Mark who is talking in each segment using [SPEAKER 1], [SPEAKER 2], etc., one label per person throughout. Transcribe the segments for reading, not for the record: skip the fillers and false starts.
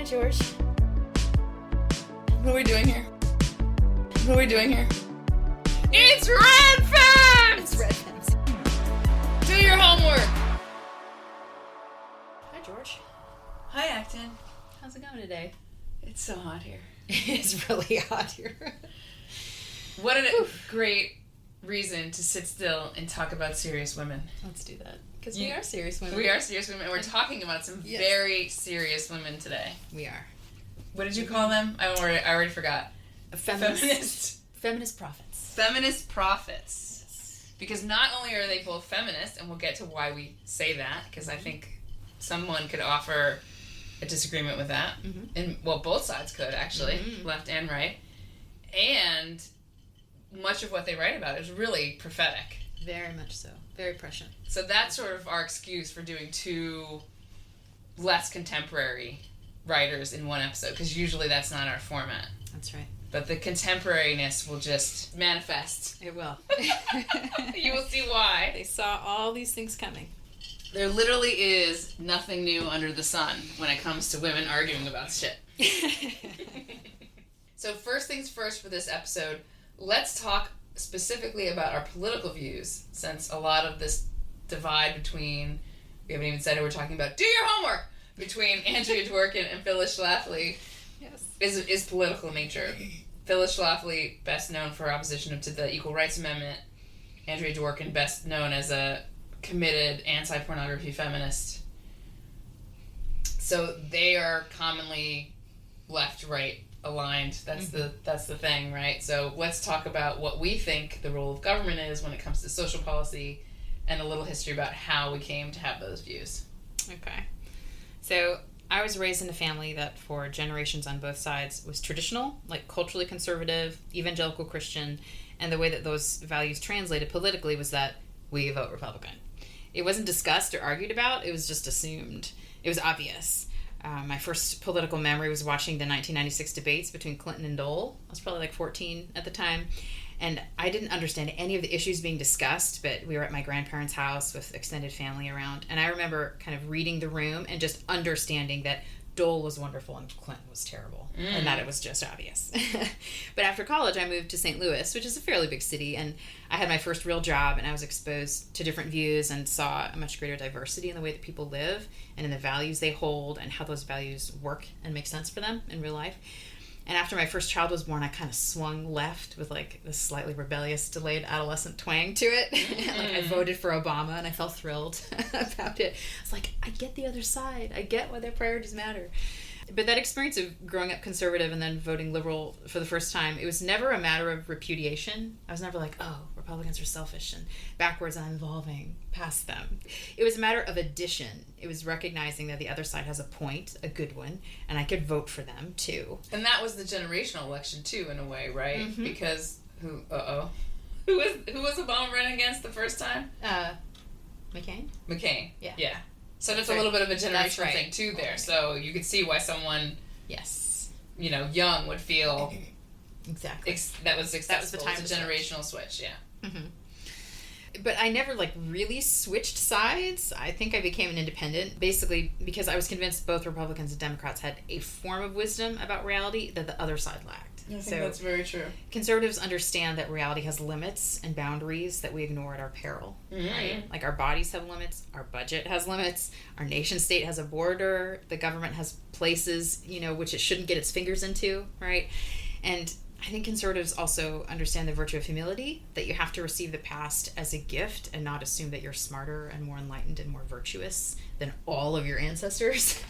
[SPEAKER 1] Hi, George.
[SPEAKER 2] What are we doing here? What are we doing here? It's Red Fence!
[SPEAKER 1] It's Red Fence.
[SPEAKER 2] Do your homework!
[SPEAKER 1] Hi, George.
[SPEAKER 2] Hi, Acton.
[SPEAKER 1] How's it going today?
[SPEAKER 2] It's so hot here.
[SPEAKER 1] It's really hot here.
[SPEAKER 2] What a great reason to sit still and talk about serious women.
[SPEAKER 1] Let's do that. Because we are serious women.
[SPEAKER 2] We are serious women, and we're talking about some very serious women today.
[SPEAKER 1] We are.
[SPEAKER 2] What did you call them? I already forgot.
[SPEAKER 1] Feminist Prophets.
[SPEAKER 2] Feminist Prophets. Yes. Because not only are they both feminists, and we'll get to why we say that, because I think someone could offer a disagreement with that. Mm-hmm. And, well, both sides could, actually, left and right. And much of what they write about is really prophetic.
[SPEAKER 1] Very much so. Very prescient.
[SPEAKER 2] So that's sort of our excuse for doing two less contemporary writers in one episode, because usually that's not our format.
[SPEAKER 1] That's right.
[SPEAKER 2] But the contemporariness will just manifest.
[SPEAKER 1] It will.
[SPEAKER 2] You will see why.
[SPEAKER 1] They saw all these things coming.
[SPEAKER 2] There literally is nothing new under the sun when it comes to women arguing about shit. So first things first for this episode, let's talk specifically about our political views, since a lot of this divide between, we haven't even said it, we're talking about, do your homework, between Andrea Dworkin and Phyllis Schlafly is political in nature. Phyllis Schlafly, best known for her opposition to the Equal Rights Amendment. Andrea Dworkin, best known as a committed anti-pornography feminist. So they are commonly left-right aligned. That's the thing, right? So let's talk about what we think the role of government is when it comes to social policy, and a little history about how we came to have those views.
[SPEAKER 1] Okay. So I was raised in a family that for generations on both sides was traditional, like culturally conservative, evangelical Christian, and the way that those values translated politically was that we vote Republican. It wasn't discussed or argued about, it was just assumed. It was obvious. My first political memory was watching the 1996 debates between Clinton and Dole. I was probably like 14 at the time. And I didn't understand any of the issues being discussed, but we were at my grandparents' house with extended family around. And I remember kind of reading the room and just understanding that Dole was wonderful and Clinton was terrible. And that it was just obvious. But after college, I moved to St. Louis, which is a fairly big city. And I had my first real job, and I was exposed to different views and saw a much greater diversity in the way that people live and in the values they hold and how those values work and make sense for them in real life. And after my first child was born, I kind of swung left with like this slightly rebellious, delayed adolescent twang to it. Like I voted for Obama, and I felt thrilled about it. It's like, I get the other side. I get why their priorities matter. But that experience of growing up conservative and then voting liberal for the first time, it was never a matter of repudiation. I was never like, oh, Republicans are selfish and backwards, and I'm evolving past them. It was a matter of addition. It was recognizing that the other side has a point, a good one, and I could vote for them too.
[SPEAKER 2] And that was the generational election too, in a way, right? Mm-hmm. Because who was Obama running against the first time?
[SPEAKER 1] McCain.
[SPEAKER 2] Yeah. So that's a little bit of a generational thing too there. So you could see why someone, young would feel
[SPEAKER 1] exactly
[SPEAKER 2] that was successful.
[SPEAKER 1] That was the time.
[SPEAKER 2] It's a generational switch. Yeah.
[SPEAKER 1] Mm-hmm. But I never really switched sides. I think I became an independent, basically because I was convinced both Republicans and Democrats had a form of wisdom about reality that the other side lacked.
[SPEAKER 2] I think that's very true.
[SPEAKER 1] Conservatives understand that reality has limits and boundaries that we ignore at our peril, right? Like our bodies have limits, our budget has limits, our nation state has a border, the government has places, which it shouldn't get its fingers into, right? And I think conservatives also understand the virtue of humility, that you have to receive the past as a gift and not assume that you're smarter and more enlightened and more virtuous than all of your ancestors.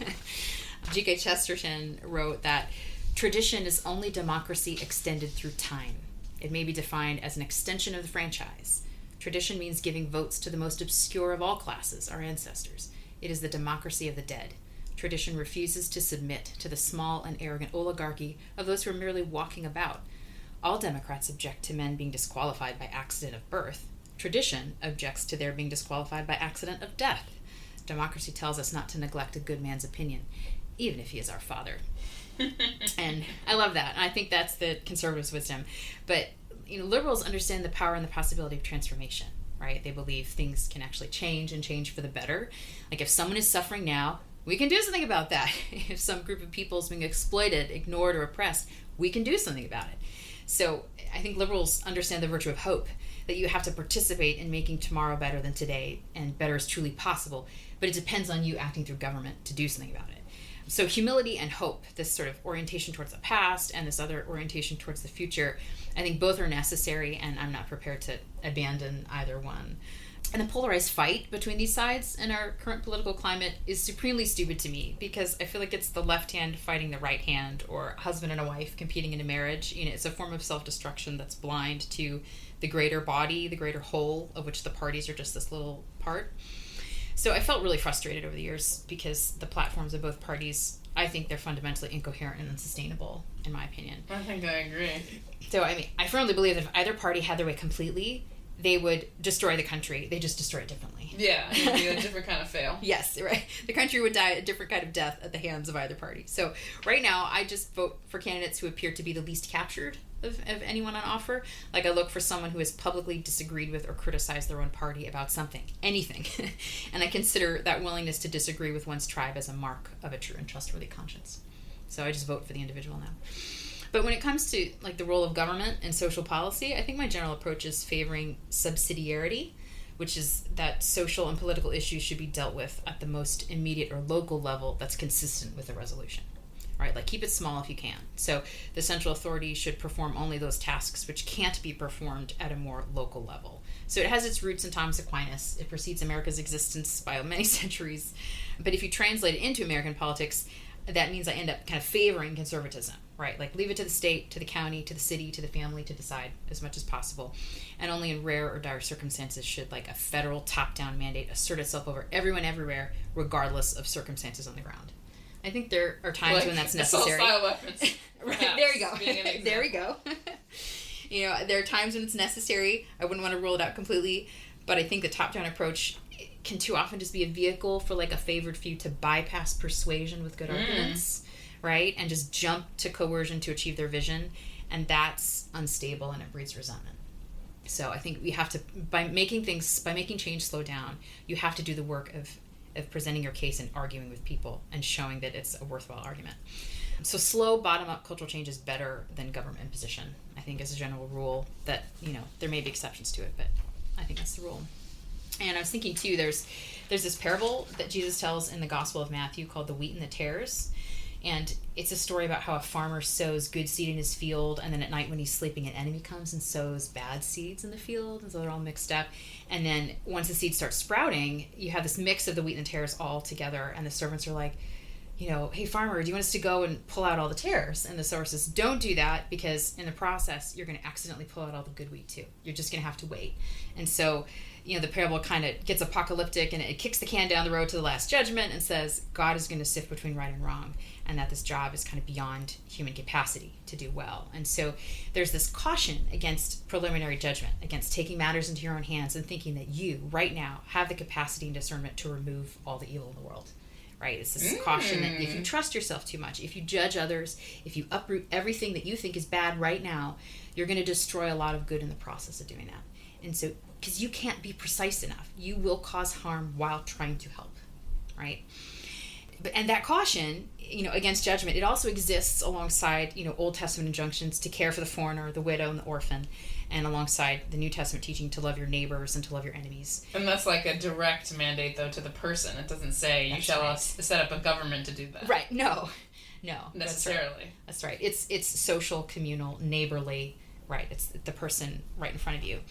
[SPEAKER 1] G.K. Chesterton wrote that tradition is only democracy extended through time. It may be defined as an extension of the franchise. Tradition means giving votes to the most obscure of all classes, our ancestors. It is the democracy of the dead. Tradition refuses to submit to the small and arrogant oligarchy of those who are merely walking about. All Democrats object to men being disqualified by accident of birth. Tradition objects to their being disqualified by accident of death. Democracy tells us not to neglect a good man's opinion, even if he is our father. And I love that. And I think that's the conservatives' wisdom. But liberals understand the power and the possibility of transformation, right? They believe things can actually change and change for the better. Like if someone is suffering now, we can do something about that. If some group of people is being exploited, ignored, or oppressed, we can do something about it. So I think liberals understand the virtue of hope, that you have to participate in making tomorrow better than today, and better is truly possible, but it depends on you acting through government to do something about it. So humility and hope, this sort of orientation towards the past and this other orientation towards the future, I think both are necessary, and I'm not prepared to abandon either one. And the polarized fight between these sides in our current political climate is supremely stupid to me, because I feel like it's the left hand fighting the right hand, or a husband and a wife competing in a marriage. It's a form of self-destruction that's blind to the greater body, the greater whole, of which the parties are just this little part. So I felt really frustrated over the years because the platforms of both parties, I think they're fundamentally incoherent and unsustainable, in my opinion.
[SPEAKER 2] I think I agree.
[SPEAKER 1] So, I firmly believe that if either party had their way completely, they would destroy the country. They just destroy it differently.
[SPEAKER 2] Yeah, it would be a different kind of fail.
[SPEAKER 1] Yes, right. The country would die a different kind of death at the hands of either party. So right now, I just vote for candidates who appear to be the least captured of anyone on offer. Like, I look for someone who has publicly disagreed with or criticized their own party about something, anything. And I consider that willingness to disagree with one's tribe as a mark of a true and trustworthy conscience. So I just vote for the individual now. But when it comes to the role of government and social policy, I think my general approach is favoring subsidiarity, which is that social and political issues should be dealt with at the most immediate or local level that's consistent with the resolution. Right? Keep it small if you can. So the central authority should perform only those tasks which can't be performed at a more local level. So it has its roots in Thomas Aquinas. It precedes America's existence by many centuries. But if you translate it into American politics, that means I end up kind of favoring conservatism, right? Leave it to the state, to the county, to the city, to the family to decide as much as possible. And only in rare or dire circumstances should a federal top-down mandate assert itself over everyone everywhere, regardless of circumstances on the ground. I think there are times when that's necessary.
[SPEAKER 2] Assault-style weapons.
[SPEAKER 1] Right, there you go. There we go. There are times when it's necessary. I wouldn't want to rule it out completely, but I think the top-down approach can too often just be a vehicle for a favored few to bypass persuasion with good arguments, right? And just jump to coercion to achieve their vision, and that's unstable and it breeds resentment. So I think we have to, by making change slow down, you have to do the work of presenting your case and arguing with people and showing that it's a worthwhile argument. So slow bottom-up cultural change is better than government imposition, I think, as a general rule. That, there may be exceptions to it, but I think that's the rule. And I was thinking, too, there's this parable that Jesus tells in the Gospel of Matthew called the wheat and the tares. And it's a story about how a farmer sows good seed in his field, and then at night when he's sleeping, an enemy comes and sows bad seeds in the field, and so they're all mixed up. And then once the seeds start sprouting, you have this mix of the wheat and the tares all together, and the servants are like, hey, farmer, do you want us to go and pull out all the tares? And the sower says, don't do that, because in the process, you're going to accidentally pull out all the good wheat, too. You're just going to have to wait. And so, the parable kind of gets apocalyptic, and it kicks the can down the road to the last judgment and says God is going to sift between right and wrong, and that this job is kind of beyond human capacity to do well. And so there's this caution against preliminary judgment, against taking matters into your own hands and thinking that you, right now, have the capacity and discernment to remove all the evil in the world. Right? It's this caution that if you trust yourself too much, if you judge others, if you uproot everything that you think is bad right now, you're going to destroy a lot of good in the process of doing that. And so, because you can't be precise enough, you will cause harm while trying to help, right? And that caution, against judgment, it also exists alongside, Old Testament injunctions to care for the foreigner, the widow, and the orphan, and alongside the New Testament teaching to love your neighbors and to love your enemies.
[SPEAKER 2] And that's a direct mandate, though, to the person. It doesn't say you shall set up a government to do that.
[SPEAKER 1] Right. No.
[SPEAKER 2] Necessarily.
[SPEAKER 1] That's right. It's social, communal, neighborly. Right. It's the person right in front of you.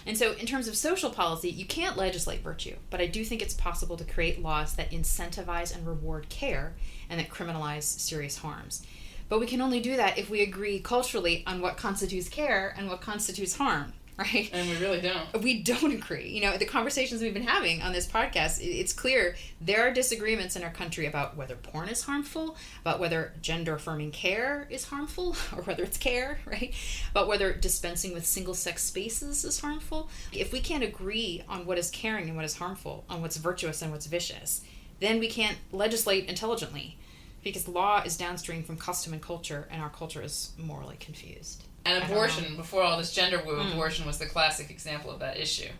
[SPEAKER 1] And so in terms of social policy, you can't legislate virtue, but I do think it's possible to create laws that incentivize and reward care and that criminalize serious harms. But we can only do that if we agree culturally on what constitutes care and what constitutes harm, right?
[SPEAKER 2] And we really don't.
[SPEAKER 1] We don't agree. The conversations we've been having on this podcast, it's clear there are disagreements in our country about whether porn is harmful, about whether gender-affirming care is harmful, or whether it's care, right? About whether dispensing with single-sex spaces is harmful. If we can't agree on what is caring and what is harmful, on what's virtuous and what's vicious, then we can't legislate intelligently, because law is downstream from custom and culture, and our culture is morally confused.
[SPEAKER 2] And abortion, before all this gender woo, abortion was the classic example of that issue.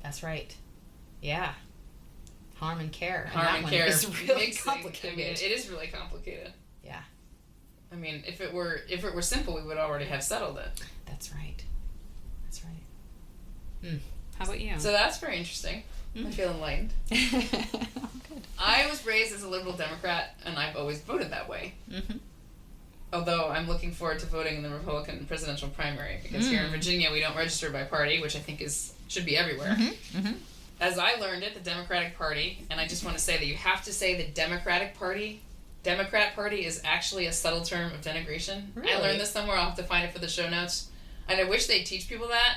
[SPEAKER 1] That's right. Yeah. harm and care.
[SPEAKER 2] Harm and care
[SPEAKER 1] is really
[SPEAKER 2] mixing.
[SPEAKER 1] complicated.
[SPEAKER 2] I mean, it is really complicated.
[SPEAKER 1] Yeah.
[SPEAKER 2] I mean, if it were simple, we would already have settled it.
[SPEAKER 1] That's right. That's right. How about you?
[SPEAKER 2] So that's very interesting. I feel enlightened.
[SPEAKER 1] Good.
[SPEAKER 2] I was raised as a liberal Democrat, and I've always voted that way.
[SPEAKER 1] Mm-hmm.
[SPEAKER 2] Although I'm looking forward to voting in the Republican presidential primary, because here in Virginia we don't register by party, which I think should be everywhere.
[SPEAKER 1] Mm-hmm. Mm-hmm.
[SPEAKER 2] As I learned it, the Democratic Party, and I just want to say that you have to say the Democrat Party is actually a subtle term of denigration.
[SPEAKER 1] Really?
[SPEAKER 2] I learned this somewhere. I'll have to find it for the show notes. And I wish they'd teach people that,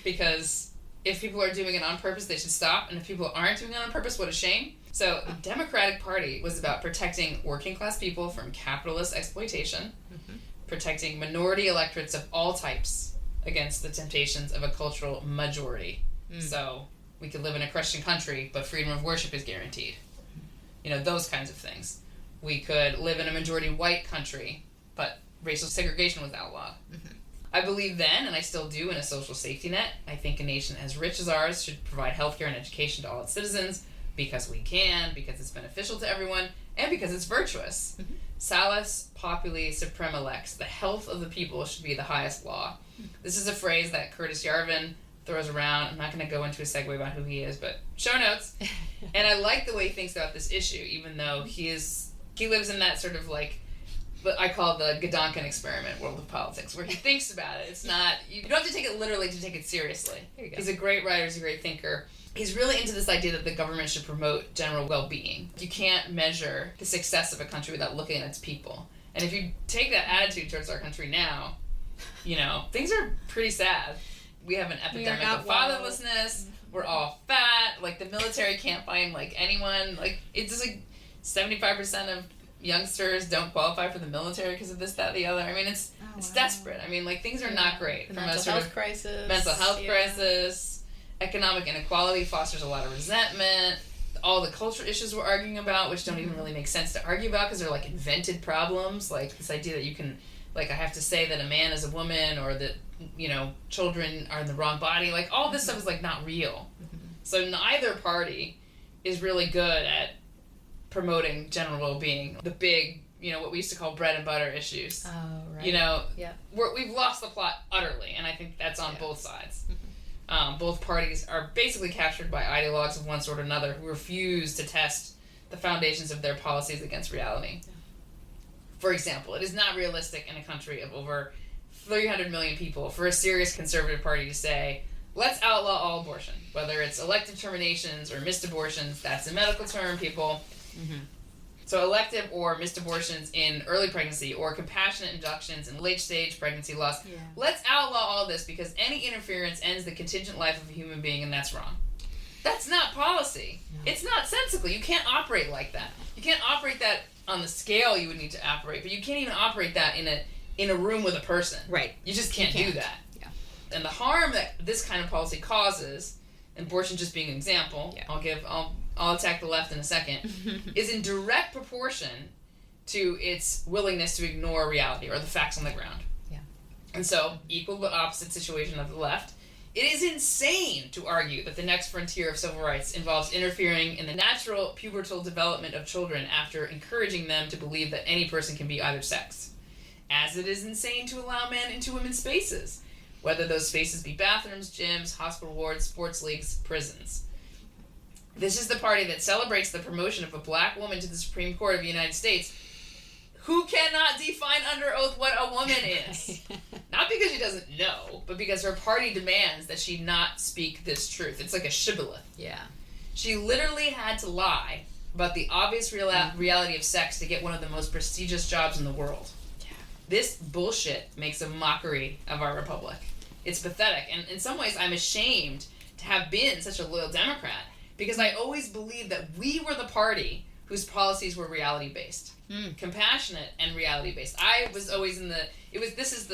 [SPEAKER 2] because if people are doing it on purpose, they should stop. And if people aren't doing it on purpose, what a shame. So the Democratic Party was about protecting working class people from capitalist exploitation, protecting minority electorates of all types against the temptations of a cultural majority. So we could live in a Christian country, but freedom of worship is guaranteed. Those kinds of things. We could live in a majority white country, but racial segregation was outlawed. I believe then, and I still do, in a social safety net. I think a nation as rich as ours should provide healthcare and education to all its citizens, because we can, because it's beneficial to everyone, and because it's virtuous. Salus populi suprema lex. The health of the people should be the highest law. This is a phrase that Curtis Yarvin throws around. I'm not going to go into a segue about who he is, but show notes. And I like the way he thinks about this issue, even though he lives in that sort of like, what I call the Gedanken experiment world of politics, where he thinks about it. It's not, you don't have to take it literally to take it seriously.
[SPEAKER 1] There you go.
[SPEAKER 2] He's a great writer, he's a great thinker. He's really into this idea that the government should promote general well-being. You can't measure the success of a country without looking at its people. And if you take that attitude towards our country now, things are pretty sad. We have an epidemic of fatherlessness. We're all fat. Like, the military can't find, anyone. It's just, 75% of youngsters don't qualify for the military because of this, that, the other. I mean, it's desperate. I mean, things are not great.
[SPEAKER 1] The mental health crisis.
[SPEAKER 2] Mental health crisis. Economic inequality fosters a lot of resentment. All the cultural issues we're arguing about, which don't even really make sense to argue about because they're invented problems. Like this idea that you can, I have to say that a man is a woman, or that, children are in the wrong body. All this stuff is not real. So neither party is really good at promoting general well-being. The big, what we used to call bread and butter issues.
[SPEAKER 1] Oh, right.
[SPEAKER 2] Yeah. We've lost the plot utterly, and I think that's on both sides. Both parties are basically captured by ideologues of one sort or another who refuse to test the foundations of their policies against reality. Yeah. For example, it is not realistic in a country of over 300 million people for a serious conservative party to say, let's outlaw all abortion, whether it's elective terminations or missed abortions. That's a medical term, people. So elective or missed abortions in early pregnancy, or compassionate inductions in late-stage pregnancy loss. Yeah. Let's outlaw all this because any interference ends the contingent life of a human being, and that's wrong. That's not policy. No. It's not sensical. You can't operate like that. You can't operate that on the scale you would need to operate, but you can't even operate that in a room with a person.
[SPEAKER 1] Right.
[SPEAKER 2] You just can't do that.
[SPEAKER 1] Yeah.
[SPEAKER 2] And the harm that this kind of policy causes, abortion just being an example, I'll attack the left in a second, is in direct proportion to its willingness to ignore reality or the facts on the ground.
[SPEAKER 1] Yeah.
[SPEAKER 2] And so, equal but opposite situation of the left, it is insane to argue that the next frontier of civil rights involves interfering in the natural pubertal development of children after encouraging them to believe that any person can be either sex. As it is insane to allow men into women's spaces, whether those spaces be bathrooms, gyms, hospital wards, sports leagues, prisons. This is the party that celebrates the promotion of a black woman to the Supreme Court of the United States, who cannot define under oath what a woman is. Not because she doesn't know, but because her party demands that she not speak this truth. It's like a shibboleth.
[SPEAKER 1] Yeah.
[SPEAKER 2] She literally had to lie about the obvious reality of sex to get one of the most prestigious jobs in the world. Yeah. This bullshit makes a mockery of our republic. It's pathetic, and in some ways I'm ashamed to have been such a loyal Democrat, because I always believed that we were the party whose policies were reality-based. Compassionate and reality-based. I was always this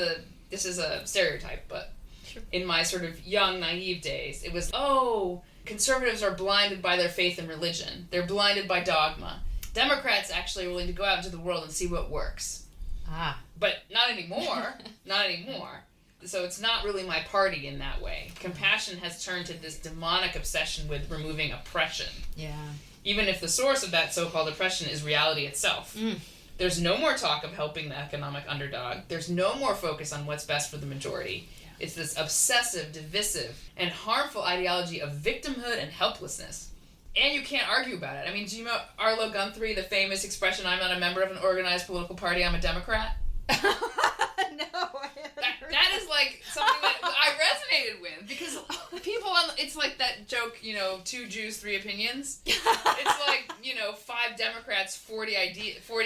[SPEAKER 2] is a stereotype, but in my sort of young, naive days, it was, conservatives are blinded by their faith in religion. They're blinded by dogma. Democrats actually are willing to go out into the world and see what works. But not anymore. Not anymore. So it's not really my party in that way. Compassion has turned to this demonic obsession with removing oppression.
[SPEAKER 1] Yeah.
[SPEAKER 2] even if the source of that so-called oppression is reality itself. There's no more talk of helping the economic underdog. There's no more focus on what's best for the majority. Yeah. It's this obsessive, divisive, and harmful ideology of victimhood and helplessness. And you can't argue about it. I mean, do you know Arlo Guthrie, the famous expression, "I'm not a member of an organized political party, I'm a Democrat"?
[SPEAKER 1] No, I haven't heard
[SPEAKER 2] that is like something that I resonated with, because people it's like that joke, 2 Jews, 3 opinions. It's like, 5 Democrats, 40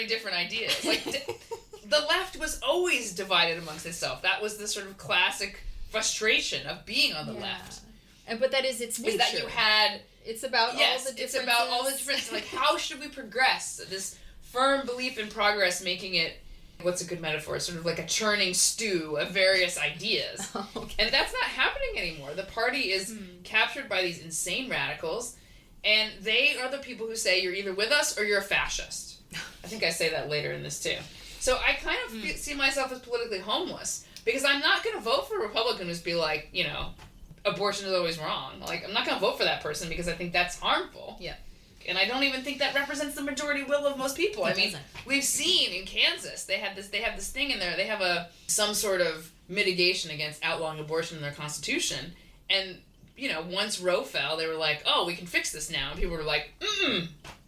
[SPEAKER 2] different ideas. Like the left was always divided amongst itself. That was the sort of classic frustration of being on the left.
[SPEAKER 1] But that is its nature.
[SPEAKER 2] Is that you had
[SPEAKER 1] it's about all the differences.
[SPEAKER 2] It's about all the differences. Like, how should we progress? This firm belief in progress, making it, what's a good metaphor? Sort of like a churning stew of various ideas. Okay. And that's not happening anymore. The party is captured by these insane radicals, and they are the people who say you're either with us or you're a fascist. I think I say that later in this too. So I kind of see myself as politically homeless, because I'm not going to vote for a Republican who's be like, abortion is always wrong. Like, I'm not going to vote for that person because I think that's harmful.
[SPEAKER 1] Yeah.
[SPEAKER 2] And I don't even think that represents the majority will of most people. I mean, we've seen in Kansas, they have this thing in there. They have some sort of mitigation against outlawing abortion in their constitution. And, once Roe fell, they were like, oh, we can fix this now. And people were like,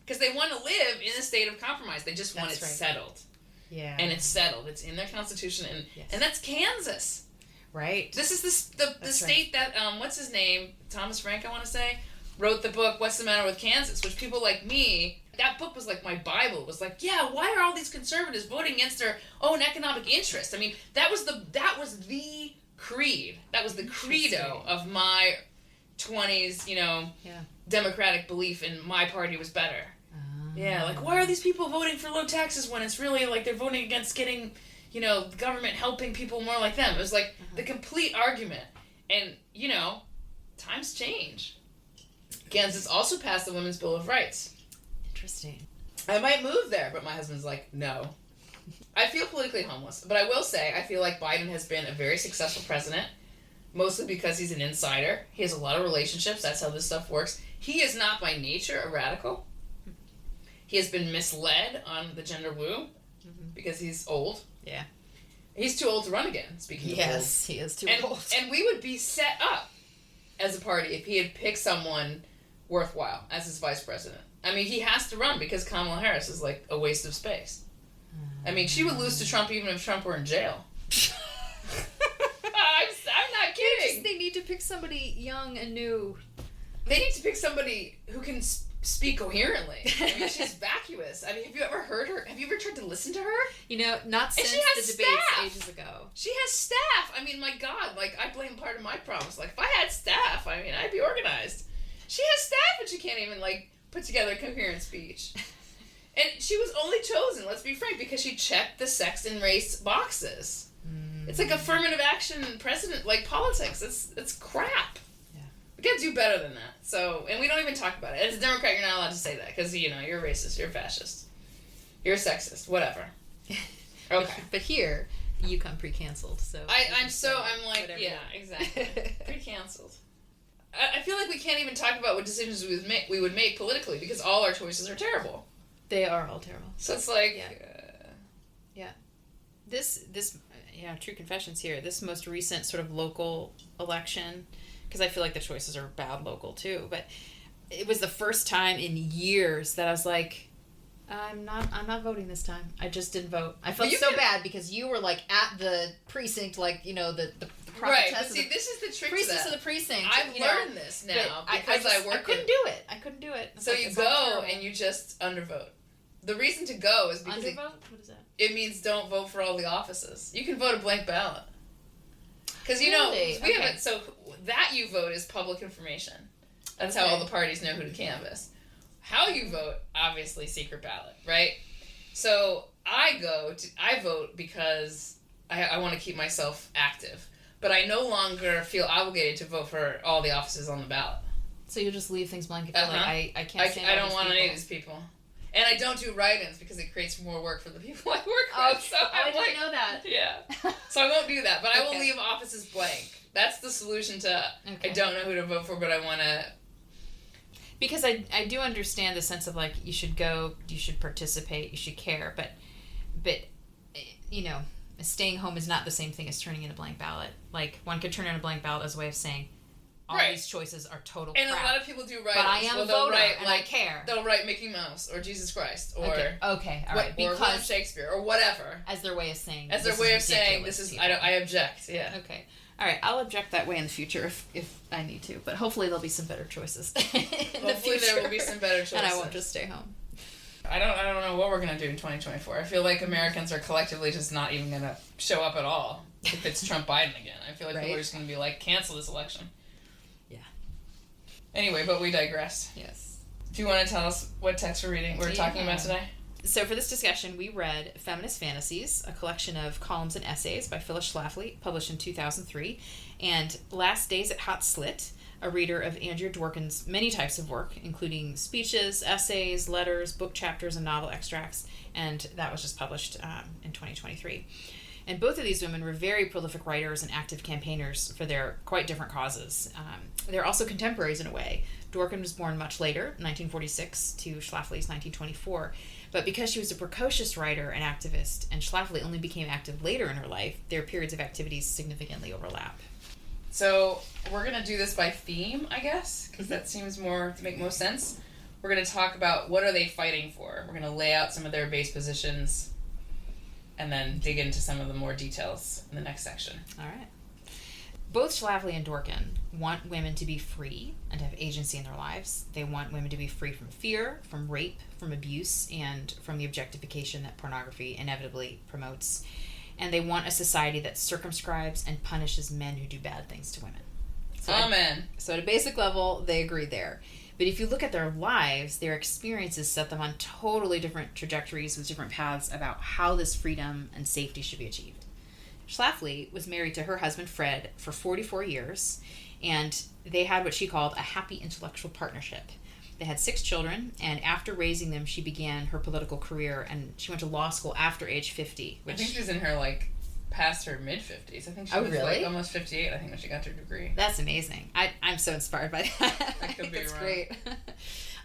[SPEAKER 2] because they want to live in a state of compromise. They just want it settled. Yeah. And it's settled. It's in their constitution. And that's Kansas.
[SPEAKER 1] Right.
[SPEAKER 2] This is the state that, what's his name? Thomas Frank, I want to say, wrote the book, What's the Matter with Kansas? Which people like me, that book was like my Bible. It was like, yeah, why are all these conservatives voting against their own economic interest? I mean, that was the creed. That was the credo of my 20s, democratic belief in my party was better. Yeah, like, why are these people voting for low taxes when it's really like they're voting against getting, the government helping people more like them? It was like the complete argument. And, times change. Kansas also passed the Women's Bill of Rights.
[SPEAKER 1] Interesting.
[SPEAKER 2] I might move there, but my husband's like, no. I feel politically homeless, but I will say I feel like Biden has been a very successful president, mostly because he's an insider. He has a lot of relationships. That's how this stuff works. He is not by nature a radical. He has been misled on the gender woo because he's old. Yeah. He's too old to run again, speaking of old.
[SPEAKER 1] Yes, he is too old.
[SPEAKER 2] And we would be set up as a party if he had picked someone worthwhile as his vice president. I mean, he has to run because Kamala Harris is like a waste of space. I mean, she would lose to Trump even if Trump were in jail. I'm not kidding.
[SPEAKER 1] They need to pick somebody young and new.
[SPEAKER 2] They need to pick somebody who can speak coherently. I mean, she's vacuous. I mean, have you ever heard her? Have you ever tried to listen to her?
[SPEAKER 1] Not since the debates ages ago.
[SPEAKER 2] She has staff. I mean, my God, like, I blame part of my problems. Like, if I had staff, I mean, I'd be organized. She has staff, and she can't even, like, put together a coherent speech. And she was only chosen, let's be frank, because she checked the sex and race boxes. It's like affirmative action president, like politics. It's crap. We gotta do better than that. So, and we don't even talk about it. As a Democrat, you're not allowed to say that because, you're a racist, you're a fascist, you're a sexist, whatever. Okay.
[SPEAKER 1] But here, you come pre-canceled, so...
[SPEAKER 2] I'm like, whatever. Yeah, exactly. Pre-canceled. I feel like we can't even talk about what decisions we would make politically because all our choices are terrible.
[SPEAKER 1] They are all terrible.
[SPEAKER 2] So it's like...
[SPEAKER 1] Yeah. This true confessions here. This most recent sort of local election... because I feel like the choices are bad local too, but it was the first time in years that I was like, I'm not voting this time. I just didn't vote. I felt so bad because you were like at the precinct, like, the
[SPEAKER 2] right. But see, this is the trick to
[SPEAKER 1] priestess
[SPEAKER 2] that.
[SPEAKER 1] of the precinct.
[SPEAKER 2] I've learned this now because I
[SPEAKER 1] couldn't do it. I couldn't do it.
[SPEAKER 2] So you go and you just undervote. The reason to go is because
[SPEAKER 1] undervote. What is that?
[SPEAKER 2] It means don't vote for all the offices. You can vote a blank ballot. Because we haven't. So that you vote is public information. That's how all the parties know who to canvass. How you vote, obviously, secret ballot, right? So I vote because I want to keep myself active, but I no longer feel obligated to vote for all the offices on the ballot.
[SPEAKER 1] So you just leave things blank. I can't.
[SPEAKER 2] I don't want any of these people. And I don't do write-ins because it creates more work for the people I work with. So
[SPEAKER 1] I didn't know that.
[SPEAKER 2] Yeah. So I won't do that, but I will leave offices blank. That's the solution to I don't know who to vote for, but I want to
[SPEAKER 1] Because I do understand the sense of, like, you should go, you should participate, you should care, but staying home is not the same thing as turning in a blank ballot. Like, one could turn in a blank ballot as a way of saying, all these choices are total crap.
[SPEAKER 2] And a lot of people do write,
[SPEAKER 1] but I am a voter, and I care.
[SPEAKER 2] They'll write Mickey Mouse or Jesus Christ or
[SPEAKER 1] okay, all right,
[SPEAKER 2] because William Shakespeare or whatever
[SPEAKER 1] as their way of saying.
[SPEAKER 2] As their way of saying this is I object. Yeah.
[SPEAKER 1] Okay. All right, I'll object that way in the future if I need to, but hopefully there'll be some better choices in the future.
[SPEAKER 2] There will be some better choices,
[SPEAKER 1] and I won't just stay home.
[SPEAKER 2] I don't know what we're gonna do in 2024. I feel like Americans are collectively just not even gonna show up at all if it's Trump Biden again. I feel like people are just gonna be like, cancel this election.
[SPEAKER 1] Yeah.
[SPEAKER 2] Anyway, but we digress.
[SPEAKER 1] Yes.
[SPEAKER 2] Do you want to tell us what text we're talking about today?
[SPEAKER 1] So for this discussion, we read Feminist Fantasies, a collection of columns and essays by Phyllis Schlafly, published in 2003, and Last Days at Hot Slit, a reader of Andrea Dworkin's many types of work, including speeches, essays, letters, book chapters, and novel extracts, and that was just published in 2023. And both of these women were very prolific writers and active campaigners for their quite different causes. They're also contemporaries in a way. Dworkin was born much later, 1946, to Schlafly's 1924. But because she was a precocious writer and activist, and Schlafly only became active later in her life, their periods of activities significantly overlap.
[SPEAKER 2] So we're going to do this by theme, I guess, because that seems to make most sense. We're going to talk about what are they fighting for. We're going to lay out some of their base positions and then dig into some of the more details in the next section.
[SPEAKER 1] All right. Both Schlafly and Dworkin want women to be free and have agency in their lives. They want women to be free from fear, from rape, from abuse, and from the objectification that pornography inevitably promotes. And they want a society that circumscribes and punishes men who do bad things to women.
[SPEAKER 2] Amen.
[SPEAKER 1] So at a basic level, they agree there. But if you look at their lives, their experiences set them on totally different trajectories with different paths about how this freedom and safety should be achieved. Schlafly was married to her husband, Fred, for 44 years, and they had what she called a happy intellectual partnership. They had 6 children, and after raising them, she began her political career, and she went to law school after age 50.
[SPEAKER 2] I think she was in her, past her mid-50s. I think she was,
[SPEAKER 1] really?
[SPEAKER 2] Almost 58, I think, when she got her degree.
[SPEAKER 1] That's amazing. I'm so inspired by that.
[SPEAKER 2] I could be
[SPEAKER 1] That's
[SPEAKER 2] wrong.
[SPEAKER 1] Great.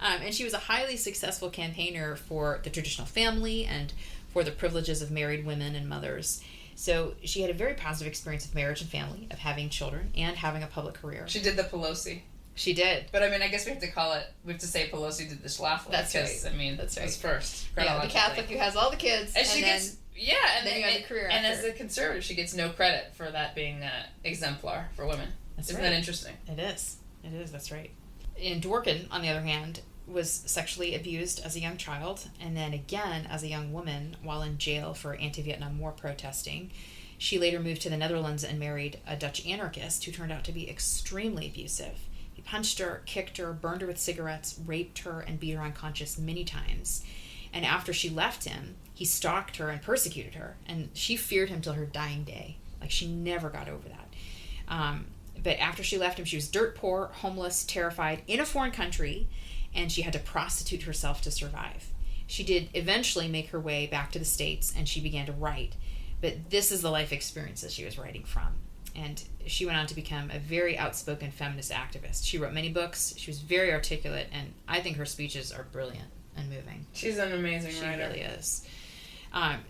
[SPEAKER 1] And she was a highly successful campaigner for the traditional family and for the privileges of married women and mothers. So she had a very positive experience of marriage and family, of having children, and having a public career.
[SPEAKER 2] She did the Pelosi.
[SPEAKER 1] She did.
[SPEAKER 2] But, I have to say Pelosi did the Schlafly.
[SPEAKER 1] That's right.
[SPEAKER 2] That's right. It was first.
[SPEAKER 1] Yeah, the Catholic who has all the kids.
[SPEAKER 2] And she gets... Yeah, and
[SPEAKER 1] then you have the career
[SPEAKER 2] and
[SPEAKER 1] after.
[SPEAKER 2] as a conservative, she gets no credit for that being exemplar for women. Isn't that interesting?
[SPEAKER 1] It is. That's right. And Dworkin, on the other hand, was sexually abused as a young child, and then again as a young woman while in jail for anti-Vietnam War protesting. She later moved to the Netherlands and married a Dutch anarchist who turned out to be extremely abusive. He punched her, kicked her, burned her with cigarettes, raped her, and beat her unconscious many times. And after she left him, he stalked her and persecuted her, and she feared him till her dying day. She never got over that. But after she left him, she was dirt poor, homeless, terrified, in a foreign country, and she had to prostitute herself to survive. She did eventually make her way back to the States, and she began to write. But this is the life experiences she was writing from. And she went on to become a very outspoken feminist activist. She wrote many books. She was very articulate, and I think her speeches are brilliant and moving.
[SPEAKER 2] She's an amazing writer.
[SPEAKER 1] She really is.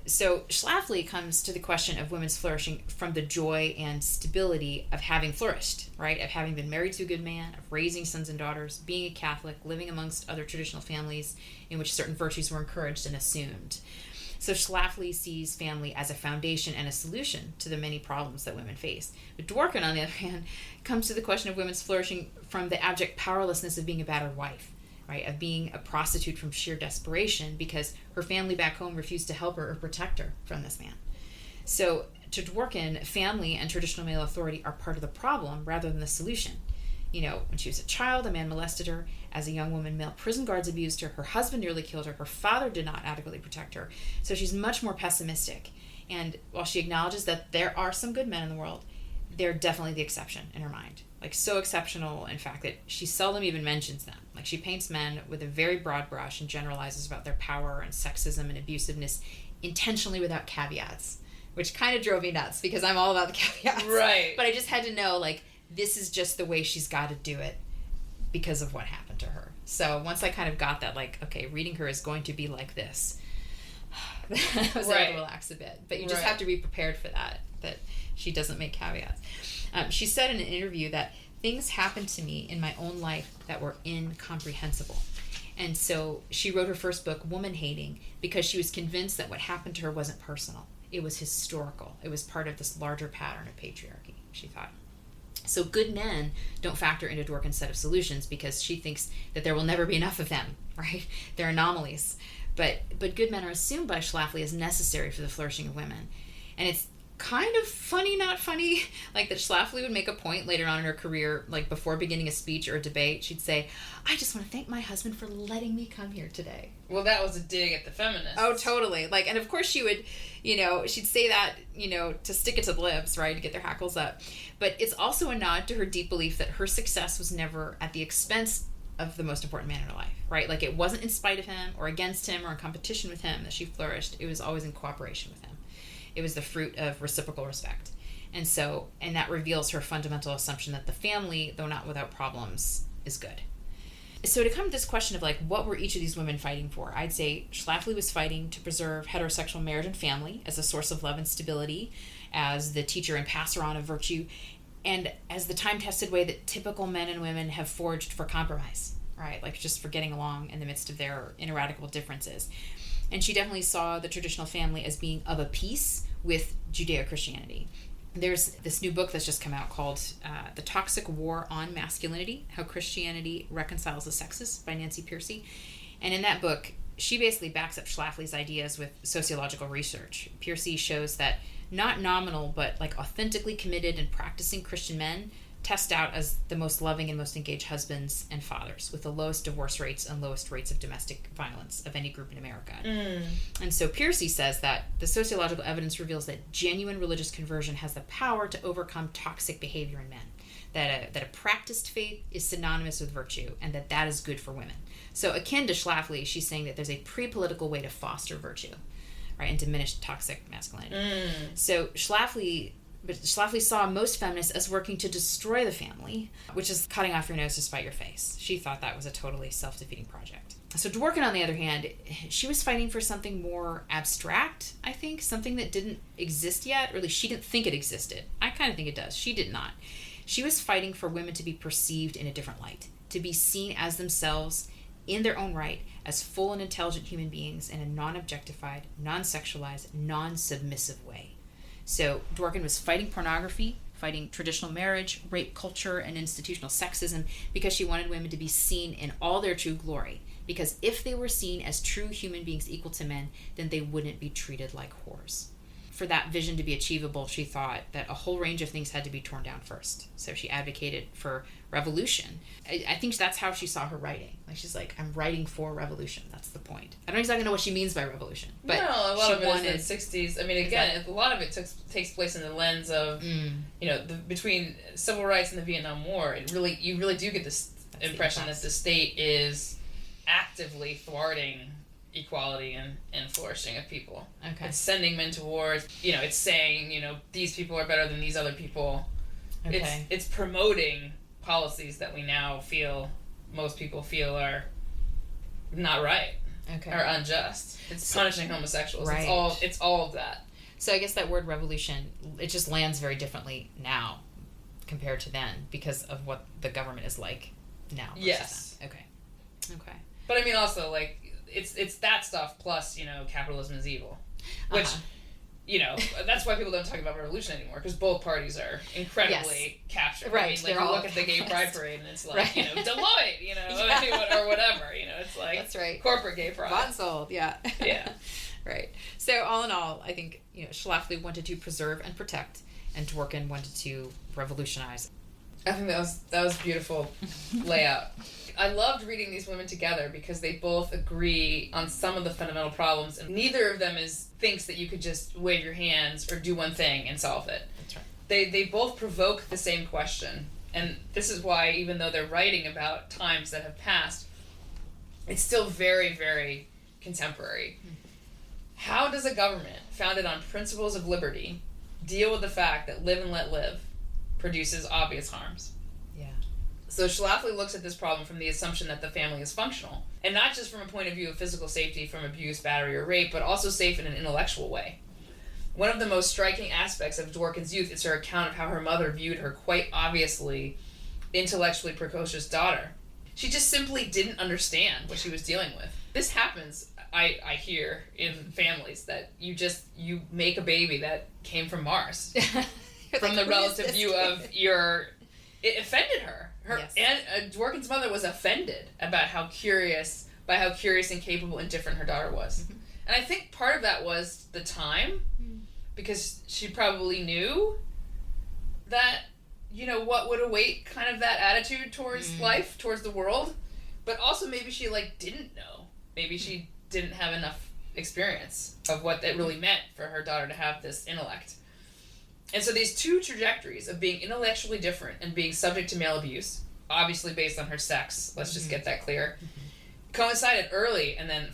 [SPEAKER 1] So Schlafly comes to the question of women's flourishing from the joy and stability of having flourished, right? Of having been married to a good man, of raising sons and daughters, being a Catholic, living amongst other traditional families in which certain virtues were encouraged and assumed. So Schlafly sees family as a foundation and a solution to the many problems that women face. But Dworkin, on the other hand, comes to the question of women's flourishing from the abject powerlessness of being a battered wife, right? Of being a prostitute from sheer desperation because her family back home refused to help her or protect her from this man. So to Dworkin, family and traditional male authority are part of the problem rather than the solution. When she was a child, a man molested her. As a young woman, male prison guards abused her. Her husband nearly killed her. Her father did not adequately protect her. So she's much more pessimistic. And while she acknowledges that there are some good men in the world, they're definitely the exception in her mind. So exceptional, in fact, that she seldom even mentions them. She paints men with a very broad brush and generalizes about their power and sexism and abusiveness intentionally without caveats, which kind of drove me nuts because I'm all about the caveats.
[SPEAKER 2] Right.
[SPEAKER 1] But I just had to know, this is just the way she's got to do it. because of what happened to her. So once I kind of got that, like, okay, reading her is going to be like this, I was able to relax a bit. But you just have to be prepared for that she doesn't make caveats. She said in an interview that things happened to me in my own life that were incomprehensible. And so she wrote her first book, Woman Hating, because she was convinced that what happened to her wasn't personal. It was historical. It was part of this larger pattern of patriarchy, she thought. So good men don't factor into Dworkin's set of solutions because she thinks that there will never be enough of them, right? They're anomalies. But good men are assumed by Schlafly as necessary for the flourishing of women. And it's kind of funny, not funny, like that Schlafly would make a point later on in her career, like before beginning a speech or a debate, she'd say, I just want to thank my husband for letting me come here today.
[SPEAKER 2] Well, that was a dig at the feminists.
[SPEAKER 1] Oh, totally. Like, and of course she would, she'd say that, to stick it to the libs, right, to get their hackles up. But it's also a nod to her deep belief that her success was never at the expense of the most important man in her life, right? Like, it wasn't in spite of him or against him or in competition with him that she flourished. It was always in cooperation with him. It was the fruit of reciprocal respect. And that reveals her fundamental assumption that the family, though not without problems, is good. So to come to this question of, like, what were each of these women fighting for? I'd say Schlafly was fighting to preserve heterosexual marriage and family as a source of love and stability, as the teacher and passer on of virtue, and as the time-tested way that typical men and women have forged for compromise, right? Like, just for getting along in the midst of their ineradicable differences. And she definitely saw the traditional family as being of a piece with Judeo-Christianity. There's this new book that's just come out called The Toxic War on Masculinity, How Christianity Reconciles the Sexes by Nancy Pearcey. And in that book, she basically backs up Schlafly's ideas with sociological research. Pearcey shows that not nominal, but like authentically committed and practicing Christian men test out as the most loving and most engaged husbands and fathers, with the lowest divorce rates and lowest rates of domestic violence of any group in America. And so Pearcey says that the sociological evidence reveals that genuine religious conversion has the power to overcome toxic behavior in men, that a practiced faith is synonymous with virtue, and that is good for women. So akin to Schlafly, she's saying that there's a pre-political way to foster virtue, right, and diminish toxic masculinity. So Schlafly saw most feminists as working to destroy the family, which is cutting off your nose to spite your face. She thought that was a totally self-defeating project. So Dworkin, on the other hand, she was fighting for something more abstract, I think, something that didn't exist yet, or at least she didn't think it existed. I kind of think it does. She did not. She was fighting for women to be perceived in a different light, to be seen as themselves in their own right, as full and intelligent human beings in a non-objectified, non-sexualized, non-submissive way. So Dworkin was fighting pornography, fighting traditional marriage, rape culture, and institutional sexism because she wanted women to be seen in all their true glory. Because if they were seen as true human beings equal to men, then they wouldn't be treated like whores. For that vision to be achievable, she thought that a whole range of things had to be torn down first. So she advocated for revolution. I think that's how she saw her writing. Like, she's like, I'm writing for revolution. That's the point. I don't exactly know what she means by revolution. But
[SPEAKER 2] no, a lot of it is in the 60s. I mean, again, a lot of it takes place in the lens of, between civil rights and the Vietnam War. You really do get this impression that the state is actively thwarting equality and flourishing of people.
[SPEAKER 1] Okay.
[SPEAKER 2] It's sending men to wars. It's saying, these people are better than these other people.
[SPEAKER 1] Okay.
[SPEAKER 2] It's promoting policies that we now most people feel are not right.
[SPEAKER 1] Okay.
[SPEAKER 2] Or unjust. It's punishing homosexuals.
[SPEAKER 1] Right.
[SPEAKER 2] It's all of that.
[SPEAKER 1] So I guess that word revolution, it just lands very differently now compared to then because of what the government is like now.
[SPEAKER 2] Yes.
[SPEAKER 1] Then. Okay.
[SPEAKER 2] But I mean, also, like, it's that stuff plus, capitalism is evil. Which, that's why people don't talk about revolution anymore, because both parties are incredibly captured.
[SPEAKER 1] Right.
[SPEAKER 2] I mean, like, you look at the gay pride parade and it's like, Deloitte, or whatever, it's like
[SPEAKER 1] that's right.
[SPEAKER 2] Corporate gay pride.
[SPEAKER 1] Bought and sold, yeah.
[SPEAKER 2] Yeah.
[SPEAKER 1] Right. So all in all, I think, Schlafly wanted to preserve and protect, and Dworkin wanted to revolutionize.
[SPEAKER 2] I think that was beautiful layout. I loved reading these women together because they both agree on some of the fundamental problems, and neither of them thinks that you could just wave your hands or do one thing and solve it.
[SPEAKER 1] That's right.
[SPEAKER 2] They both provoke the same question, and this is why, even though they're writing about times that have passed, it's still very, very contemporary. Mm-hmm. How does a government founded on principles of liberty deal with the fact that live and let live produces obvious harms?
[SPEAKER 1] Yeah.
[SPEAKER 2] So Schlafly looks at this problem from the assumption that the family is functional, and not just from a point of view of physical safety from abuse, battery, or rape, but also safe in an intellectual way. One of the most striking aspects of Dworkin's youth is her account of how her mother viewed her quite obviously intellectually precocious daughter. She just simply didn't understand what she was dealing with. This happens, I hear, in families, that you make a baby that came from Mars. From the relative view of it offended her.
[SPEAKER 1] Yes.
[SPEAKER 2] And Dworkin's mother was offended about how curious and capable and different her daughter was. Mm-hmm. And I think part of that was the time, because she probably knew that, what would await kind of that attitude towards life, towards the world. But also maybe she, didn't know. Maybe she didn't have enough experience of what it really meant for her daughter to have this intellect. And so these two trajectories of being intellectually different and being subject to male abuse, obviously based on her sex, let's just get that clear, coincided early and then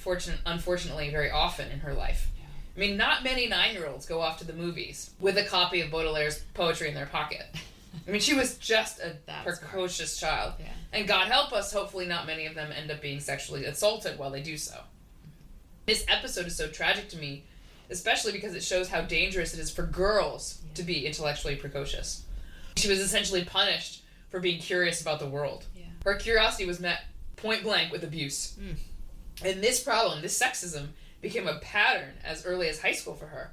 [SPEAKER 2] unfortunately very often in her life. Yeah. I mean, not many 9-year-olds go off to the movies with a copy of Baudelaire's poetry in their pocket. I mean, she was just a precocious child. Yeah. And God help us, hopefully not many of them end up being sexually assaulted while they do so. This episode is so tragic to me, especially because it shows how dangerous it is for girls to be intellectually precocious. She was essentially punished for being curious about the world. Yeah. Her curiosity was met point blank with abuse. And this problem, this sexism, became a pattern as early as high school for her.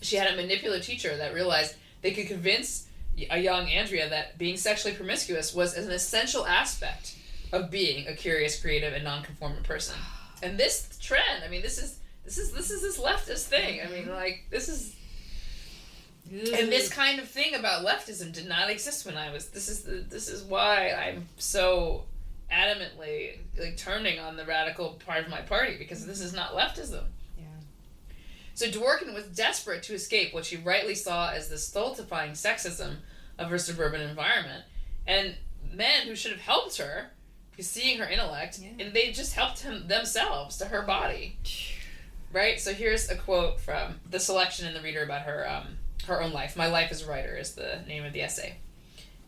[SPEAKER 2] She had a manipulative teacher that realized they could convince a young Andrea that being sexually promiscuous was an essential aspect of being a curious, creative, and non-conformant person. And this trend, I mean, this is this leftist thing. I mean, this is... And this kind of thing about leftism did not exist when I was... This is why I'm so adamantly turning on the radical part of my party, because this is not leftism. Yeah. So Dworkin was desperate to escape what she rightly saw as the stultifying sexism of her suburban environment, and men who should have helped her, seeing her intellect, and they just helped themselves to her body. Right? So here's a quote from the selection in the Reader about her own life. My Life as a Writer is the name of the essay.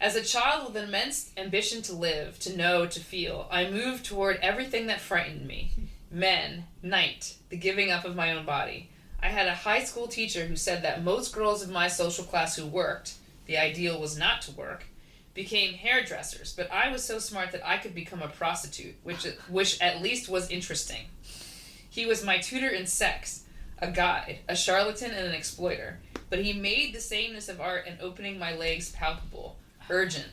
[SPEAKER 2] As a child with an immense ambition to live, to know, to feel, I moved toward everything that frightened me. Men, night, the giving up of my own body. I had a high school teacher who said that most girls of my social class who worked, the ideal was not to work, became hairdressers, but I was so smart that I could become a prostitute, which at least was interesting. He was my tutor in sex, a guide, a charlatan, and an exploiter, but he made the sameness of art and opening my legs palpable, urgent.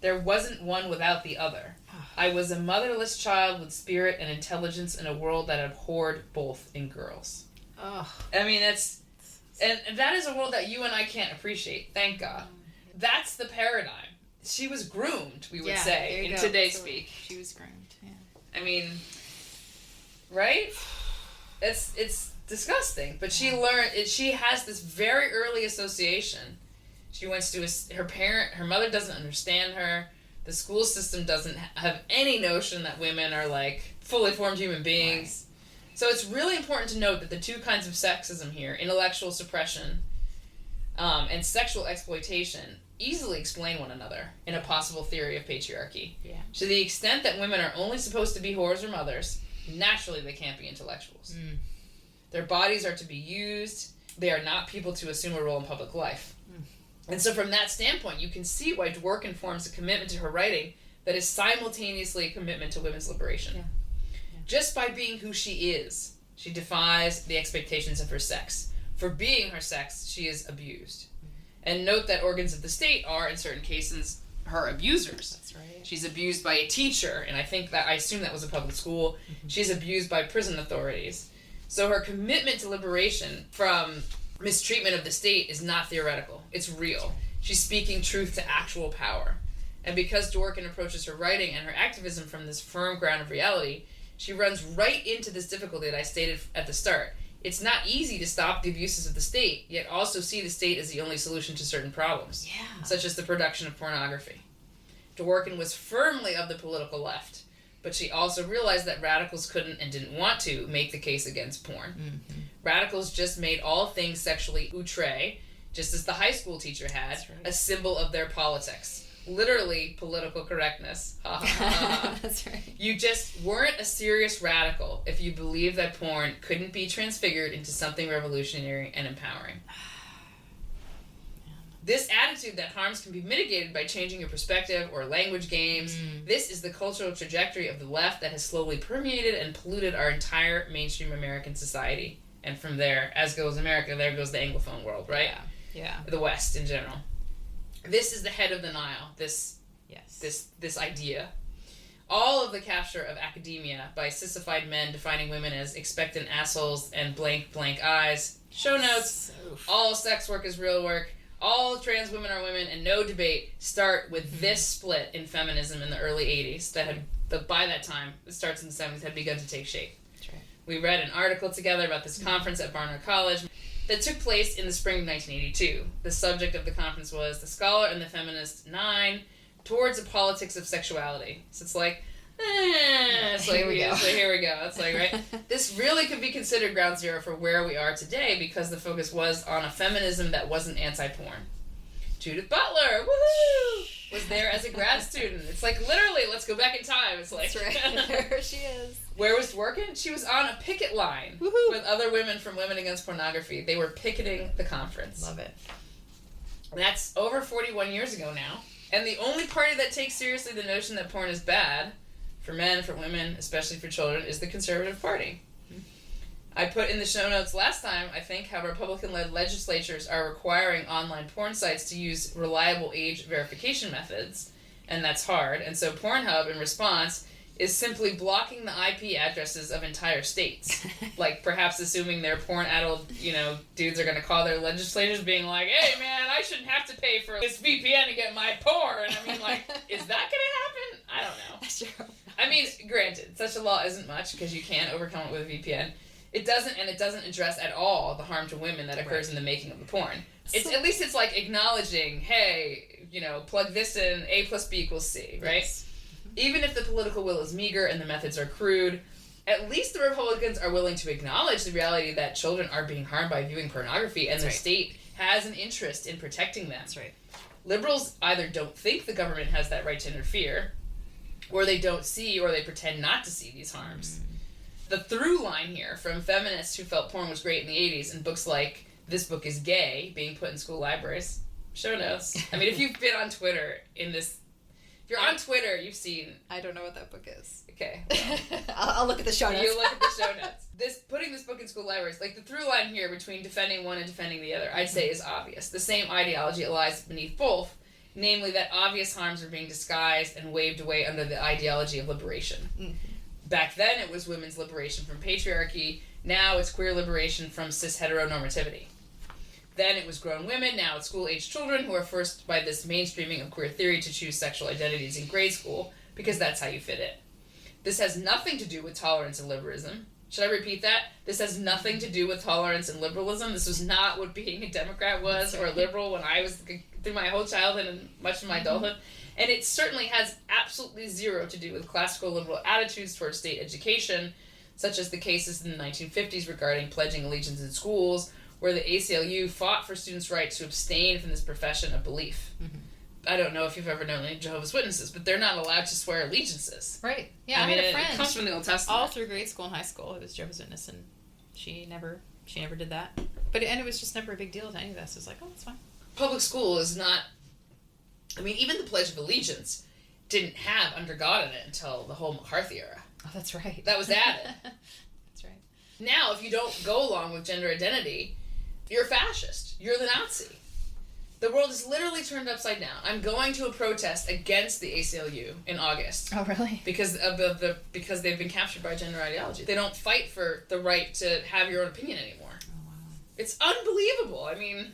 [SPEAKER 2] There wasn't one without the other. I was a motherless child with spirit and intelligence in a world that abhorred both in girls. Oh. I mean, and that is a world that you and I can't appreciate, thank God. That's the paradigm. She was groomed, we would say, in today's speak.
[SPEAKER 1] She was groomed, yeah.
[SPEAKER 2] I mean, right? It's disgusting. But she learned, she has this very early association. She wants to, her mother doesn't understand her. The school system doesn't have any notion that women are fully formed human beings. Right. So it's really important to note that the two kinds of sexism here, intellectual suppression and sexual exploitation, easily explain one another in a possible theory of patriarchy. Yeah. To the extent that women are only supposed to be whores or mothers, naturally they can't be intellectuals. Their bodies are to be used. They are not people to assume a role in public life. And so from that standpoint, you can see why Dworkin forms a commitment to her writing that is simultaneously a commitment to women's liberation. Yeah. Yeah. Just by being who she is, she defies the expectations of her sex. For being her sex, she is abused. And note that organs of the state are, in certain cases, her abusers. That's right. She's abused by a teacher, and I assume that was a public school. Mm-hmm. She's abused by prison authorities. So her commitment to liberation from mistreatment of the state is not theoretical. It's real. She's speaking truth to actual power. And because Dworkin approaches her writing and her activism from this firm ground of reality, she runs right into this difficulty that I stated at the start. It's not easy to stop the abuses of the state, yet also see the state as the only solution to certain problems, such as the production of pornography. Dworkin was firmly of the political left, but she also realized that radicals couldn't and didn't want to make the case against porn. Mm-hmm. Radicals just made all things sexually outre, just as the high school teacher had, a symbol of their politics. literally political correctness. Ha ha ha ha.
[SPEAKER 1] That's right.
[SPEAKER 2] You just weren't a serious radical if you believed that porn couldn't be transfigured into something revolutionary and empowering. This attitude that harms can be mitigated by changing your perspective or language games. This is the cultural trajectory of the left that has slowly permeated and polluted our entire mainstream American society. And from there, as goes America, there goes the Anglophone world, right?
[SPEAKER 1] Yeah.
[SPEAKER 2] The West in general. This is the head of the Nile, this idea. All of the capture of academia by sissified men defining women as expectant assholes and blank eyes. Show notes. All sex work is real work. All trans women are women, and no debate start with this split in feminism in the early 80s that by that time, it starts in the 70s, had begun to take shape.
[SPEAKER 1] That's right.
[SPEAKER 2] We read an article together about this conference at Barnard College that took place in the spring of 1982. The subject of the conference was The Scholar and the Feminist 9 Towards a Politics of Sexuality. So it's like, here we go. It's like, right? This really could be considered ground zero for where we are today because the focus was on a feminism that wasn't anti-porn. Judith Butler, woohoo, was there as a grad student. It's like, literally, let's go back in time. It's like,
[SPEAKER 1] that's right. There she is.
[SPEAKER 2] Where was working? She was on a picket line with other women from Women Against Pornography. They were picketing the conference.
[SPEAKER 1] Love it.
[SPEAKER 2] That's over 41 years ago now. And the only party that takes seriously the notion that porn is bad, for men, for women, especially for children, is the Conservative Party. I put in the show notes last time, I think, how Republican-led legislatures are requiring online porn sites to use reliable age verification methods, and that's hard. And so Pornhub, in response, is simply blocking the IP addresses of entire states. Like, perhaps assuming their porn-addled, dudes are going to call their legislators being like, hey, man, I shouldn't have to pay for this VPN to get my porn. I mean, like, is that going to happen? I don't know.
[SPEAKER 1] That's true.
[SPEAKER 2] I mean, granted, such a law isn't much because you can't overcome it with a VPN. It doesn't address at all the harm to women that occurs in the making of the porn. At least it's like acknowledging, hey, plug this in, A plus B equals C, right?
[SPEAKER 1] Yes.
[SPEAKER 2] Even if the political will is meager and the methods are crude, at least the Republicans are willing to acknowledge the reality that children are being harmed by viewing pornography and the state has an interest in protecting them.
[SPEAKER 1] That's right.
[SPEAKER 2] Liberals either don't think the government has that right to interfere, or they don't see or they pretend not to see these harms. The through line here from feminists who felt porn was great in the 80s and books like This Book is Gay being put in school libraries. Show notes. I mean, if you've been on Twitter if you're on Twitter, you've seen...
[SPEAKER 1] I don't know what that book is.
[SPEAKER 2] Okay.
[SPEAKER 1] Well, I'll look at the show notes.
[SPEAKER 2] You look at the show notes. Putting this book in school libraries, like the through line here between defending one and defending the other, I'd say is obvious. The same ideology lies beneath both, namely that obvious harms are being disguised and waved away under the ideology of liberation. Mm-hmm. Back then, it was women's liberation from patriarchy. Now it's queer liberation from cis-heteronormativity. Then it was grown women. Now it's school-aged children who are forced by this mainstreaming of queer theory to choose sexual identities in grade school because that's how you fit in. This has nothing to do with tolerance and liberalism. Should I repeat that? This has nothing to do with tolerance and liberalism. This was not what being a Democrat was or a liberal when I was through my whole childhood and much of my adulthood. And it certainly has absolutely zero to do with classical liberal attitudes towards state education, such as the cases in the 1950s regarding pledging allegiance in schools, where the ACLU fought for students' right to abstain from this profession of belief. Mm-hmm. I don't know if you've ever known any Jehovah's Witnesses, but they're not allowed to swear allegiances.
[SPEAKER 1] Right. Yeah, I
[SPEAKER 2] mean,
[SPEAKER 1] had a friend.
[SPEAKER 2] It comes from the Old Testament.
[SPEAKER 1] All through grade school and high school, it was Jehovah's Witness, and she never did that. But it was just never a big deal to any of us. It was like, oh, that's fine.
[SPEAKER 2] Public school is not... I mean, even the Pledge of Allegiance didn't have under God in it until the whole McCarthy era.
[SPEAKER 1] Oh, that's right.
[SPEAKER 2] That was added.
[SPEAKER 1] That's right.
[SPEAKER 2] Now, if you don't go along with gender identity, you're a fascist. You're the Nazi. The world is literally turned upside down. I'm going to a protest against the ACLU in August.
[SPEAKER 1] Oh, really?
[SPEAKER 2] Because because they've been captured by gender ideology. They don't fight for the right to have your own opinion anymore.
[SPEAKER 1] Oh, wow.
[SPEAKER 2] It's unbelievable. I mean,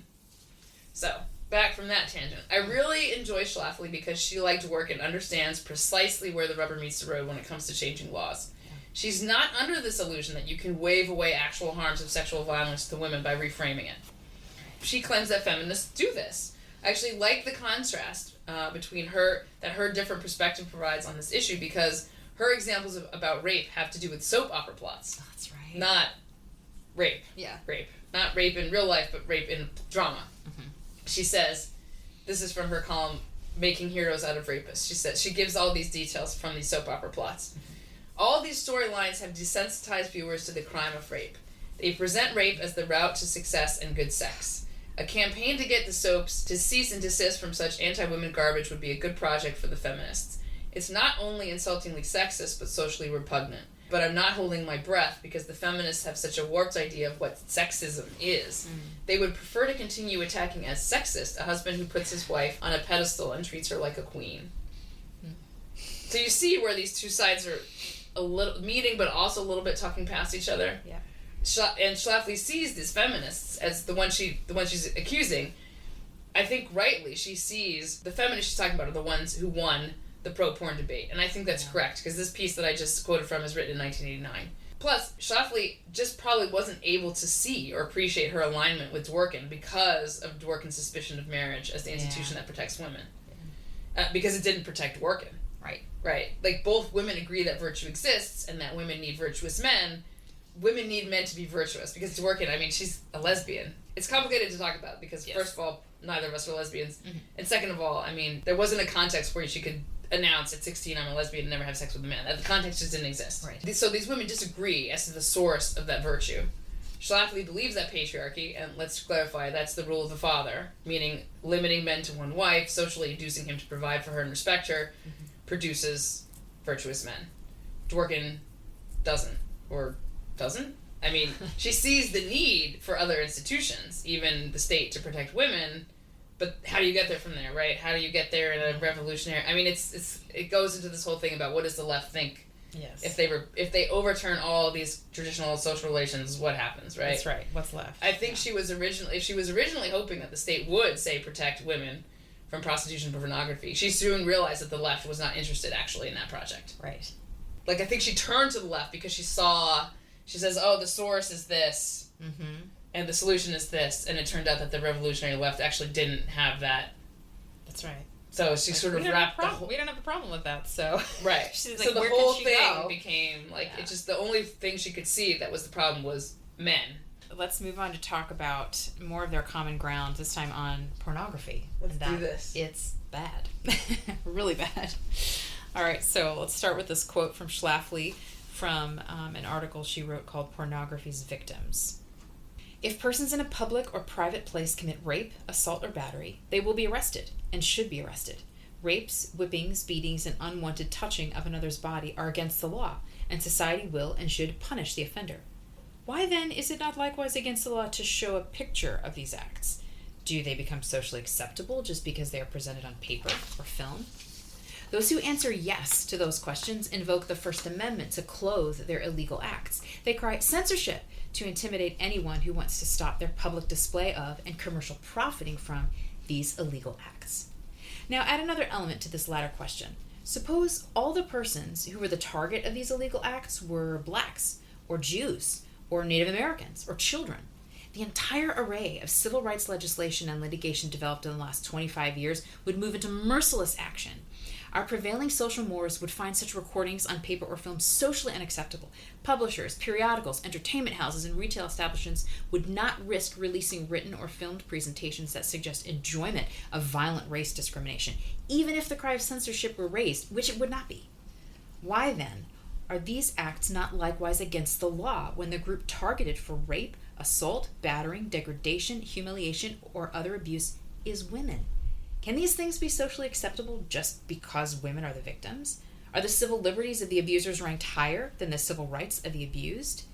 [SPEAKER 2] so... Back from that tangent. I really enjoy Schlafly because she liked work and understands precisely where the rubber meets the road when it comes to changing laws. Yeah. She's not under this illusion that you can wave away actual harms of sexual violence to women by reframing it. She claims that feminists do this. I actually like the contrast between her different perspective provides on this issue because her examples about rape have to do with soap opera plots.
[SPEAKER 1] Oh, that's right.
[SPEAKER 2] Not rape.
[SPEAKER 1] Yeah.
[SPEAKER 2] Rape. Not rape in real life, but rape in drama. Mm-hmm. She says, this is from her column making heroes out of rapists. She said she gives all these details from these soap opera plots. All these storylines have desensitized viewers to the crime of rape. They present rape as the route to success and good sex. A campaign to get the soaps to cease and desist from such anti-women garbage would be a good project for the feminists. It's not only insultingly sexist, but socially repugnant. But I'm not holding my breath because the feminists have such a warped idea of what sexism is. They would prefer to continue attacking as sexist a husband who puts his wife on a pedestal and treats her like a queen. So you see where these two sides are a little meeting, but also a little bit talking past each other.
[SPEAKER 1] Yeah.
[SPEAKER 2] And Schlafly sees these feminists as the one she's accusing. I think rightly she sees the feminists she's talking about are the ones who won the pro-porn debate, and I think that's correct because this piece that I just quoted from is written in 1989. Plus, Schlafly just probably wasn't able to see or appreciate her alignment with Dworkin because of Dworkin's suspicion of marriage as the institution that protects women, because it didn't protect Dworkin. Right. Like, both women agree that virtue exists and that women need virtuous men. Women need men to be virtuous because Dworkin, I mean, she's a lesbian. It's complicated to talk about because, first of all, neither of us are lesbians. And second of all, I mean, there wasn't a context where she could announce at 16 I'm a lesbian and never have sex with a man. That context just didn't exist. Right. So these women disagree as to the source of that virtue. Schlafly believes that patriarchy, and let's clarify, that's the rule of the father, meaning limiting men to one wife, socially inducing him to provide for her and respect her, produces virtuous men. Dworkin doesn't. Or doesn't? I mean, she sees the need for other institutions, even the state, to protect women, but how do you get there from there, right? How do you get there in a revolutionary... I mean, it goes into this whole thing about what does the left think?
[SPEAKER 1] Yes.
[SPEAKER 2] If they overturn all these traditional social relations, what happens, right?
[SPEAKER 1] That's right. What's left?
[SPEAKER 2] I think she was originally hoping that the state would, say, protect women from prostitution and pornography. She soon realized that the left was not interested, actually, in that project.
[SPEAKER 1] Right.
[SPEAKER 2] Like, I think she turned to the left because she says, oh, the source is this, and the solution is this, and it turned out that the revolutionary left actually didn't have that.
[SPEAKER 1] That's right.
[SPEAKER 2] So she sort of wrapped the whole...
[SPEAKER 1] We don't have a problem with that, so...
[SPEAKER 2] Right.
[SPEAKER 1] She's
[SPEAKER 2] so
[SPEAKER 1] like,
[SPEAKER 2] the whole thing
[SPEAKER 1] go?
[SPEAKER 2] became, like, it just, the only thing she could see that was the problem was men.
[SPEAKER 1] Let's move on to talk about more of their common ground, this time on pornography.
[SPEAKER 2] Let's do this.
[SPEAKER 1] It's bad. Really bad. All right, so let's start with this quote from Schlafly from an article she wrote called Pornography's Victims. If persons in a public or private place commit rape, assault, or battery, they will be arrested and should be arrested. Rapes, whippings, beatings, and unwanted touching of another's body are against the law, and society will and should punish the offender. Why then is it not likewise against the law to show a picture of these acts? Do they become socially acceptable just because they are presented on paper or film? Those who answer yes to those questions invoke the First Amendment to clothe their illegal acts. They cry censorship to intimidate anyone who wants to stop their public display of and commercial profiting from these illegal acts. Now, add another element to this latter question. Suppose all the persons who were the target of these illegal acts were blacks, or Jews, or Native Americans, or children. The entire array of civil rights legislation and litigation developed in the last 25 years would move into merciless action. Our prevailing social mores would find such recordings on paper or film socially unacceptable. Publishers, periodicals, entertainment houses, and retail establishments would not risk releasing written or filmed presentations that suggest enjoyment of violent race discrimination, even if the cry of censorship were raised, which it would not be. Why, then, are these acts not likewise against the law when the group targeted for rape, assault, battering, degradation, humiliation, or other abuse is women? Can these things be socially acceptable just because women are the victims? Are the civil liberties of the abusers ranked higher than the civil rights of the abused?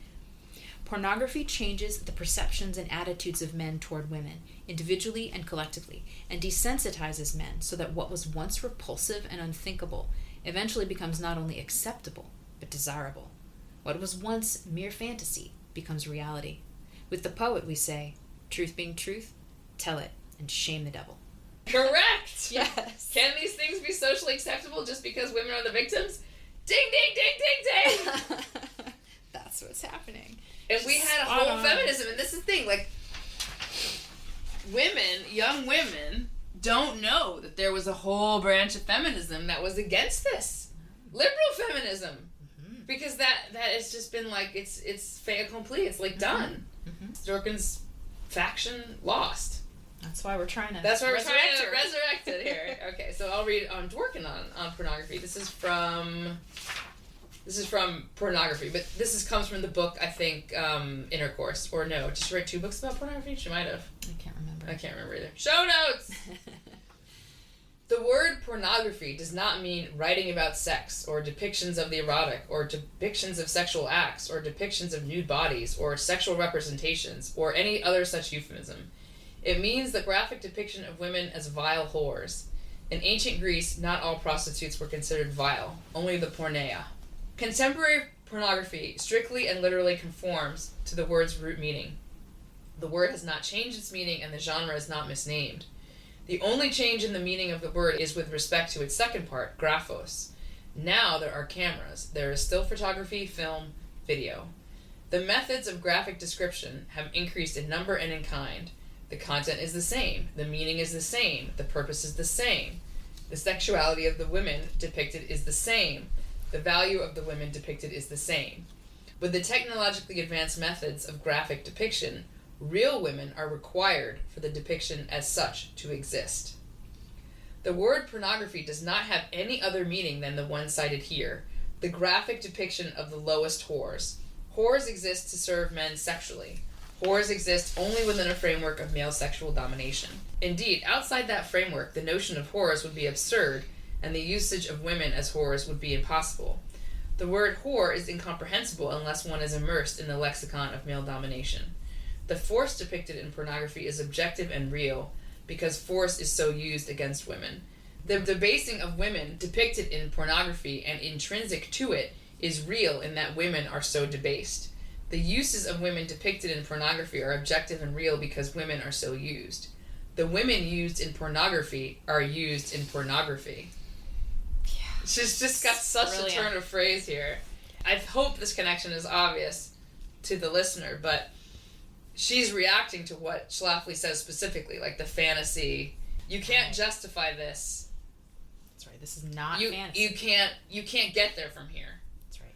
[SPEAKER 1] Pornography changes the perceptions and attitudes of men toward women, individually and collectively, and desensitizes men so that what was once repulsive and unthinkable eventually becomes not only acceptable, but desirable. What was once mere fantasy becomes reality. With the poet we say, truth being truth, tell it, and shame the devil.
[SPEAKER 2] Correct!
[SPEAKER 1] Yes.
[SPEAKER 2] Can these things be socially acceptable just because women are the victims? Ding, ding, ding, ding, ding!
[SPEAKER 1] That's what's happening.
[SPEAKER 2] If we had a whole feminism, and this is the thing, like, women, young women, don't know that there was a whole branch of feminism that was against this. Liberal feminism. Mm-hmm. Because that has just been like, it's fait accompli, it's like done. Mm-hmm. Dworkin's faction lost.
[SPEAKER 1] That's why we're trying to
[SPEAKER 2] resurrect it here. Okay, so I'll read on Dworkin on pornography. This is from pornography, but this comes from the book, I think, Intercourse. Or no, did she write 2 books about pornography? She might have. I can't remember either. Show notes! The word pornography does not mean writing about sex, or depictions of the erotic, or depictions of sexual acts, or depictions of nude bodies, or sexual representations, or any other such euphemism. It means the graphic depiction of women as vile whores. In ancient Greece, not all prostitutes were considered vile, only the porneia. Contemporary pornography strictly and literally conforms to the word's root meaning. The word has not changed its meaning, and the genre is not misnamed. The only change in the meaning of the word is with respect to its second part, graphos. Now there are cameras. There is still photography, film, video. The methods of graphic description have increased in number and in kind. The content is the same. The meaning is the same. The purpose is the same. The sexuality of the women depicted is the same. The value of the women depicted is the same. With the technologically advanced methods of graphic depiction, real women are required for the depiction as such to exist. The word pornography does not have any other meaning than the one cited here, the graphic depiction of the lowest whores. Whores exist to serve men sexually. Whores exist only within a framework of male sexual domination. Indeed, outside that framework, the notion of whores would be absurd, and the usage of women as whores would be impossible. The word whore is incomprehensible unless one is immersed in the lexicon of male domination. The force depicted in pornography is objective and real because force is so used against women. The debasing of women depicted in pornography and intrinsic to it is real in that women are so debased. The uses of women depicted in pornography are objective and real because women are so used. The women used in pornography are used in pornography.
[SPEAKER 1] Yeah.
[SPEAKER 2] She's just got such
[SPEAKER 1] brilliant.
[SPEAKER 2] a turn of phrase here. I hope this connection is obvious to the listener, but she's reacting to what Schlafly says specifically, like the fantasy. You can't justify this.
[SPEAKER 1] That's right. This is not fantasy.
[SPEAKER 2] You can't get there from here.
[SPEAKER 1] That's right.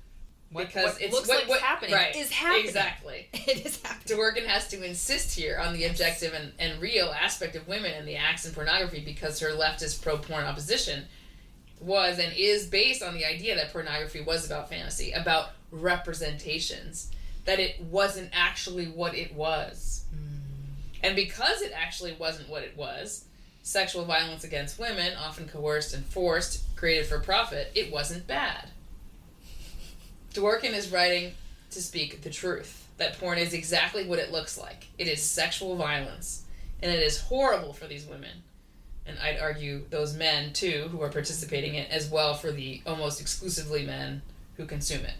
[SPEAKER 2] Because
[SPEAKER 1] what
[SPEAKER 2] it's
[SPEAKER 1] looks like happening is happening.
[SPEAKER 2] Exactly.
[SPEAKER 1] It is happening.
[SPEAKER 2] Dworkin has to insist here on the objective and real aspect of women and the acts in pornography because her leftist pro-porn opposition was and is based on the idea that pornography was about fantasy, about representations, that it wasn't actually what it was. And because it actually wasn't what it was, sexual violence against women, often coerced and forced, created for profit, it wasn't bad. Dworkin is writing to speak the truth, that porn is exactly what it looks like. It is sexual violence, and it is horrible for these women. And I'd argue those men, too, who are participating in it, as well for the almost exclusively men who consume it.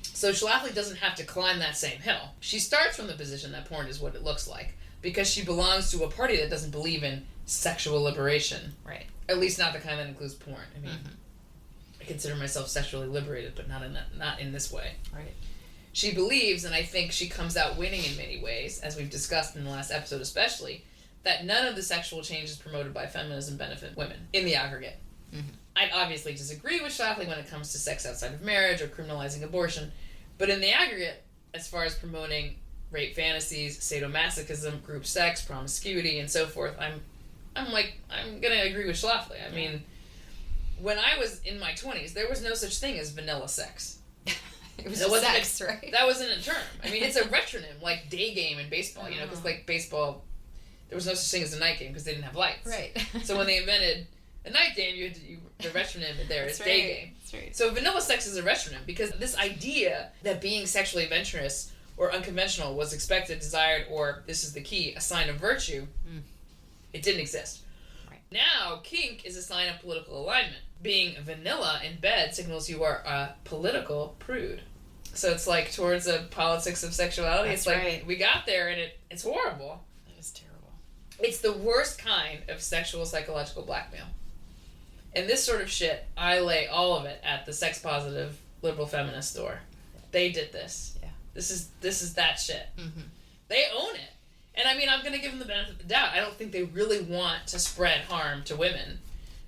[SPEAKER 2] So Schlafly doesn't have to climb that same hill. She starts from the position that porn is what it looks like, because she belongs to a party that doesn't believe in sexual liberation.
[SPEAKER 1] Right.
[SPEAKER 2] At least not the kind that includes porn. I mean, I consider myself sexually liberated, but not in this way.
[SPEAKER 1] Right.
[SPEAKER 2] She believes, and I think she comes out winning in many ways, as we've discussed in the last episode especially, that none of the sexual changes promoted by feminism benefit women, in the aggregate. I obviously disagree with Schlafly when it comes to sex outside of marriage or criminalizing abortion, but in the aggregate, as far as promoting rape fantasies, sadomasochism, group sex, promiscuity, and so forth, I'm gonna agree with Schlafly. I mean, when I was in my 20s, there was no such thing as vanilla sex.
[SPEAKER 1] It was just sex, right?
[SPEAKER 2] That wasn't a term. I mean, it's a retronym, like day game in baseball, you know, because like baseball, there was no such thing as a night game because they didn't have lights.
[SPEAKER 1] Right.
[SPEAKER 2] So when they invented a night game, the retronym there is day game.
[SPEAKER 1] That's right.
[SPEAKER 2] So vanilla sex is a retronym because this idea that being sexually adventurous or unconventional was expected, desired, or, this is the key, a sign of virtue, it didn't exist.
[SPEAKER 1] Right.
[SPEAKER 2] Now, kink is a sign of political alignment. Being vanilla in bed signals you are a political prude. So it's like towards a politics of sexuality.
[SPEAKER 1] That's
[SPEAKER 2] it's like
[SPEAKER 1] right.
[SPEAKER 2] we got there and it's horrible.
[SPEAKER 1] That is terrible.
[SPEAKER 2] It's the worst kind of sexual psychological blackmail. And this sort of shit, I lay all of it at the sex positive liberal feminist store. They did this.
[SPEAKER 1] Yeah.
[SPEAKER 2] This is that shit. They own it. And I mean, I'm going to give them the benefit of the doubt. I don't think they really want to spread harm to women.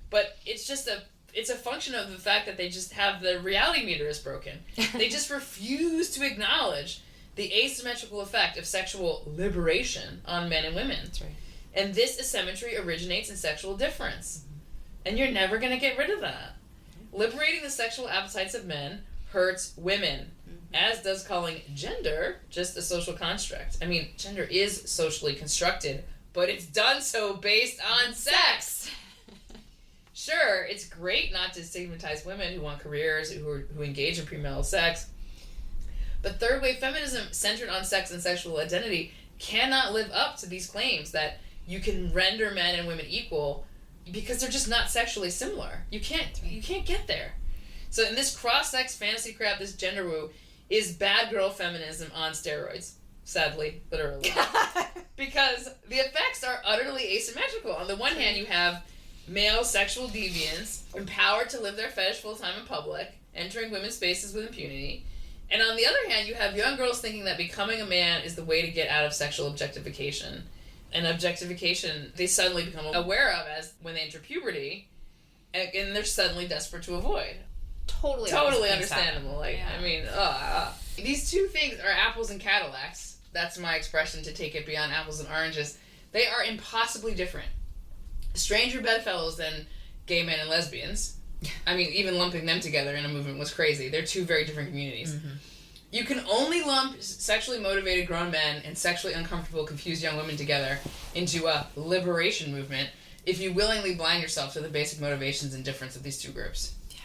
[SPEAKER 2] But it's just it's a function of the fact that they just have the reality meter is broken. They just refuse to acknowledge the asymmetrical effect of sexual liberation on men and women.
[SPEAKER 1] That's right.
[SPEAKER 2] And this asymmetry originates in sexual difference. And you're never going to get rid of that. Liberating the sexual appetites of men hurts women, as does calling gender just a social construct. I mean, gender is socially constructed, but it's done so based on sex. Sure, it's great not to stigmatize women who want careers, who engage in premarital sex, but third wave feminism centered on sex and sexual identity cannot live up to these claims that you can render men and women equal because they're just not sexually similar. You can't get there. So in this cross-sex fantasy crap, this gender woo is bad girl feminism on steroids. Sadly, literally. Because the effects are utterly asymmetrical. On the one hand, you have male sexual deviants empowered to live their fetish full-time in public, entering women's spaces with impunity. And on the other hand, you have young girls thinking that becoming a man is the way to get out of sexual objectification. And objectification they suddenly become aware of as when they enter puberty, and they're suddenly desperate to avoid.
[SPEAKER 1] Totally
[SPEAKER 2] understandable. These two things are apples and Cadillacs. That's my expression to take it beyond apples and oranges. They are impossibly different. Stranger bedfellows than gay men and lesbians. I mean, even lumping them together in a movement was crazy. They're two very different communities. Mm-hmm. You can only lump sexually motivated grown men and sexually uncomfortable, confused young women together into a liberation movement if you willingly blind yourself to the basic motivations and difference of these two groups. Yeah.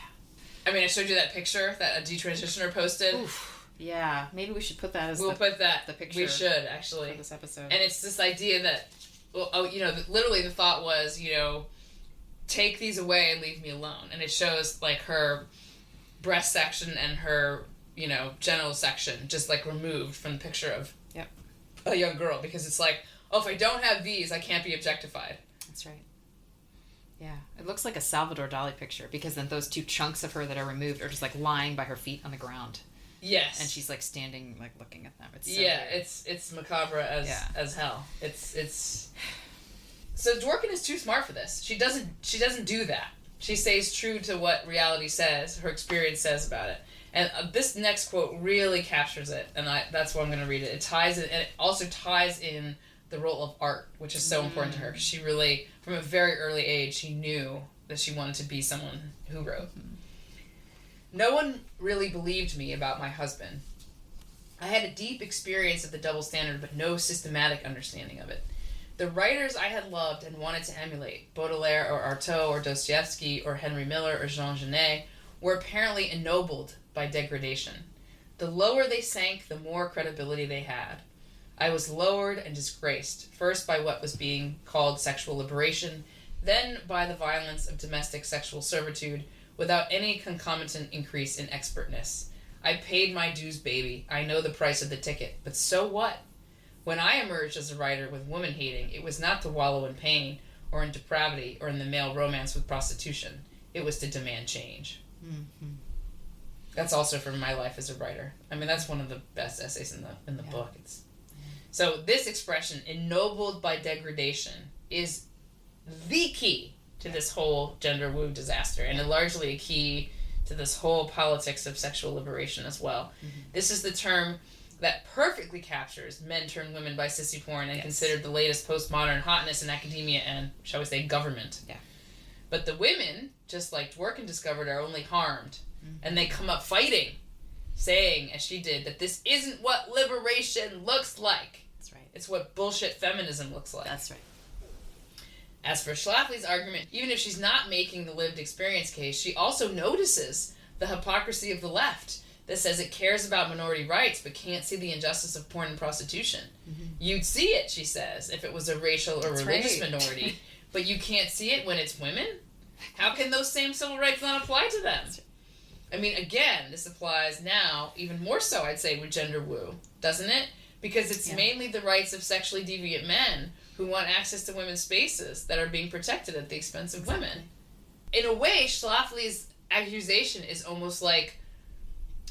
[SPEAKER 2] I mean, I showed you that picture that a detransitioner posted.
[SPEAKER 1] Oof. Yeah, maybe we should put that as
[SPEAKER 2] the picture. We should, actually.
[SPEAKER 1] For this episode.
[SPEAKER 2] And it's this idea that, literally the thought was, take these away and leave me alone. And it shows, like, her breast section and her, genital section just, like, removed from the picture of a young girl. Because it's like, if I don't have these, I can't be objectified.
[SPEAKER 1] That's right. Yeah. It looks like a Salvador Dali picture, because then those two chunks of her that are removed are just, like, lying by her feet on the ground.
[SPEAKER 2] Yes.
[SPEAKER 1] And she's, like, standing, like, looking at them. It's so weird.
[SPEAKER 2] It's macabre as hell. It's... So Dworkin is too smart for this. She doesn't do that. She stays true to what reality says, her experience says about it. And this next quote really captures it, and that's why I'm going to read it. It ties in, and it also ties in the role of art, which is so important to her. She really, from a very early age, she knew that she wanted to be someone who wrote. No one really believed me about my husband. I had a deep experience of the double standard, but no systematic understanding of it. The writers I had loved and wanted to emulate, Baudelaire or Artaud or Dostoevsky or Henry Miller or Jean Genet, were apparently ennobled by degradation. The lower they sank, the more credibility they had. I was lowered and disgraced, first by what was being called sexual liberation, then by the violence of domestic sexual servitude, without any concomitant increase in expertness. I paid my dues, baby. I know the price of the ticket, but so what? When I emerged as a writer with woman-hating, it was not to wallow in pain, or in depravity, or in the male romance with prostitution. It was to demand change. Mm-hmm. That's also from my life as a writer. I mean, that's one of the best essays in the book. So this expression, ennobled by degradation, is the key to this whole gender woo disaster, and largely a key to this whole politics of sexual liberation as well. Mm-hmm. This is the term that perfectly captures men turn women by sissy porn and considered the latest postmodern hotness in academia and, shall we say, government. Yeah. But the women, just like Dworkin discovered, are only harmed. Mm-hmm. And they come up fighting, saying, as she did, that this isn't what liberation looks like.
[SPEAKER 1] That's right.
[SPEAKER 2] It's what bullshit feminism looks like.
[SPEAKER 1] That's right.
[SPEAKER 2] As for Schlafly's argument, even if she's not making the lived experience case, she also notices the hypocrisy of the left that says it cares about minority rights but can't see the injustice of porn and prostitution. Mm-hmm. You'd see it, she says, if it was a racial or religious minority, but you can't see it when it's women? How can those same civil rights not apply to them? I mean, again, this applies now, even more so, I'd say, with gender woo, doesn't it? Because it's mainly the rights of sexually deviant men who want access to women's spaces that are being protected at the expense of women. In a way, Schlafly's accusation is almost like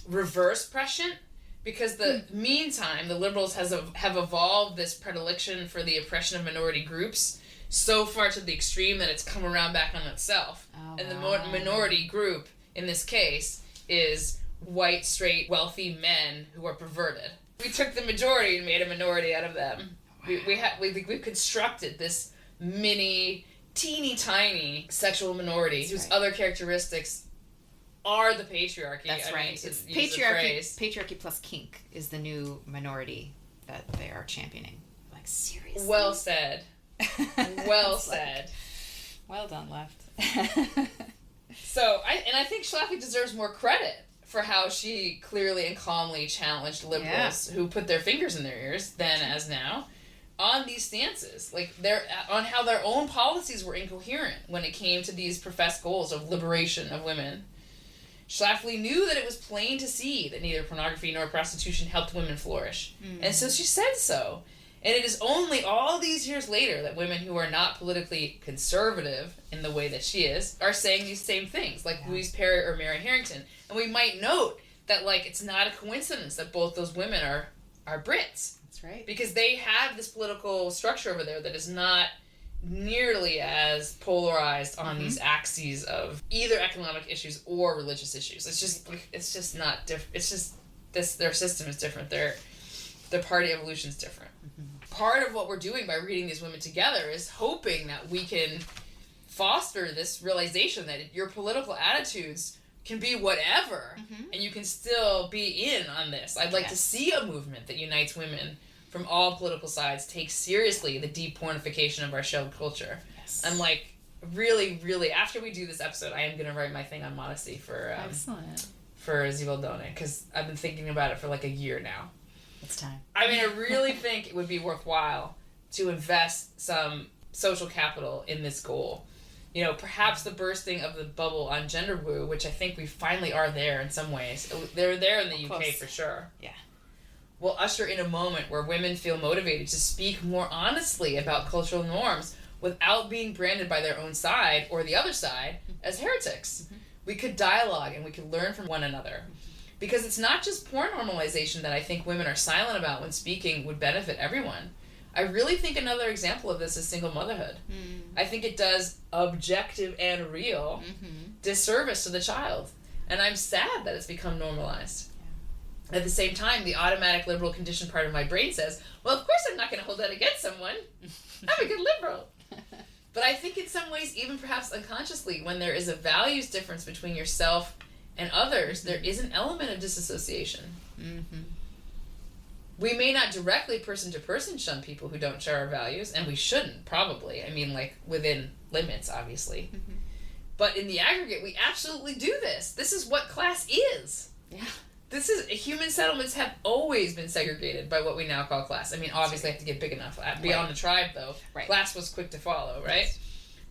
[SPEAKER 2] reverse prescient, because meantime, the liberals have evolved this predilection for the oppression of minority groups so far to the extreme that it's come around back on itself. Oh, and the minority group, in this case, is white, straight, wealthy men who are perverted. We took the majority and made a minority out of them. Wow. We've constructed this mini, teeny tiny sexual minority whose other characteristics are the patriarchy.
[SPEAKER 1] That's right. It's patriarchy plus kink is the new minority that they are championing. Like, seriously?
[SPEAKER 2] Well said. Well said.
[SPEAKER 1] Well done, left.
[SPEAKER 2] So, I think Schlafly deserves more credit for how she clearly and calmly challenged liberals who put their fingers in their ears, then as now, on these stances. Like, on how their own policies were incoherent when it came to these professed goals of liberation of women. Schlafly knew that it was plain to see that neither pornography nor prostitution helped women flourish. And so she said so. And it is only all these years later that women who are not politically conservative in the way that she is are saying these same things, like Louise Perry or Mary Harrington. And we might note that, like, it's not a coincidence that both those women are Brits.
[SPEAKER 1] That's right. Because
[SPEAKER 2] they have this political structure over there that is not nearly as polarized on these axes of either economic issues or religious issues. It's just not different. It's just their system is different. Their party evolution is different. Part of what we're doing by reading these women together is hoping that we can foster this realization that your political attitudes can be whatever, and you can still be in on this. I'd like to see a movement that unites women from all political sides, take seriously the deep pornification of our shelled culture. Yes. I'm like, really, really, after we do this episode, I am going to write my thing on modesty for Zibaldone, because I've been thinking about it for like a year now.
[SPEAKER 1] It's time.
[SPEAKER 2] I mean, I really think it would be worthwhile to invest some social capital in this goal. You know, perhaps the bursting of the bubble on gender woo, which I think we finally are there in some ways. They're there in the UK for sure.
[SPEAKER 1] Yeah.
[SPEAKER 2] Will usher in a moment where women feel motivated to speak more honestly about cultural norms without being branded by their own side or the other side as heretics. We could dialogue and we could learn from one another. Because it's not just porn normalization that I think women are silent about when speaking would benefit everyone. I really think another example of this is single motherhood. I think it does objective and real disservice to the child. And I'm sad that it's become normalized. At the same time, the automatic liberal conditioned part of my brain says, well, of course I'm not going to hold that against someone. I'm a good liberal. But I think in some ways, even perhaps unconsciously, when there is a values difference between yourself and others, there is an element of disassociation. We may not directly person-to-person shun people who don't share our values, and we shouldn't, probably. I mean, like, within limits, obviously. But in the aggregate, we absolutely do this. This is what class is.
[SPEAKER 1] Yeah.
[SPEAKER 2] Human settlements have always been segregated by what we now call class. I mean, obviously, I have to get big enough. Beyond the tribe, though, class was quick to follow, right? Yes.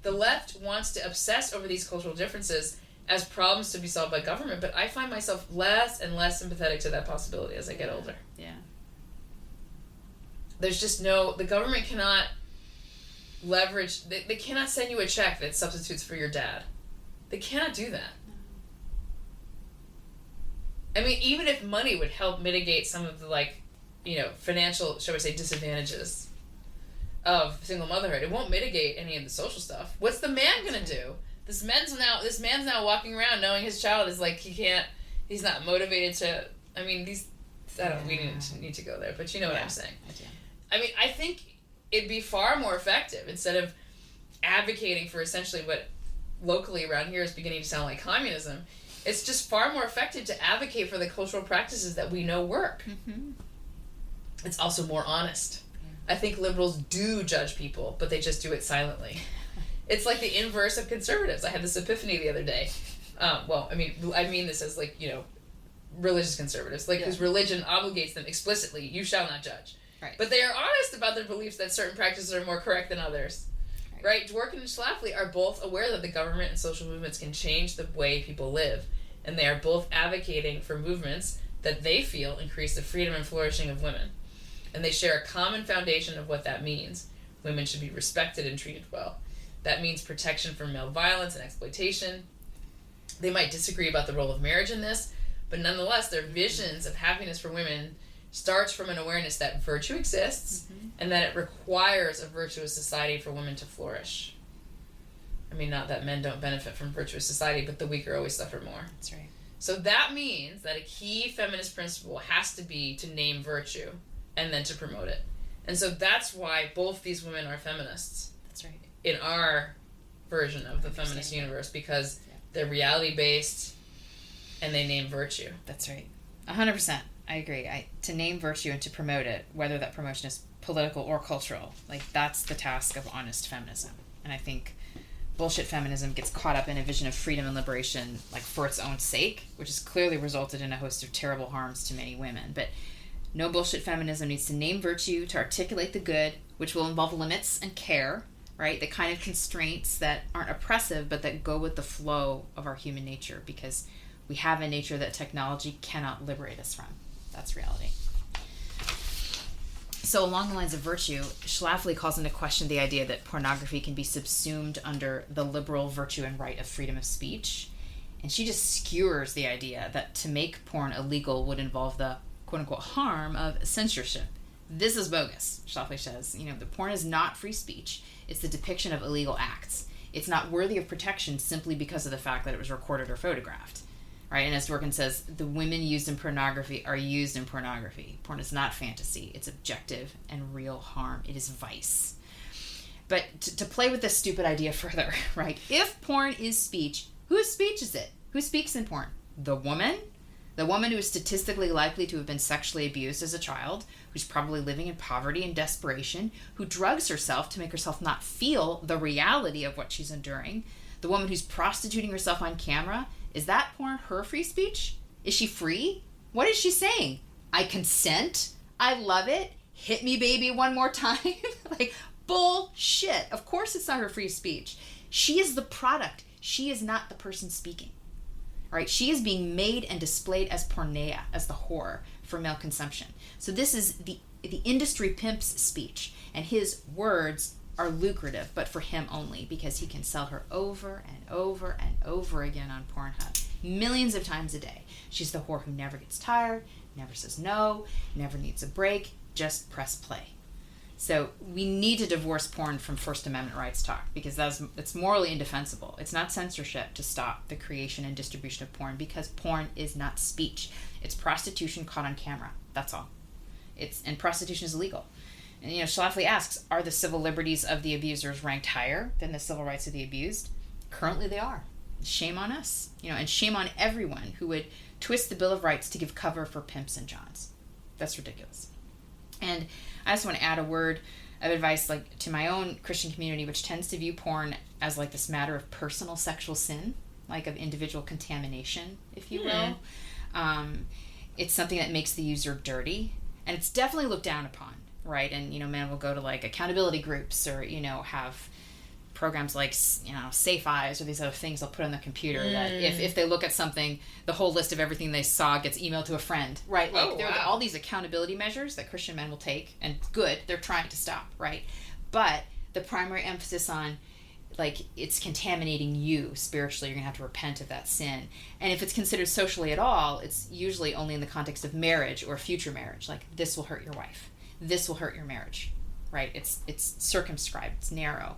[SPEAKER 2] The left wants to obsess over these cultural differences as problems to be solved by government, but I find myself less and less sympathetic to that possibility as I get older.
[SPEAKER 1] Yeah.
[SPEAKER 2] There's just the government cannot leverage, they cannot send you a check that substitutes for your dad. They cannot do that. I mean, even if money would help mitigate some of the, financial, shall we say, disadvantages of single motherhood, it won't mitigate any of the social stuff. What's the man gonna do? This man's now walking around knowing his child is he's not motivated to, I mean, we need to go there, but you know what I'm saying. I mean, I think it'd be far more effective instead of advocating for essentially what locally around here is beginning to sound like communism. It's just far more effective to advocate for the cultural practices that we know work. It's also more honest. I think liberals do judge people, but they just do it silently. It's like the inverse of conservatives. I had this epiphany the other day. I mean this as religious conservatives, whose religion obligates them explicitly, you shall not judge.
[SPEAKER 1] Right.
[SPEAKER 2] But they are honest about their beliefs that certain practices are more correct than others. Right? Dworkin and Schlafly are both aware that the government and social movements can change the way people live, and they are both advocating for movements that they feel increase the freedom and flourishing of women. And they share a common foundation of what that means. Women should be respected and treated well. That means protection from male violence and exploitation. They might disagree about the role of marriage in this, but nonetheless, their visions of happiness for women starts from an awareness that virtue exists and that it requires a virtuous society for women to flourish. I mean, not that men don't benefit from virtuous society, but the weaker always suffer more.
[SPEAKER 1] That's right.
[SPEAKER 2] So that means that a key feminist principle has to be to name virtue and then to promote it. And so that's why both these women are feminists.
[SPEAKER 1] That's right.
[SPEAKER 2] In our version of the feminist universe, because they're reality-based and they name virtue.
[SPEAKER 1] That's right. 100%. I agree. To name virtue and to promote it, whether that promotion is political or cultural, like that's the task of honest feminism. And I think bullshit feminism gets caught up in a vision of freedom and liberation, like for its own sake, which has clearly resulted in a host of terrible harms to many women. But no bullshit feminism needs to name virtue, to articulate the good, which will involve limits and care, right? The kind of constraints that aren't oppressive, but that go with the flow of our human nature, because we have a nature that technology cannot liberate us from. That's reality. So along the lines of virtue, Schlafly calls into question the idea that pornography can be subsumed under the liberal virtue and right of freedom of speech. And she just skewers the idea that to make porn illegal would involve the quote-unquote harm of censorship. This is bogus, Schlafly says. The porn is not free speech. It's the depiction of illegal acts. It's not worthy of protection simply because of the fact that it was recorded or photographed. Right? And as Dworkin says, the women used in pornography are used in pornography. Porn is not fantasy. It's objective and real harm. It is vice. But to play with this stupid idea further, right? If porn is speech, whose speech is it? Who speaks in porn? The woman? The woman who is statistically likely to have been sexually abused as a child, who's probably living in poverty and desperation, who drugs herself to make herself not feel the reality of what she's enduring. The woman who's prostituting herself on camera. Is that porn her free speech? Is she free? What is she saying? I consent. I love it. Hit me, baby, one more time. Like, bullshit. Of course it's not her free speech. She is the product. She is not the person speaking. Right? She is being made and displayed as porneia, as the whore for male consumption. So this is the industry pimp's speech, and his words are lucrative, but for him only, because he can sell her over and over and over again on Pornhub, millions of times a day. She's the whore who never gets tired, never says no, never needs a break, just press play. So we need to divorce porn from First Amendment rights talk, because it's morally indefensible. It's not censorship to stop the creation and distribution of porn, because porn is not speech. It's prostitution caught on camera. That's all. And prostitution is illegal. And, Schlafly asks, are the civil liberties of the abusers ranked higher than the civil rights of the abused? Currently they are. Shame on us. And shame on everyone who would twist the Bill of Rights to give cover for pimps and johns. That's ridiculous. And I also want to add a word of advice to my own Christian community, which tends to view porn as this matter of personal sexual sin, of individual contamination, if you will. It's something that makes the user dirty, and it's definitely looked down upon. Right, and men will go to accountability groups, or have programs like Safe Eyes or these other things they'll put on their computer that if they look at something, the whole list of everything they saw gets emailed to a friend. Right, there are all these accountability measures that Christian men will take, and good, they're trying to stop. Right, but the primary emphasis on it's contaminating you spiritually. You're gonna have to repent of that sin, and if it's considered socially at all, it's usually only in the context of marriage or future marriage. This will hurt your wife. This will hurt your marriage, right? It's circumscribed, it's narrow.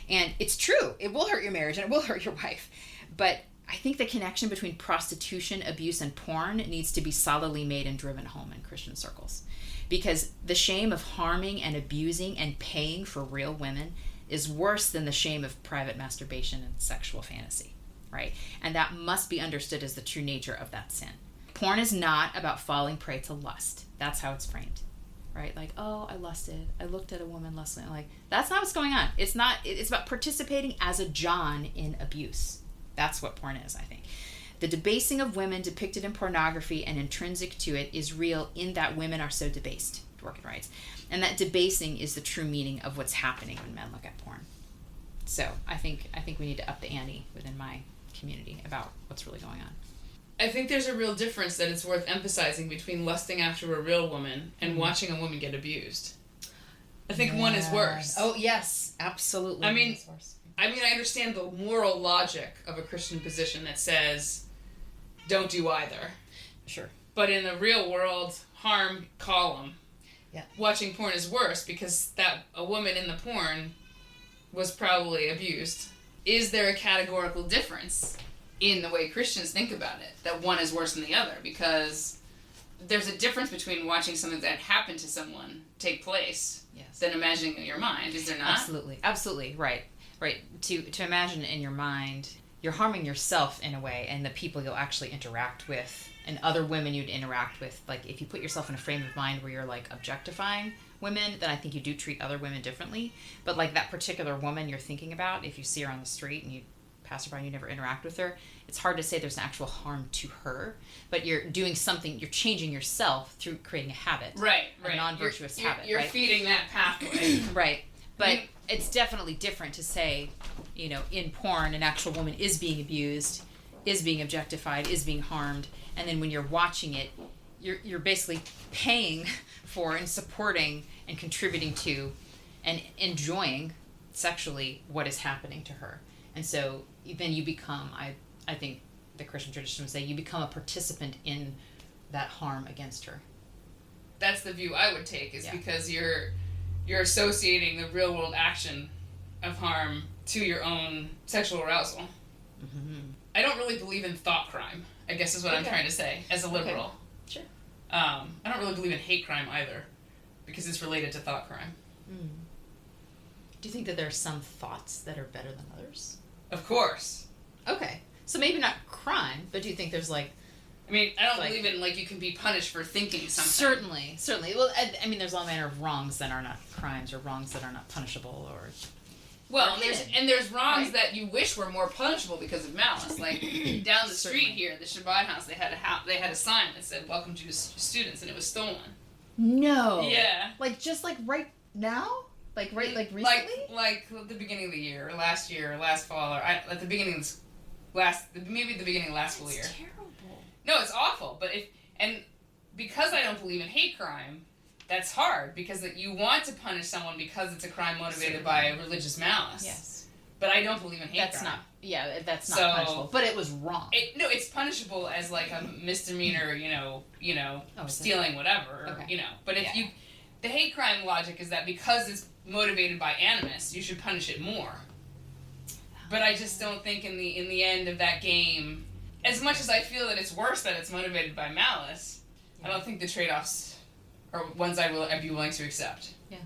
[SPEAKER 1] And it's true, it will hurt your marriage and it will hurt your wife. But I think the connection between prostitution, abuse, and porn needs to be solidly made and driven home in Christian circles. Because the shame of harming and abusing and paying for real women is worse than the shame of private masturbation and sexual fantasy, right? And that must be understood as the true nature of that sin. Porn is not about falling prey to lust. That's how it's framed. Right? I lusted. I looked at a woman lustfully. That's not what's going on. It's not. It's about participating as a John in abuse. That's what porn is, I think. The debasing of women depicted in pornography and intrinsic to it is real in that women are so debased, Dworkin writes. And that debasing is the true meaning of what's happening when men look at porn. So I think we need to up the ante within my community about what's really going on.
[SPEAKER 2] I think there's a real difference that it's worth emphasizing between lusting after a real woman and watching a woman get abused. I think one is worse.
[SPEAKER 1] Oh, yes, absolutely.
[SPEAKER 2] I understand the moral logic of a Christian position that says, don't do either.
[SPEAKER 1] Sure.
[SPEAKER 2] But in the real world, harm column,
[SPEAKER 1] yeah,
[SPEAKER 2] watching porn is worse because a woman in the porn was probably abused. Is there a categorical difference in the way Christians think about it, that one is worse than the other, because there's a difference between watching something that happened to someone take place than imagining it in your mind, is there not?
[SPEAKER 1] Absolutely, right. To imagine in your mind, you're harming yourself in a way, and the people you'll actually interact with, and other women you'd interact with. Like, if you put yourself in a frame of mind where you're, like, objectifying women, then I think you do treat other women differently. But, like, that particular woman you're thinking about, if you see her on the street and you pass her by and you never interact with her, it's hard to say there's an actual harm to her. But you're doing something, you're changing yourself through creating a habit.
[SPEAKER 2] Right.
[SPEAKER 1] A non-virtuous habit,
[SPEAKER 2] You're feeding that pathway.
[SPEAKER 1] Right. But it's definitely different to say, in porn, an actual woman is being abused, is being objectified, is being harmed, and then when you're watching it, you're basically paying for and supporting and contributing to and enjoying sexually what is happening to her. And so then you become, I think the Christian tradition would say, you become a participant in that harm against her.
[SPEAKER 2] That's the view I would take, is because you're associating the real world action of harm to your own sexual arousal. Mm-hmm. I don't really believe in thought crime, I guess is what I'm trying to say, as a liberal.
[SPEAKER 1] Okay. Sure.
[SPEAKER 2] I don't really believe in hate crime either, because it's related to thought crime.
[SPEAKER 1] Mm. Do you think that there are some thoughts that are better than others?
[SPEAKER 2] Of course.
[SPEAKER 1] Okay. So maybe not crime, but do you think there's I
[SPEAKER 2] don't believe in, you can be punished for thinking something.
[SPEAKER 1] Certainly. Well, there's all manner of wrongs that are not crimes, or wrongs that are not punishable, or...
[SPEAKER 2] Well, there's wrongs that you wish were more punishable because of malice. Like, down the street here, the Shabbat house, they had a sign that said, "Welcome Jewish students," and it was stolen.
[SPEAKER 1] No.
[SPEAKER 2] Yeah.
[SPEAKER 1] Just right now? Recently?
[SPEAKER 2] Like at the beginning of the year, or last year, or last fall, or at the beginning of maybe the beginning of last school year.
[SPEAKER 1] It's terrible.
[SPEAKER 2] No, it's awful. But because I don't believe in hate crime, that's hard, because you want to punish someone because it's a crime motivated by religious malice.
[SPEAKER 1] Yes.
[SPEAKER 2] But I don't believe in hate crime.
[SPEAKER 1] That's not punishable. But it was wrong.
[SPEAKER 2] It's punishable as a misdemeanor, stealing whatever,
[SPEAKER 1] okay.
[SPEAKER 2] But the hate crime logic is that because it's motivated by animus, you should punish it more. But I just don't think in the end of that game, as much as I feel that it's worse that it's motivated by malice, I don't think the trade-offs are ones I'd be willing to accept.
[SPEAKER 1] Yeah,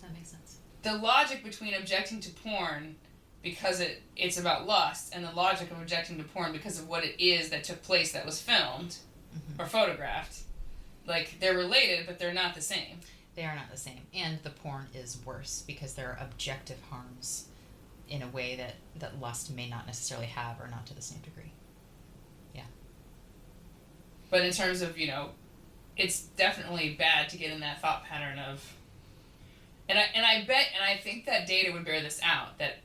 [SPEAKER 1] that makes sense.
[SPEAKER 2] The logic between objecting to porn because it's about lust, and the logic of objecting to porn because of what it is that took place, that was filmed or photographed, they're related, but they're not the same.
[SPEAKER 1] They are not the same. And the porn is worse because there are objective harms in a way that lust may not necessarily have, or not to the same degree. Yeah.
[SPEAKER 2] But in terms of, it's definitely bad to get in that thought pattern of... And I think that data would bear this out, that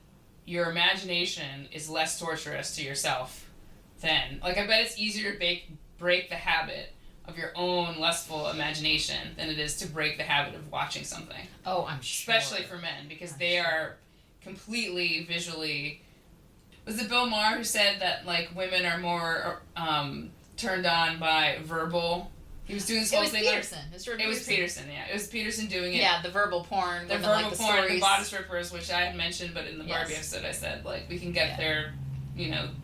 [SPEAKER 2] your imagination is less torturous to yourself than... I bet it's easier to break the habit of your own lustful imagination than it is to break the habit of watching something.
[SPEAKER 1] Oh, I'm sure.
[SPEAKER 2] Especially for men, because they are completely visually... Was it Bill Maher who said that, women are more turned on by verbal... He was doing this whole thing.
[SPEAKER 1] It was Peterson,
[SPEAKER 2] yeah. It was Peterson doing it.
[SPEAKER 1] Yeah, the verbal porn.
[SPEAKER 2] The verbal porn, the bodice rippers, which I had mentioned, but in the Barbie episode I said, we can get there,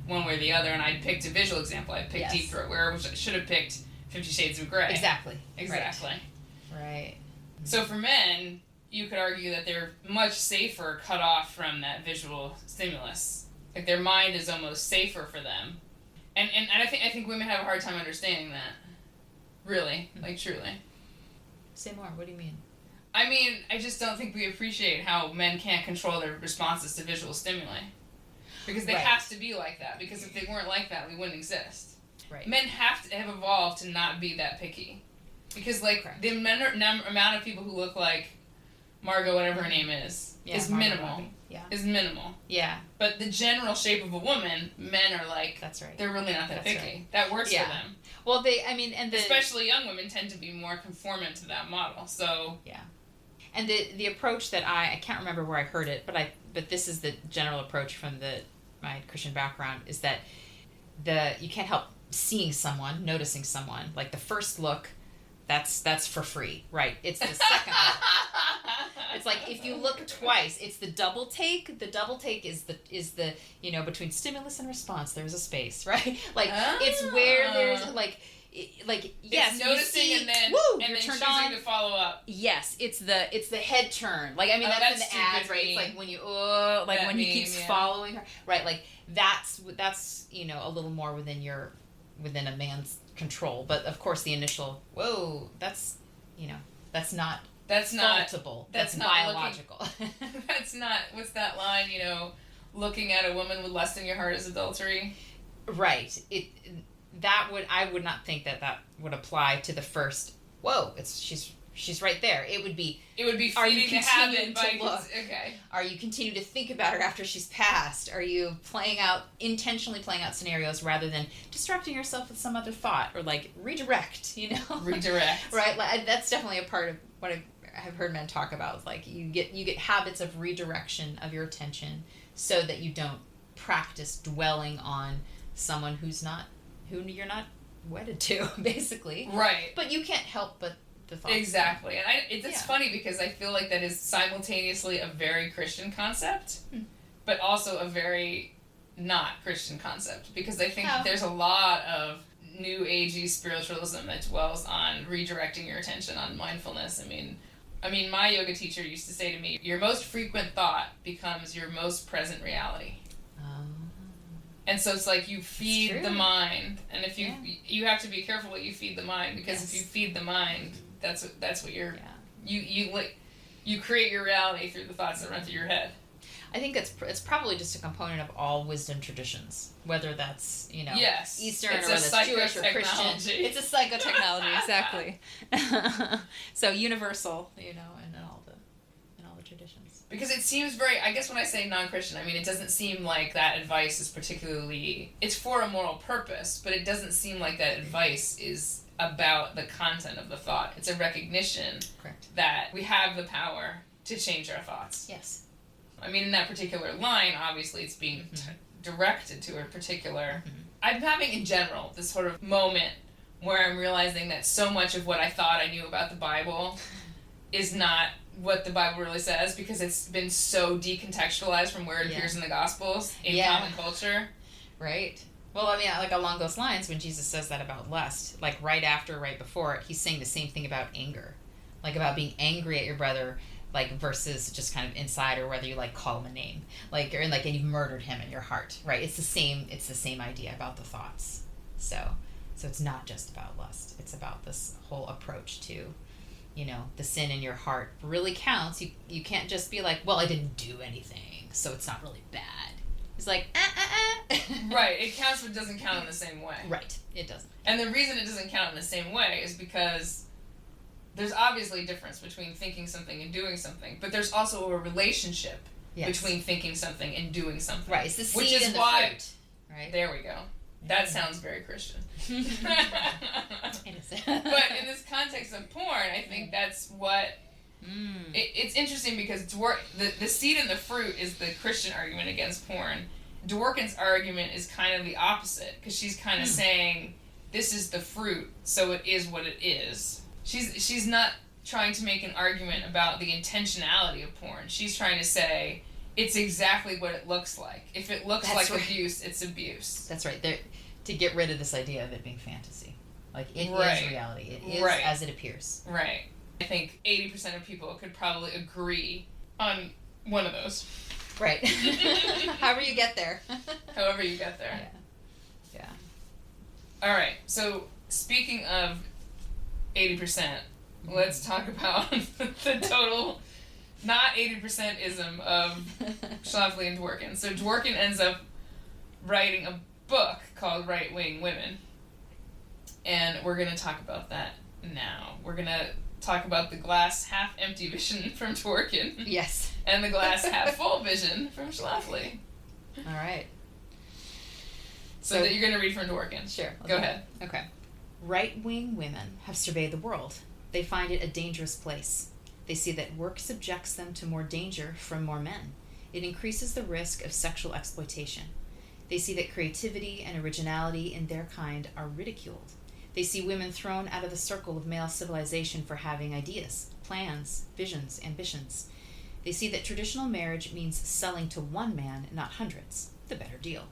[SPEAKER 2] one way or the other, and I picked a visual example. I picked Deep Throat, which I should have picked 50 Shades of Grey.
[SPEAKER 1] Exactly.
[SPEAKER 2] Right. So for men, you could argue that they're much safer cut off from that visual stimulus. Their mind is almost safer for them. And I think women have a hard time understanding that. Really, truly.
[SPEAKER 1] Say more. What do you mean?
[SPEAKER 2] I just don't think we appreciate how men can't control their responses to visual stimuli. Because they have to be like that. Because if they weren't like that, we wouldn't exist.
[SPEAKER 1] Right.
[SPEAKER 2] Men have evolved to not be that picky. Because, the amount of people who look like Margot, whatever her name is minimal.
[SPEAKER 1] Yeah.
[SPEAKER 2] Is minimal.
[SPEAKER 1] Yeah.
[SPEAKER 2] But the general shape of a woman, men are
[SPEAKER 1] that's right.
[SPEAKER 2] They're really not that picky.
[SPEAKER 1] Right.
[SPEAKER 2] That works for them.
[SPEAKER 1] Well,
[SPEAKER 2] especially young women tend to be more conformant to that model. So
[SPEAKER 1] yeah, and the approach that I can't remember where I heard it, but this is the general approach from my Christian background, is that you can't help seeing someone, noticing someone. The first look, that's for free, right? It's the second look. It's like if you look twice, it's the double take. The double take is the between stimulus and response. There's a space, right? Like it's where there's yes,
[SPEAKER 2] it's noticing
[SPEAKER 1] you see,
[SPEAKER 2] and then
[SPEAKER 1] turned
[SPEAKER 2] choosing
[SPEAKER 1] on
[SPEAKER 2] to follow up.
[SPEAKER 1] Yes, it's the head turn. Like I mean that's in the ads, right? It's like when you when he keeps following her, right? Like that's a little more within a man's control. But of course the initial that's not faultable. That's not biological.
[SPEAKER 2] That's not, what's that line, looking at a woman with lust in your heart is adultery.
[SPEAKER 1] Right. I would not think that would apply to the first, she's right there. It would be
[SPEAKER 2] feeding the habit by
[SPEAKER 1] look. Okay. Are you continue to think about her after she's passed? Are you intentionally playing out scenarios rather than distracting yourself with some other thought or like redirect,
[SPEAKER 2] Redirect.
[SPEAKER 1] Right? Like, that's definitely a part of what I have heard men talk about. Is like you get habits of redirection of your attention so that you don't practice dwelling on someone who you're not wedded to, basically.
[SPEAKER 2] Right.
[SPEAKER 1] But you can't help but the thoughts.
[SPEAKER 2] Exactly. And it's funny because I feel like that is simultaneously a very Christian concept, but also a very not Christian concept. Because I think there's a lot of new agey spiritualism that dwells on redirecting your attention, on mindfulness. I mean, my yoga teacher used to say to me, your most frequent thought becomes your most present reality. And so it's like you feed the mind, and if you have to be careful what you feed the mind, because if you feed the mind, that's what you create your reality through the thoughts that run through your head.
[SPEAKER 1] I think it's probably just a component of all wisdom traditions, whether that's Eastern or whether it's Jewish or Christian. It's a psychotechnology, exactly. So universal, in all the traditions.
[SPEAKER 2] Because it seems I guess when I say non-Christian, I mean it doesn't seem like that advice is particularly. It's for a moral purpose, but it doesn't seem like that advice is about the content of the thought. It's a recognition that we have the power to change our thoughts.
[SPEAKER 1] Yes.
[SPEAKER 2] I mean, in that particular line, obviously it's being directed to a particular... I'm having, in general, this sort of moment where I'm realizing that so much of what I thought I knew about the Bible is not what the Bible really says, because it's been so decontextualized from where it appears in the Gospels, in common culture.
[SPEAKER 1] Right. Well, I mean, like along those lines, when Jesus says that about lust, like right before it, he's saying the same thing about anger. Like about being angry at your brother, like versus just kind of inside, or whether you like call him a name, and you've murdered him in your heart, right? It's the same idea about the thoughts. So it's not just about lust. It's about this whole approach to, the sin in your heart really counts. You can't just be like, well, I didn't do anything, so it's not really bad. It's like,
[SPEAKER 2] Right, it counts, but it doesn't count in the same way.
[SPEAKER 1] Right, it doesn't.
[SPEAKER 2] And the reason it doesn't count in the same way is because there's obviously a difference between thinking something and doing something, but there's also a relationship between thinking something and doing something.
[SPEAKER 1] Right, it's the seed
[SPEAKER 2] which is
[SPEAKER 1] and the
[SPEAKER 2] why,
[SPEAKER 1] fruit. Right.
[SPEAKER 2] There we go. That sounds very Christian.
[SPEAKER 1] It is.
[SPEAKER 2] But in this context of porn, I think that's what... It's interesting because the seed and the fruit is the Christian argument against porn. Dworkin's argument is kind of the opposite, because she's kind of saying, this is the fruit, so it is what it is. She's not trying to make an argument about the intentionality of porn. She's trying to say, it's exactly what it looks like. If it looks abuse, it's abuse.
[SPEAKER 1] That's right. To get rid of this idea of it being fantasy. Like, it is reality. It is as it appears.
[SPEAKER 2] Right. I think 80% of people could probably agree on one of those.
[SPEAKER 1] Right. However you get there.
[SPEAKER 2] However you get there.
[SPEAKER 1] Yeah.
[SPEAKER 2] All right. So, speaking of 80%, let's talk about the total, not 80%ism of Schlafly and Dworkin. So Dworkin ends up writing a book called Right Wing Women. And we're going to talk about that now. We're going to talk about the glass half empty vision from Dworkin.
[SPEAKER 1] Yes.
[SPEAKER 2] And the glass half full vision from Schlafly.
[SPEAKER 1] All right.
[SPEAKER 2] So that you're going to read from Dworkin.
[SPEAKER 1] Sure.
[SPEAKER 2] Go ahead.
[SPEAKER 1] Okay. Right-wing women have surveyed the world. They find it a dangerous place. They see that work subjects them to more danger from more men. It increases the risk of sexual exploitation. They see that creativity and originality in their kind are ridiculed. They see women thrown out of the circle of male civilization for having ideas, plans, visions, ambitions. They see that traditional marriage means selling to one man, not hundreds, the better deal.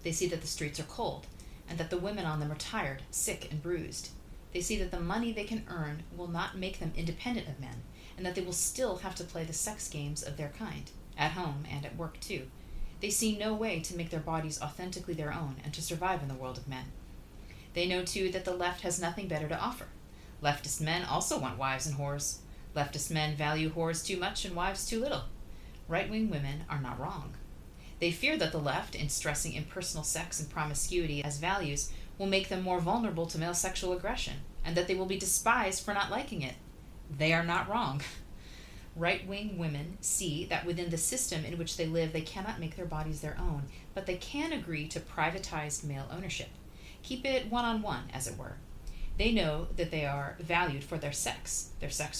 [SPEAKER 1] They see that the streets are cold, and that the women on them are tired, sick, and bruised. They see that the money they can earn will not make them independent of men, and that they will still have to play the sex games of their kind, at home and at work too. They see no way to make their bodies authentically their own and to survive in the world of men. They know too that the left has nothing better to offer. Leftist men also want wives and whores. Leftist men value whores too much and wives too little. Right-wing women are not wrong. They fear that the left, in stressing impersonal sex and promiscuity as values, will make them more vulnerable to male sexual aggression, and that they will be despised for not liking it. They are not wrong. Right-wing women see that within the system in which they live, they cannot make their bodies their own, but they can agree to privatized male ownership. Keep it one-on-one, as it were. They know that they are valued for their sex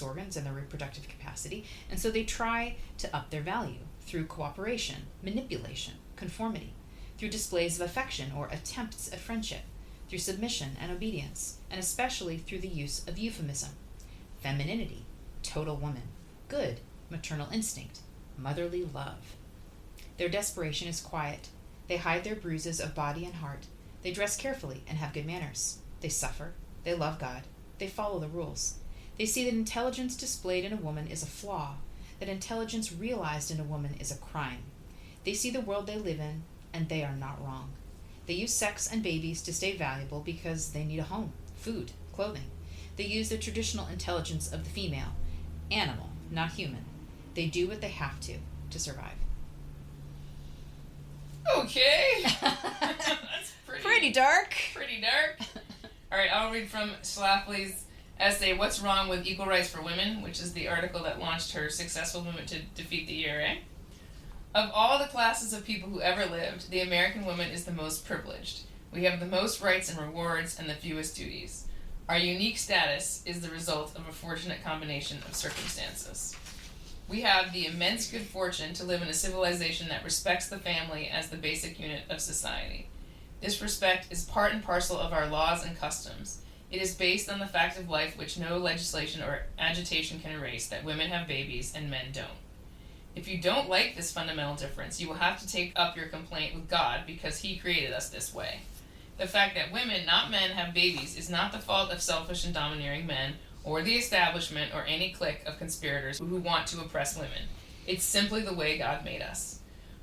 [SPEAKER 1] organs, and their reproductive capacity, and so they try to up their value through cooperation, manipulation, conformity, through displays of affection or attempts at friendship, through submission and obedience, and especially through the use of euphemism, femininity, total woman, good, maternal instinct, motherly love. Their desperation is quiet. They hide their bruises of body and heart. They dress carefully and have good manners. They suffer. They love God. They follow the rules. They see that intelligence displayed in a woman is a flaw, that intelligence realized in a woman is a crime. They see the world they live in, and they are not wrong. They use sex and babies to stay valuable because they need a home, food, clothing. They use the traditional intelligence of the female, animal, not human. They do what they have to survive.
[SPEAKER 2] Okay. That's
[SPEAKER 1] pretty dark.
[SPEAKER 2] Pretty dark. All right, I'll read from Schlafly's essay, What's Wrong with Equal Rights for Women, which is the article that launched her successful movement to defeat the ERA. Of all the classes of people who ever lived, the American woman is the most privileged. We have the most rights and rewards and the fewest duties. Our unique status is the result of a fortunate combination of circumstances. We have the immense good fortune to live in a civilization that respects the family as the basic unit of society. This respect is part and parcel of our laws and customs. It is based on the fact of life which no legislation or agitation can erase, that women have babies and men don't. If you don't like this fundamental difference, you will have to take up your complaint with God because He created us this way. The fact that women, not men, have babies is not the fault of selfish and domineering men, or the establishment, or any clique of conspirators who want to oppress women. It's simply the way God made us.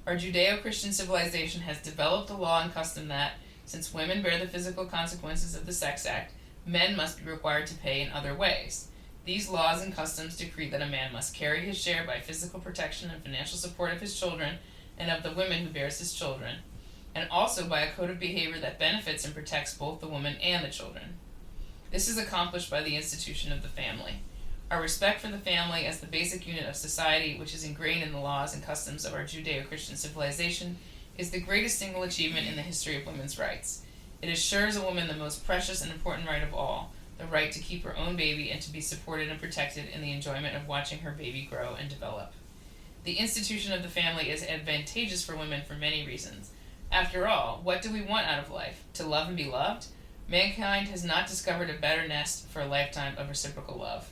[SPEAKER 2] Our Judeo-Christian civilization has developed a law and custom that, since women bear the physical consequences of the Sex Act, men must be required to pay in other ways. These laws and customs decree that a man must carry his share by physical protection and financial support of his children and of the woman who bears his children, and also by a code of behavior that benefits and protects both the woman and the children. This is accomplished by the institution of the family. Our respect for the family as the basic unit of society, which is ingrained in the laws and customs of our Judeo-Christian civilization, is the greatest single achievement in the history of women's rights. It assures a woman the most precious and important right of all, the right to keep her own baby and to be supported and protected in the enjoyment of watching her baby grow and develop. The institution of the family is advantageous for women for many reasons. After all, what do we want out of life? To love and be loved? Mankind has not discovered a better nest for a lifetime of reciprocal love.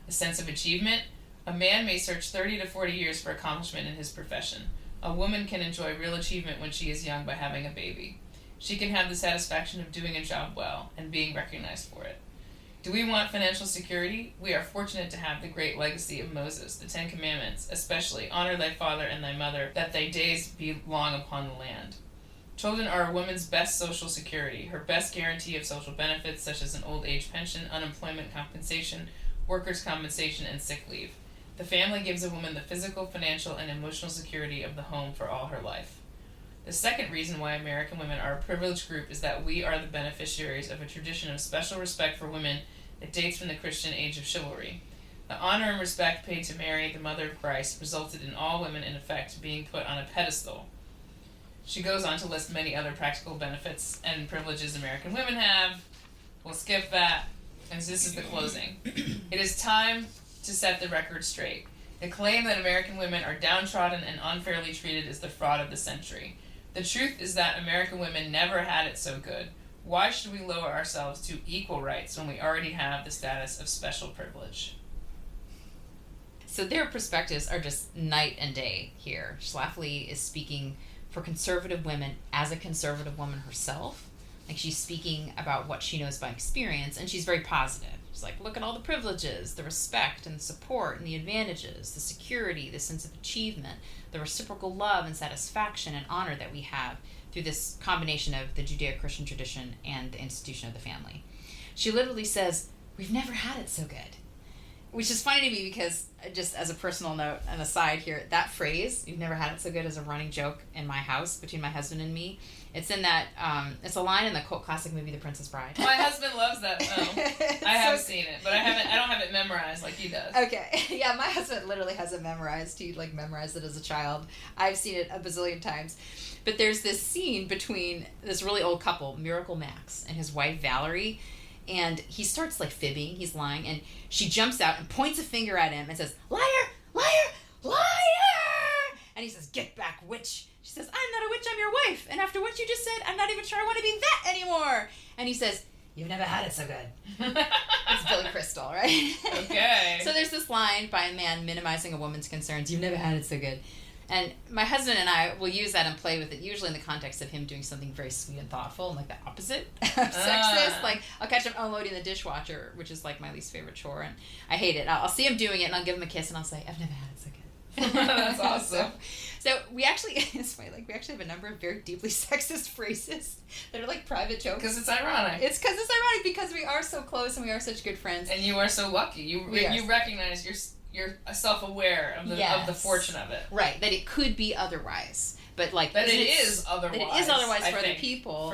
[SPEAKER 2] A sense of achievement? A man may search 30 to 40 years for accomplishment in his profession. A woman can enjoy real achievement when she is young by having a baby. She can have the satisfaction of doing a job well and being recognized for it. Do we want financial security? We are fortunate to have the great legacy of Moses, the Ten Commandments, especially, honor thy father and thy mother, that thy days be long upon the land. Children are a woman's best social security, her best guarantee of social benefits such as an old age pension, unemployment compensation, workers' compensation, and sick leave. The family gives a woman the physical, financial, and emotional security of the home for all her life. The second reason why American women are a privileged group is that we are the beneficiaries of a tradition of special respect for women that dates from the Christian age of chivalry. The honor and respect paid to Mary, the mother of Christ, resulted in all women, in effect, being put on a pedestal. She goes on to list many other practical benefits and privileges American women have. We'll skip that, and this is the closing. It is time to set the record straight. The claim that American women are downtrodden and unfairly treated is the fraud of the century. The truth is that American women never had it so good. Why should we lower ourselves to equal rights when we already have the status of special privilege?
[SPEAKER 1] So their perspectives are just night and day here. Schlafly is speaking for conservative women as a conservative woman herself. Like, she's speaking about what she knows by experience, and she's very positive. She's like, look at all the privileges, the respect and the support and the advantages, the security, the sense of achievement, the reciprocal love and satisfaction and honor that we have through this combination of the Judeo-Christian tradition and the institution of the family. She literally says, we've never had it so good. Which is funny to me because, just as a personal note, an aside here, that phrase, you've never had it so good, is a running joke in my house between my husband and me. It's in that, it's a line in the cult classic movie, The Princess Bride.
[SPEAKER 2] My husband loves that film. I have seen it, but I don't have it memorized like he does.
[SPEAKER 1] Okay. Yeah, my husband literally has it memorized. He, memorized it as a child. I've seen it a bazillion times. But there's this scene between this really old couple, Miracle Max, and his wife, Valerie, and he starts, fibbing. He's lying, and she jumps out and points a finger at him and says, liar, liar, liar! And he says, get back, witch. She says, I'm not a witch, I'm your wife. And after what you just said, I'm not even sure I want to be that anymore. And he says, you've never had it so good. It's Billy Crystal, right?
[SPEAKER 2] Okay.
[SPEAKER 1] So there's this line by a man minimizing a woman's concerns, you've never had it so good. And my husband and I will use that and play with it, usually in the context of him doing something very sweet and thoughtful, and the opposite of sexist. I'll catch him unloading the dishwasher, which is my least favorite chore, and I hate it. I'll see him doing it, and I'll give him a kiss, and I'll say, I've never had it so good.
[SPEAKER 2] That's awesome.
[SPEAKER 1] So we actually, it's funny, we actually have a number of very deeply sexist phrases that are private jokes.
[SPEAKER 2] Because it's ironic.
[SPEAKER 1] It's because it's ironic because we are so close and we are such good friends.
[SPEAKER 2] And you are so lucky. You recognize you're self-aware of the fortune of it. Right,
[SPEAKER 1] that it could be otherwise. But
[SPEAKER 2] that it is otherwise.
[SPEAKER 1] That it is otherwise for other people.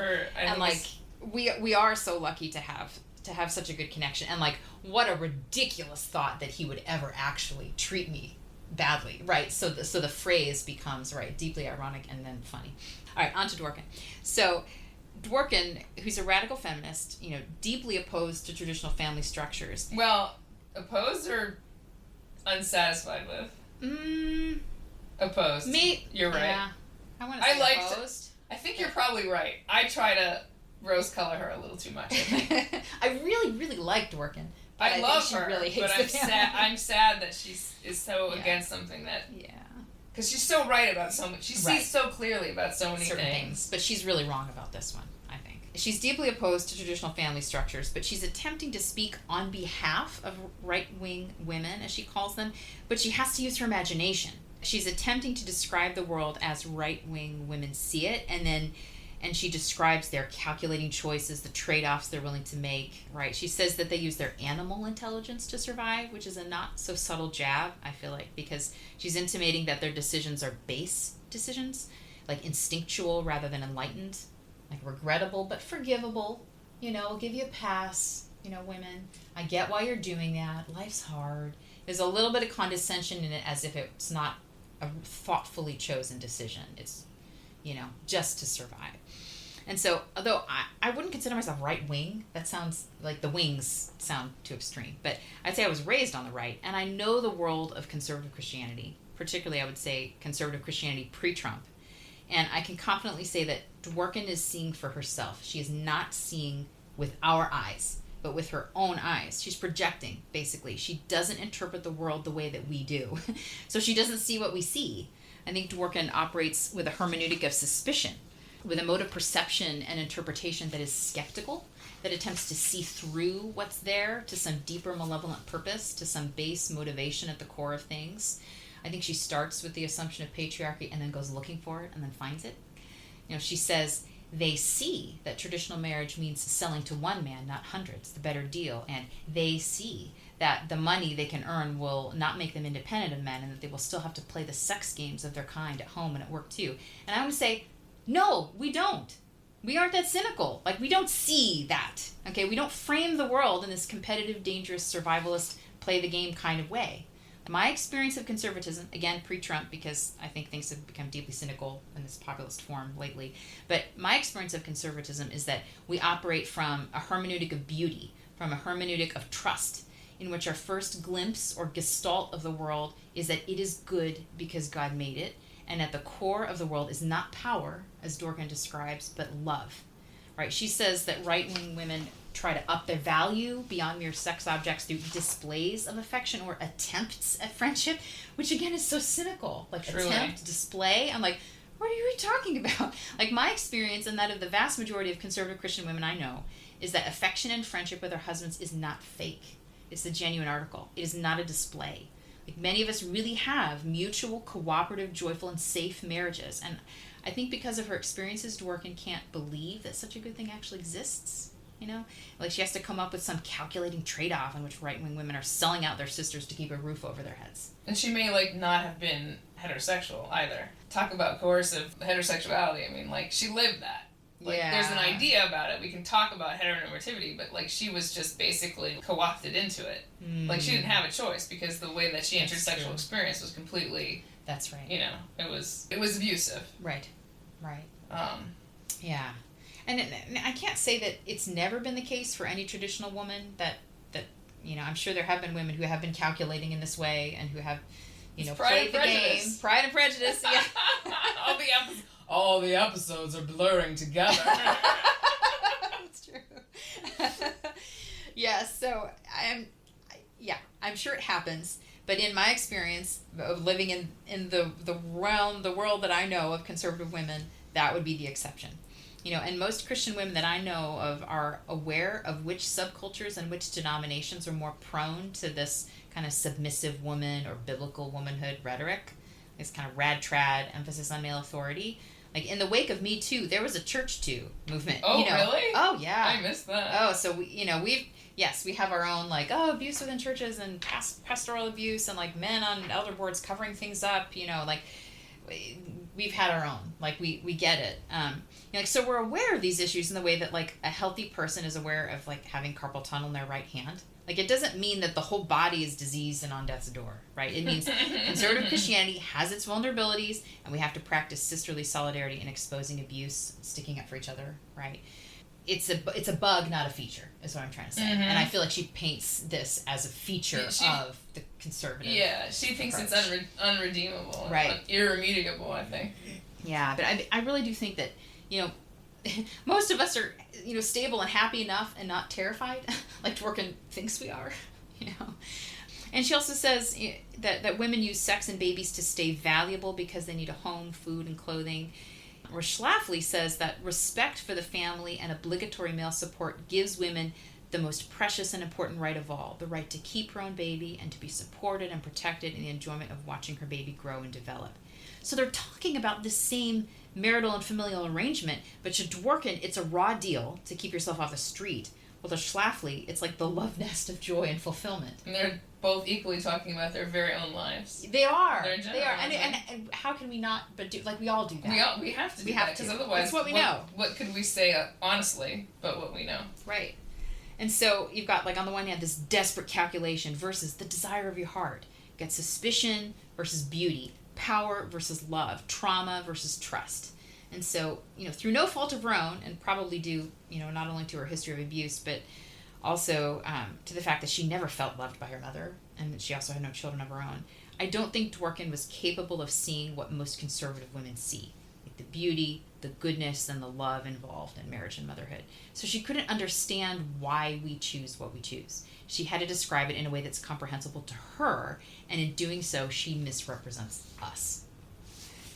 [SPEAKER 1] We are so lucky to have such a good connection. And what a ridiculous thought that he would ever actually treat me badly. Right. So the phrase becomes deeply ironic and then funny. All right, on to Dworkin. So Dworkin, who's a radical feminist, deeply opposed to traditional family structures.
[SPEAKER 2] Well, opposed or unsatisfied with? Opposed.
[SPEAKER 1] Me?
[SPEAKER 2] You're right.
[SPEAKER 1] Yeah. I want to say opposed.
[SPEAKER 2] I think you're probably right. I try to rose color her a little too much, I think.
[SPEAKER 1] I really, really like Dworkin.
[SPEAKER 2] I love her,
[SPEAKER 1] really hates
[SPEAKER 2] but I'm sad that she is so against something that...
[SPEAKER 1] Yeah.
[SPEAKER 2] Because she's so right about so much. She sees so clearly about so many
[SPEAKER 1] certain things. But she's really wrong about this one, I think. She's deeply opposed to traditional family structures, but she's attempting to speak on behalf of right-wing women, as she calls them, but she has to use her imagination. She's attempting to describe the world as right-wing women see it, and she describes their calculating choices, the trade-offs they're willing to make, right? She says that they use their animal intelligence to survive, which is a not-so-subtle jab, I feel like, because she's intimating that their decisions are base decisions, instinctual rather than enlightened, regrettable but forgivable. We'll give you a pass, women. I get why you're doing that. Life's hard. There's a little bit of condescension in it, as if it's not a thoughtfully chosen decision. It's, just to survive. And so, although I wouldn't consider myself right-wing, that sounds the wings sound too extreme, but I'd say I was raised on the right, and I know the world of conservative Christianity, particularly I would say conservative Christianity pre-Trump, and I can confidently say that Dworkin is seeing for herself. She is not seeing with our eyes, but with her own eyes. She's projecting, basically. She doesn't interpret the world the way that we do, so she doesn't see what we see. I think Dworkin operates with a hermeneutic of suspicion, with a mode of perception and interpretation that is skeptical, that attempts to see through what's there to some deeper malevolent purpose, to some base motivation at the core of things. I think she starts with the assumption of patriarchy and then goes looking for it and then finds it. She says they see that traditional marriage means selling to one man, not hundreds, the better deal, and they see that the money they can earn will not make them independent of men and that they will still have to play the sex games of their kind at home and at work too. And I want to say, no, we don't. We aren't that cynical. We don't see that. Okay, we don't frame the world in this competitive, dangerous, survivalist, play the game kind of way. My experience of conservatism, again, pre-Trump, because I think things have become deeply cynical in this populist form lately, but my experience of conservatism is that we operate from a hermeneutic of beauty, from a hermeneutic of trust, in which our first glimpse or gestalt of the world is that it is good because God made it, and at the core of the world is not power, as Dworkin describes, but love. right? She says that right-wing women try to up their value beyond mere sex objects through displays of affection or attempts at friendship, which again is so cynical. Like,
[SPEAKER 2] Truly.
[SPEAKER 1] attempt, display. I'm like, what are you talking about? Like, my experience and that of the vast majority of conservative Christian women I know is that affection and friendship with their husbands is not fake. It's the genuine article. It is not a display. Like, many of us really have mutual, cooperative, joyful, and safe marriages. And I think because of her experiences, Dworkin can't believe that such a good thing actually exists. You know? Like, she has to come up with some calculating trade-off in which right-wing women are selling out their sisters to keep a roof over their heads.
[SPEAKER 2] And she may, like, not have been heterosexual either. Talk about coercive heterosexuality. I mean, like, she lived that. Like,
[SPEAKER 1] yeah.
[SPEAKER 2] There's an idea about it. We can talk about heteronormativity, but, like, she was just basically co-opted into it. Like, she didn't have a choice because the way that she entered sexual experience was completely...
[SPEAKER 1] That's right.
[SPEAKER 2] You know, it was abusive.
[SPEAKER 1] Right. Yeah. And I can't say that it's never been the case for any traditional woman that you know, I'm sure there have been women who have been calculating in this way and who have, you know, played the game. Pride and Prejudice. Yeah.
[SPEAKER 2] All the episodes are blurring together.
[SPEAKER 1] That's true. Yeah, so I'm sure it happens. But in my experience of living in the world that I know of conservative women, that would be the exception. You know, and most Christian women that I know of are aware of which subcultures and which denominations are more prone to this kind of submissive woman or biblical womanhood rhetoric, this kind of rad trad emphasis on male authority. Like, in the wake of Me Too, there was a church too movement.
[SPEAKER 2] Oh,
[SPEAKER 1] you know.
[SPEAKER 2] Really?
[SPEAKER 1] Oh, yeah.
[SPEAKER 2] I missed that.
[SPEAKER 1] Oh, so we have our own, like, abuse within churches and pastoral abuse and, like, men on elder boards covering things up, you know, like, we've had our own. Like, we get it. You know, like, so we're aware of these issues in the way that, like, a healthy person is aware of, like, having carpal tunnel in their right hand. Like, it doesn't mean that the whole body is diseased and on death's door, right? It means conservative Christianity has its vulnerabilities, and we have to practice sisterly solidarity in exposing abuse, sticking up for each other, right? It's a bug, not a feature, is what I'm trying to say. And I feel like she paints this as a feature of the conservative.
[SPEAKER 2] Yeah, she thinks approach. It's unredeemable,
[SPEAKER 1] right?
[SPEAKER 2] Irremediable, I think.
[SPEAKER 1] Yeah, but I really do think that, you know, most of us are, you know, stable and happy enough and not terrified, like Dworkin thinks we are, you know. And she also says that women use sex and babies to stay valuable because they need a home, food, and clothing. Or Schlafly says that respect for the family and obligatory male support gives women the most precious and important right of all, the right to keep her own baby and to be supported and protected in the enjoyment of watching her baby grow and develop. So they're talking about the same marital and familial arrangement, but to Dworkin, it's a raw deal to keep yourself off the street. Well, to Schlafly, it's like the love nest of joy and fulfillment.
[SPEAKER 2] And they're both equally talking about their very own lives.
[SPEAKER 1] They are. They are. And how can we not? But do, like, we all do that.
[SPEAKER 2] We have to do that, because otherwise,
[SPEAKER 1] that's what we know.
[SPEAKER 2] What could we say honestly but what we know?
[SPEAKER 1] Right. And so you've got, like, on the one hand, this desperate calculation versus the desire of your heart. You've got suspicion versus beauty, power versus love, trauma versus trust. And so, you know, through no fault of her own, and probably due, you know, not only to her history of abuse, but also to the fact that she never felt loved by her mother, and that she also had no children of her own, I don't think Dworkin was capable of seeing what most conservative women see, like the beauty, the goodness, and the love involved in marriage and motherhood. So she couldn't understand why we choose what we choose. She had to describe it in a way that's comprehensible to her, and in doing so, she misrepresents us.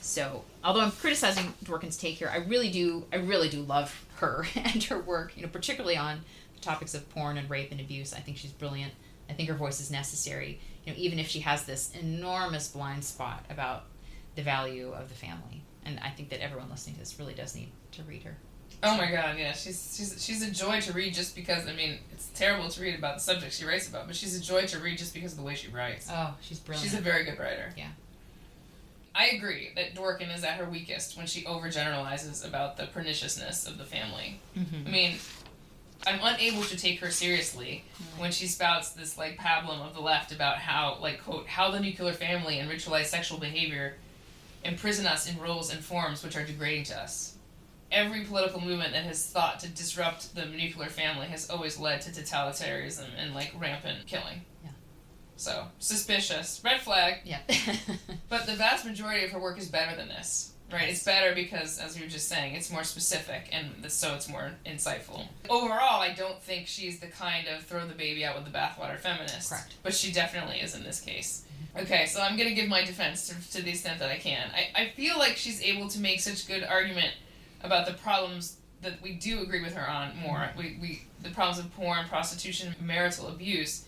[SPEAKER 1] So, although I'm criticizing Dworkin's take here, I really do love her and her work, you know, particularly on the topics of porn and rape and abuse. I think she's brilliant. I think her voice is necessary, you know, even if she has this enormous blind spot about the value of the family. And I think that everyone listening to this really does need to read her.
[SPEAKER 2] Oh my God, yeah, she's a joy to read just because, I mean, it's terrible to read about the subject she writes about, but she's a joy to read just because of the way she writes.
[SPEAKER 1] Oh, she's brilliant.
[SPEAKER 2] She's a very good writer.
[SPEAKER 1] Yeah.
[SPEAKER 2] I agree that Dworkin is at her weakest when she overgeneralizes about the perniciousness of the family. I mean, I'm unable to take her seriously when she spouts this, like, pablum of the left about how, like, quote, how the nuclear family and ritualized sexual behavior imprison us in roles and forms which are degrading to us. Every political movement that has thought to disrupt the nuclear family has always led to totalitarianism and, like, rampant killing.
[SPEAKER 1] Yeah.
[SPEAKER 2] So, suspicious. Red flag.
[SPEAKER 1] Yeah.
[SPEAKER 2] But the vast majority of her work is better than this. Right, it's better because, as you were just saying, it's more specific, and so it's more insightful. Overall, I don't think she's the kind of throw the baby out with the bathwater feminist.
[SPEAKER 1] Correct.
[SPEAKER 2] But she definitely is in this case. Okay, so I'm going to give my defense to the extent that I can. I feel like she's able to make such good argument about the problems that we do agree with her on more. The problems of porn, prostitution, marital abuse,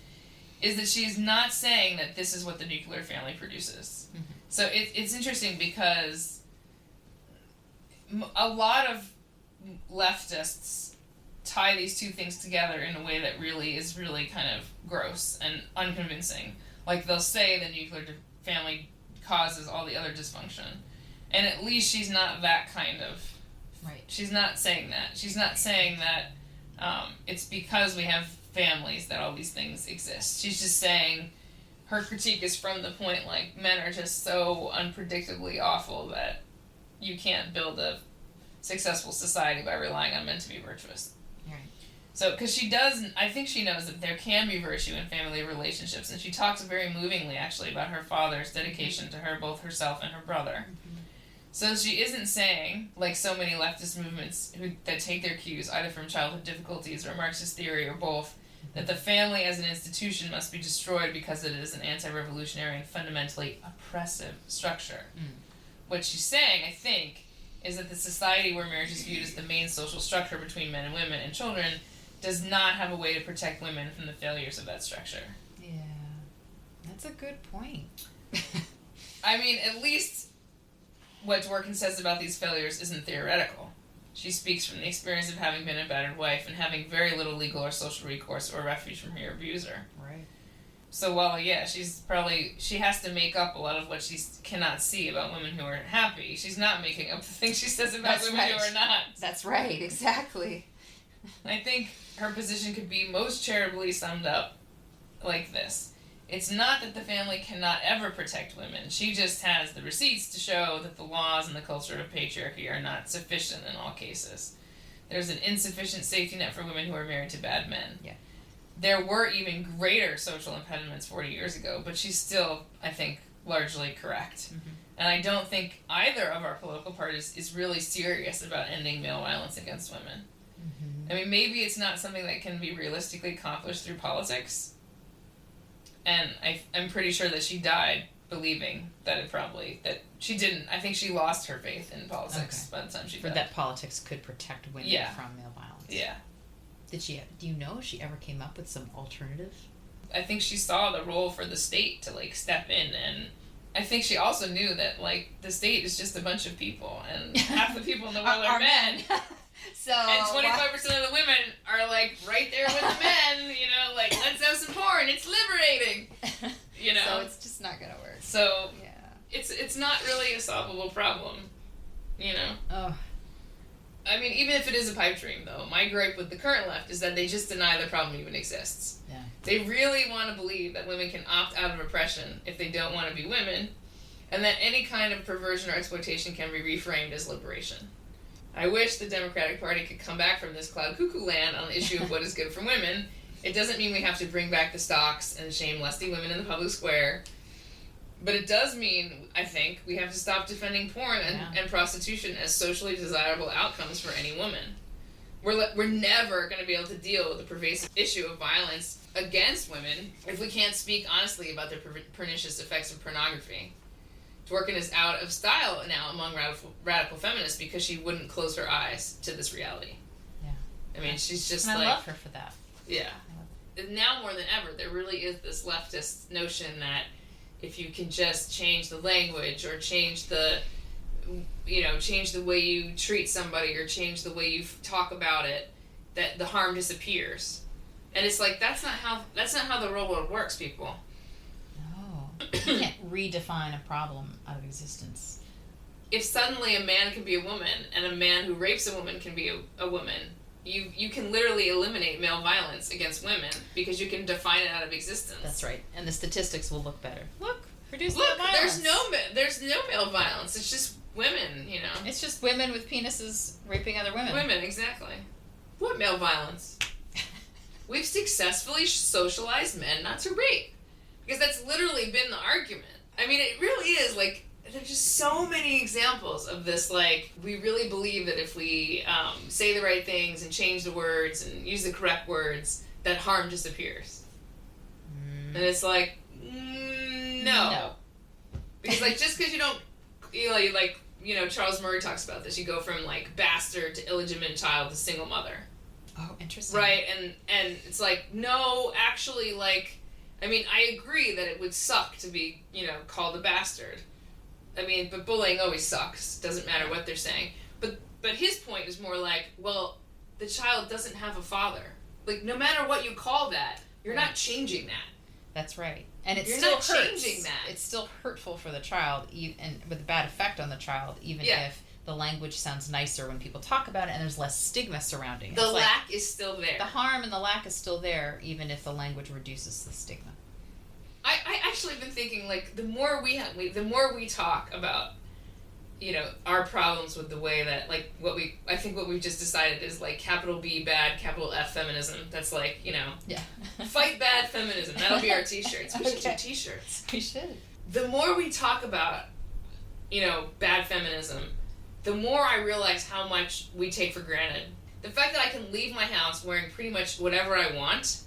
[SPEAKER 2] is that she's not saying that this is what the nuclear family produces. Mm-hmm. So it's interesting because a lot of leftists tie these two things together in a way that is really kind of gross and unconvincing. Like, they'll say the nuclear family causes all the other dysfunction. And at least she's not that kind of...
[SPEAKER 1] Right.
[SPEAKER 2] She's not saying that. She's not saying that it's because we have families that all these things exist. She's just saying her critique is from the point, like, men are just so unpredictably awful that you can't build a successful society by relying on men to be virtuous.
[SPEAKER 1] Right.
[SPEAKER 2] So, because I think she knows that there can be virtue in family relationships, and she talks very movingly, actually, about her father's dedication to her, both herself and her brother. Mm-hmm. So she isn't saying, like so many leftist movements that take their cues either from childhood difficulties or Marxist theory or both, that the family as an institution must be destroyed because it is an anti-revolutionary and fundamentally oppressive structure. Mm. What she's saying, I think, is that the society where marriage is viewed as the main social structure between men and women and children does not have a way to protect women from the failures of that structure.
[SPEAKER 1] Yeah, that's a good point.
[SPEAKER 2] I mean, at least what Dworkin says about these failures isn't theoretical. She speaks from the experience of having been a battered wife and having very little legal or social recourse or refuge from her abuser.
[SPEAKER 1] Right.
[SPEAKER 2] So while, yeah, she has to make up a lot of what she cannot see about women who are happy, she's not making up the things she says about women who are not.
[SPEAKER 1] That's right, exactly.
[SPEAKER 2] I think her position could be most charitably summed up like this. It's not that the family cannot ever protect women. She just has the receipts to show that the laws and the culture of patriarchy are not sufficient in all cases. There's an insufficient safety net for women who are married to bad men.
[SPEAKER 1] Yeah.
[SPEAKER 2] There were even greater social impediments 40 years ago, but she's still, I think, largely correct. Mm-hmm. And I don't think either of our political parties is really serious about ending male violence against women. Mm-hmm. I mean, maybe it's not something that can be realistically accomplished through politics. And I'm pretty sure that she died believing that she didn't. I think she lost her faith in politics by the time she died.
[SPEAKER 1] That politics could protect women from male violence.
[SPEAKER 2] Yeah.
[SPEAKER 1] Do you know if she ever came up with some alternative?
[SPEAKER 2] I think she saw the role for the state to, like, step in, and I think she also knew that, like, the state is just a bunch of people, and half the people in the world are men.
[SPEAKER 1] So,
[SPEAKER 2] and 25% of the women are, like, right there with the men, you know, like, let's have some porn, it's liberating, you know.
[SPEAKER 1] So it's just not gonna work.
[SPEAKER 2] So, yeah. It's not really a solvable problem, you know.
[SPEAKER 1] Oh.
[SPEAKER 2] I mean, even if it is a pipe dream, though, my gripe with the current left is that they just deny the problem even exists.
[SPEAKER 1] Yeah.
[SPEAKER 2] They really want to believe that women can opt out of oppression if they don't want to be women, and that any kind of perversion or exploitation can be reframed as liberation. I wish the Democratic Party could come back from this cloud cuckoo land on the issue of what is good for women. It doesn't mean we have to bring back the stocks and shame lusty women in the public square. But it does mean, I think, we have to stop defending porn and prostitution as socially desirable outcomes for any woman. We're never going to be able to deal with the pervasive issue of violence against women if we can't speak honestly about the pernicious effects of pornography. Dworkin is out of style now among radical feminists because she wouldn't close her eyes to this reality.
[SPEAKER 1] Yeah.
[SPEAKER 2] I mean, she's just
[SPEAKER 1] and I love her for that.
[SPEAKER 2] Yeah. Now more than ever, there really is this leftist notion that if you can just change the language or change the way you treat somebody or change the way you talk about it, that the harm disappears. And it's like, that's not how the real world works, people.
[SPEAKER 1] No. You can't redefine a problem out of existence.
[SPEAKER 2] If suddenly a man can be a woman and a man who rapes a woman can be a woman, you can literally eliminate male violence against women because you can define it out of existence.
[SPEAKER 1] That's right. And the statistics will look better. Look, reduce
[SPEAKER 2] male
[SPEAKER 1] violence.
[SPEAKER 2] There's no male violence. It's just women, you know.
[SPEAKER 1] It's just women with penises raping other women.
[SPEAKER 2] Women, exactly. What male violence? We've successfully socialized men not to rape. Because that's literally been the argument. I mean, it really is, like, there's just so many examples of this, like, we really believe that if we say the right things and change the words and use the correct words, that harm disappears. And it's like, no. Because, like, just because you don't, Charles Murray talks about this, you go from, like, bastard to illegitimate child to single mother.
[SPEAKER 1] Oh, interesting.
[SPEAKER 2] Right, and it's like, no, actually, like, I mean, I agree that it would suck to be, called a bastard. I mean, but bullying always sucks. Doesn't matter what they're saying. But his point is more like, well, the child doesn't have a father. Like, no matter what you call that, you're not changing that.
[SPEAKER 1] That's right. And it's
[SPEAKER 2] you're
[SPEAKER 1] still
[SPEAKER 2] not changing that.
[SPEAKER 1] It's still hurtful for the child, and with a bad effect on the child, even if the language sounds nicer when people talk about it and there's less stigma surrounding it.
[SPEAKER 2] The lack is still there.
[SPEAKER 1] The harm and the lack is still there, even if the language reduces the stigma.
[SPEAKER 2] I actually been thinking, like, the more we talk about, our problems with the way that, like, I think what we've just decided is, like, capital B bad, capital F feminism. That's like, fight bad feminism. That'll be our t-shirts. We should do t-shirts.
[SPEAKER 1] We should.
[SPEAKER 2] The more we talk about, bad feminism, the more I realize how much we take for granted. The fact that I can leave my house wearing pretty much whatever I want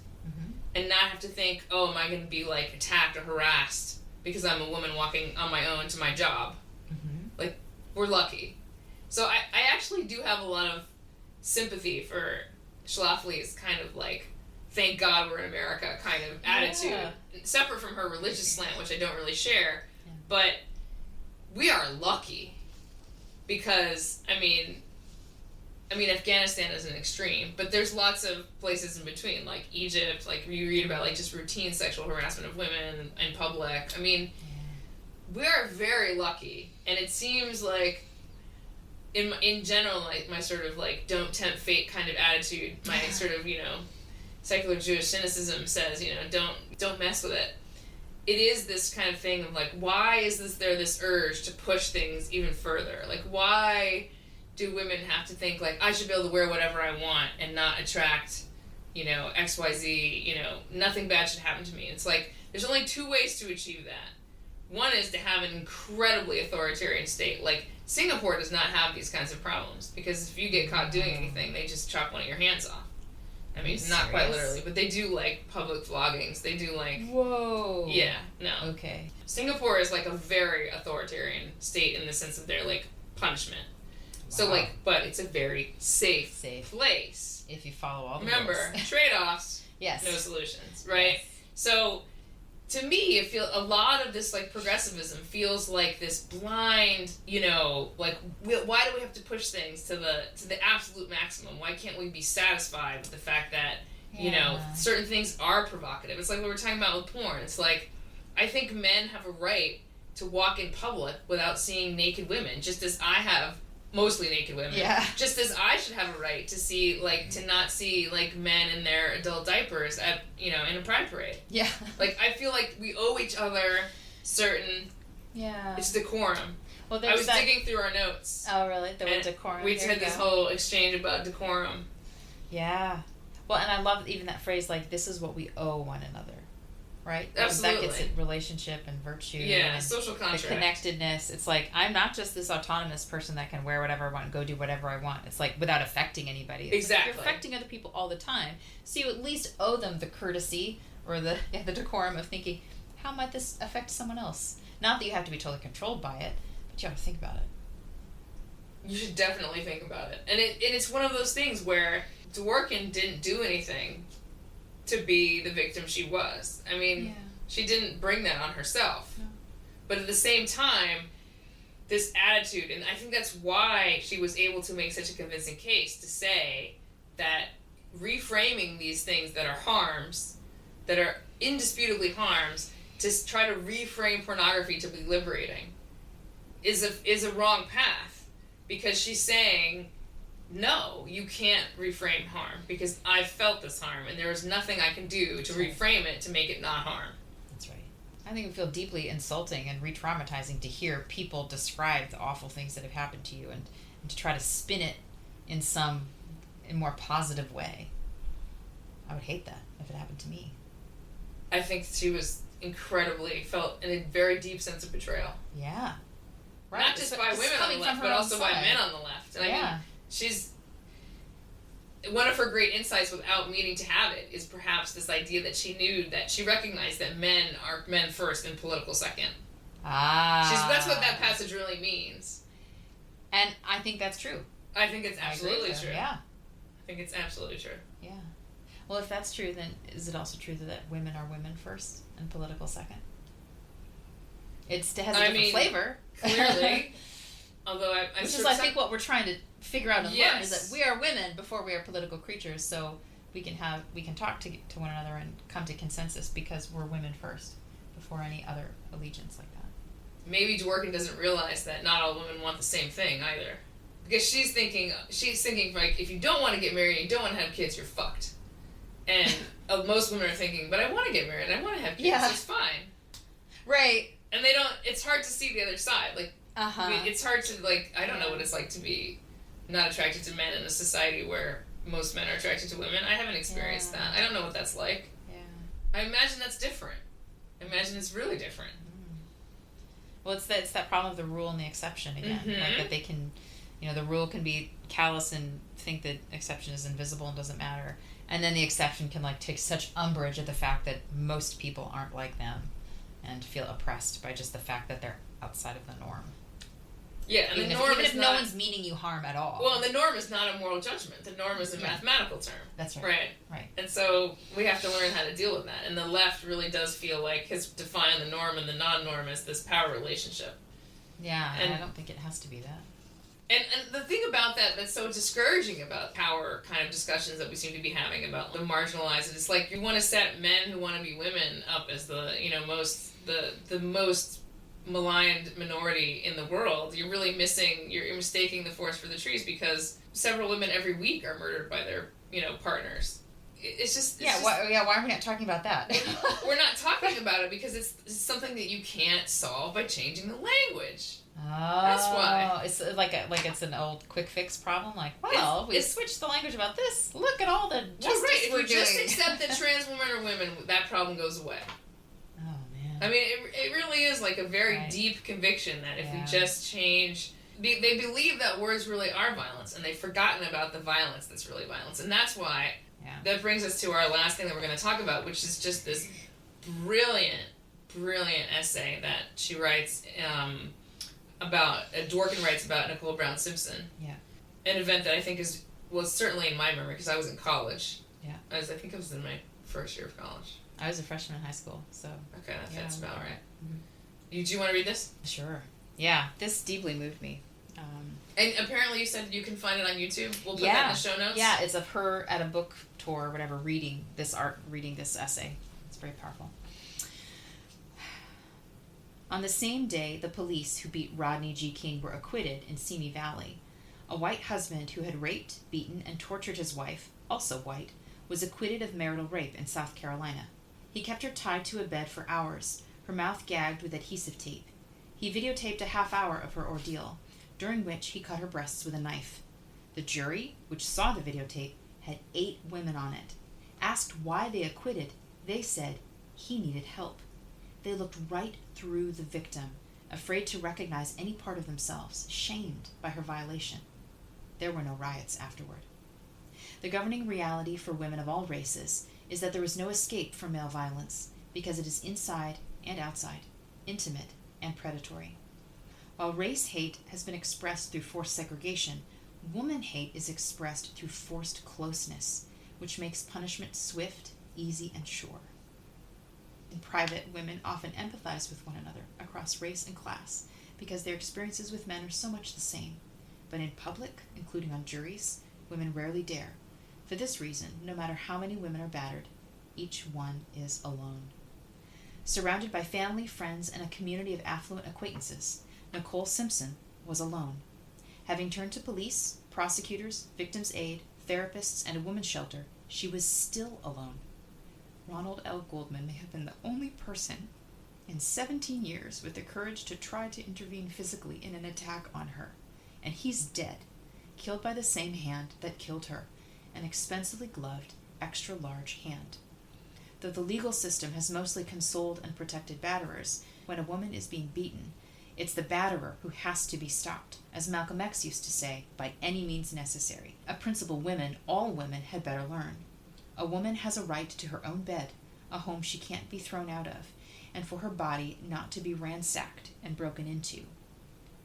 [SPEAKER 2] and not have to think, oh, am I going to be, like, attacked or harassed because I'm a woman walking on my own to my job. Like, we're lucky. So I actually do have a lot of sympathy for Schlafly's kind of, like, thank God we're in America kind of attitude. Separate from her religious slant, which I don't really share. Yeah. But we are lucky. Because, I mean, Afghanistan is an extreme, but there's lots of places in between, like Egypt, like you read about, like, just routine sexual harassment of women in public. I mean, we are very lucky, and it seems like, in general, like, my sort of, like, don't tempt fate kind of attitude, my sort of, secular Jewish cynicism says, don't mess with it. It is this kind of thing of, like, why is there this urge to push things even further? Like, why do women have to think, like, I should be able to wear whatever I want and not attract, XYZ, nothing bad should happen to me? It's like, there's only two ways to achieve that. One is to have an incredibly authoritarian state. Like, Singapore does not have these kinds of problems, because if you get caught doing anything, they just chop one of your hands off. I mean, not quite literally, but they do, like, public floggings. They do, like...
[SPEAKER 1] Whoa.
[SPEAKER 2] Yeah, no.
[SPEAKER 1] Okay.
[SPEAKER 2] Singapore is, like, a very authoritarian state in the sense of their, like, punishment. Wow. So, like, but it's a very safe place.
[SPEAKER 1] If you follow all the
[SPEAKER 2] Remember,
[SPEAKER 1] rules.
[SPEAKER 2] Trade-offs,
[SPEAKER 1] yes.
[SPEAKER 2] No solutions, right? Yes. So, to me, it feels a lot of this, like, progressivism feels like this blind, like, why do we have to push things to the absolute maximum? Why can't we be satisfied with the fact that, certain things are provocative? It's like what we're talking about with porn. It's like, I think men have a right to walk in public without seeing naked women, just as I have mostly naked women.
[SPEAKER 1] Yeah.
[SPEAKER 2] Just as I should have a right to see, like, to not see, like, men in their adult diapers at, in a pride parade.
[SPEAKER 1] Yeah.
[SPEAKER 2] Like, I feel like we owe each other certain...
[SPEAKER 1] Yeah.
[SPEAKER 2] It's decorum.
[SPEAKER 1] Well,
[SPEAKER 2] I was digging through our notes.
[SPEAKER 1] Oh, really? There was decorum.
[SPEAKER 2] We had this whole exchange about decorum.
[SPEAKER 1] Yeah. Well, and I love even that phrase, like, this is what we owe one another. Right?
[SPEAKER 2] Absolutely.
[SPEAKER 1] That gets at relationship and virtue.
[SPEAKER 2] Yeah,
[SPEAKER 1] and
[SPEAKER 2] social contract.
[SPEAKER 1] The connectedness. It's like, I'm not just this autonomous person that can wear whatever I want and go do whatever I want. It's like, without affecting anybody. It's
[SPEAKER 2] exactly.
[SPEAKER 1] Like you're affecting other people all the time. So you at least owe them the courtesy or the decorum of thinking, how might this affect someone else? Not that you have to be totally controlled by it, but you have to think about it.
[SPEAKER 2] You should definitely think about it. And it's one of those things where Dworkin didn't do anything to be the victim she was. I mean, she didn't bring that on herself. No. But at the same time, this attitude, and I think that's why she was able to make such a convincing case to say that reframing these things that are harms, that are indisputably harms, to try to reframe pornography to be liberating is a wrong path. Because she's saying, no, you can't reframe harm, because I felt this harm, and there is nothing I can do to reframe it to make it not harm.
[SPEAKER 1] That's right. I think it would feel deeply insulting and re-traumatizing to hear people describe the awful things that have happened to you and to try to spin it in more positive way. I would hate that if it happened to me.
[SPEAKER 2] I think she was felt in a very deep sense of betrayal.
[SPEAKER 1] Yeah. Right.
[SPEAKER 2] Not just by women on the left, but also by men on the left. And I mean, she's... One of her great insights without meaning to have it is perhaps this idea that she knew, that she recognized that men are men first and political second. That's what that passage really means.
[SPEAKER 1] And I think that's true.
[SPEAKER 2] I think it's absolutely true.
[SPEAKER 1] Yeah.
[SPEAKER 2] I think it's absolutely true.
[SPEAKER 1] Yeah. Well, if that's true, then is it also true that women are women first and political second? It has a different flavor. Clearly.
[SPEAKER 2] Although I'm
[SPEAKER 1] Which
[SPEAKER 2] sure
[SPEAKER 1] is, I think, what we're trying to figure out and learn, is that we are women before we are political creatures, so we can talk to one another and come to consensus because we're women first before any other allegiance like that.
[SPEAKER 2] Maybe Dworkin doesn't realize that not all women want the same thing either. Because she's thinking like, if you don't want to get married and you don't want to have kids, you're fucked. And most women are thinking, but I want to get married and I want to have kids, so it's fine.
[SPEAKER 1] Right.
[SPEAKER 2] And it's hard to see the other side. Like, I mean, it's hard to, like, I don't know what it's like to be not attracted to men in a society where most men are attracted to women. I haven't experienced that. I don't know what that's like.
[SPEAKER 1] Yeah.
[SPEAKER 2] I imagine that's different. I imagine it's really different.
[SPEAKER 1] Well, it's that problem of the rule and the exception again.
[SPEAKER 2] Mm-hmm.
[SPEAKER 1] Like that they can, the rule can be callous and think that exception is invisible and doesn't matter. And then the exception can, like, take such umbrage at the fact that most people aren't like them and feel oppressed by just the fact that they're outside of the norm.
[SPEAKER 2] Yeah, and
[SPEAKER 1] even
[SPEAKER 2] the norm
[SPEAKER 1] even
[SPEAKER 2] is
[SPEAKER 1] if
[SPEAKER 2] not,
[SPEAKER 1] no one's meaning you harm at all.
[SPEAKER 2] Well, and the norm is not a moral judgment. The norm is a mathematical term.
[SPEAKER 1] That's right.
[SPEAKER 2] Right. And so we have to learn how to deal with that. And the left really does feel like has defined the norm and the non-norm as this power relationship.
[SPEAKER 1] Yeah, and I don't think it has to be that.
[SPEAKER 2] And the thing about that's so discouraging about power kind of discussions that we seem to be having about the marginalized, it's like you want to set men who want to be women up as the most maligned minority in the world. You're mistaking the forest for the trees, because several women every week are murdered by their partners.
[SPEAKER 1] Why are we not talking about that?
[SPEAKER 2] We're not talking about it because it's something that you can't solve by changing the language.
[SPEAKER 1] Oh,
[SPEAKER 2] that's why.
[SPEAKER 1] It's like it's an old quick fix problem. Like, we switched the language about this. Look at all the justice we're doing.
[SPEAKER 2] If you just accept that trans women are women, that problem goes away.
[SPEAKER 1] Oh man.
[SPEAKER 2] I mean, it really is like a very deep conviction that if we just change, they believe that words really are violence, and they've forgotten about the violence that's really violence, and that's why. Yeah. That brings us to our last thing that we're going to talk about, which is just this brilliant essay that she writes Dworkin writes about Nicole Brown Simpson.
[SPEAKER 1] Yeah.
[SPEAKER 2] An event that I think was certainly in my memory because I was in college.
[SPEAKER 1] Yeah.
[SPEAKER 2] I think I was in my first year of college.
[SPEAKER 1] I was a freshman in high school, so.
[SPEAKER 2] Okay, that's about right. Mm-hmm. Do you want to read this?
[SPEAKER 1] Sure. Yeah, this deeply moved me.
[SPEAKER 2] And apparently you said you can find it on YouTube. We'll put that in the show notes.
[SPEAKER 1] Yeah, it's of her at a book tour or whatever, reading this essay. It's very powerful. On the same day, the police who beat Rodney G. King were acquitted in Simi Valley. A white husband who had raped, beaten, and tortured his wife, also white, was acquitted of marital rape in South Carolina. He kept her tied to a bed for hours, her mouth gagged with adhesive tape. He videotaped a half hour of her ordeal, during which he cut her breasts with a knife. The jury, which saw the videotape, had 8 women on it. Asked why they acquitted, they said he needed help. They looked right through the victim, afraid to recognize any part of themselves, shamed by her violation. There were no riots afterward. The governing reality for women of all races is that there is no escape from male violence, because it is inside and outside, intimate and predatory. While race hate has been expressed through forced segregation, woman hate is expressed through forced closeness, which makes punishment swift, easy, and sure. In private, women often empathize with one another across race and class because their experiences with men are so much the same. But in public, including on juries, women rarely dare. For this reason, no matter how many women are battered, each one is alone. Surrounded by family, friends, and a community of affluent acquaintances, Nicole Simpson was alone. Having turned to police, prosecutors, victims' aid, therapists, and a women's shelter, she was still alone. Ronald L. Goldman may have been the only person in 17 years with the courage to try to intervene physically in an attack on her. And he's dead, killed by the same hand that killed her, an expensively gloved, extra-large hand. Though the legal system has mostly consoled and protected batterers, when a woman is being beaten, It's the batterer who has to be stopped, as Malcolm X used to say, by any means necessary, a principle all women had better learn. A woman has a right to her own bed, a home she can't be thrown out of, and for her body not to be ransacked and broken into.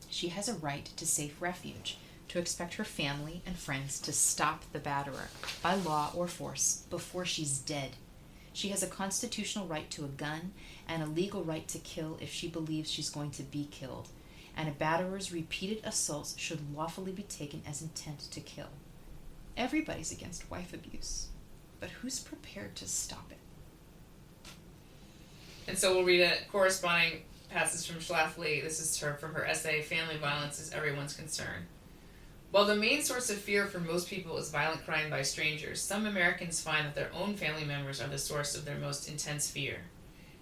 [SPEAKER 1] She has a right to safe refuge, to expect her family and friends to stop the batterer, by law or force, before she's dead. She has a constitutional right to a gun and a legal right to kill if she believes she's going to be killed, and a batterer's repeated assaults should lawfully be taken as intent to kill. Everybody's against wife abuse, but who's prepared to stop it?
[SPEAKER 2] And so we'll read a corresponding passage from Schlafly. This is from her essay, Family Violence is Everyone's Concern. While the main source of fear for most people is violent crime by strangers, some Americans find that their own family members are the source of their most intense fear.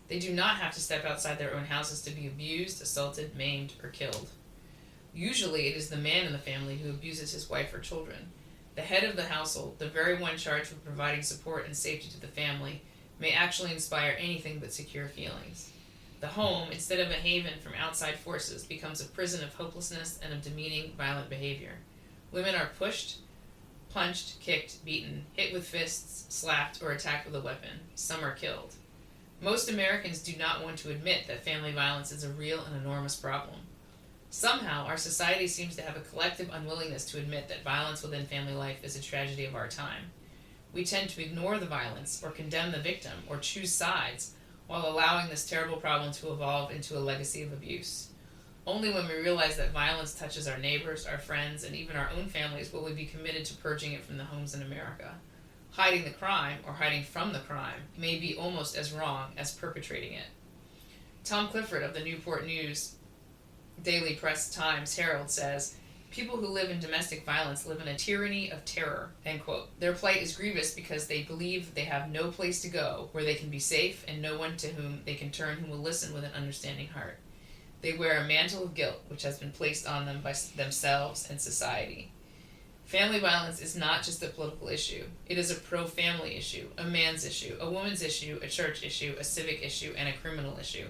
[SPEAKER 2] They do not have to step outside their own houses to be abused, assaulted, maimed, or killed. Usually it is the man in the family who abuses his wife or children. The head of the household, the very one charged with providing support and safety to the family, may actually inspire anything but secure feelings. The home, instead of a haven from outside forces, becomes a prison of hopelessness and of demeaning, violent behavior. Women are pushed, punched, kicked, beaten, hit with fists, slapped, or attacked with a weapon. Some are killed. Most Americans do not want to admit that family violence is a real and enormous problem. Somehow, our society seems to have a collective unwillingness to admit that violence within family life is a tragedy of our time. We tend to ignore the violence, or condemn the victim, or choose sides, while allowing this terrible problem to evolve into a legacy of abuse. Only when we realize that violence touches our neighbors, our friends, and even our own families will we be committed to purging it from the homes in America. Hiding the crime, or hiding from the crime, may be almost as wrong as perpetrating it. Tom Clifford of the Newport News Daily Press Times Herald says, "People who live in domestic violence live in a tyranny of terror," end quote. Their plight is grievous because they believe that they have no place to go where they can be safe and no one to whom they can turn who will listen with an understanding heart. They wear a mantle of guilt which has been placed on them by themselves and society. Family violence is not just a political issue. It is a pro-family issue, a man's issue, a woman's issue, a church issue, a civic issue, and a criminal issue.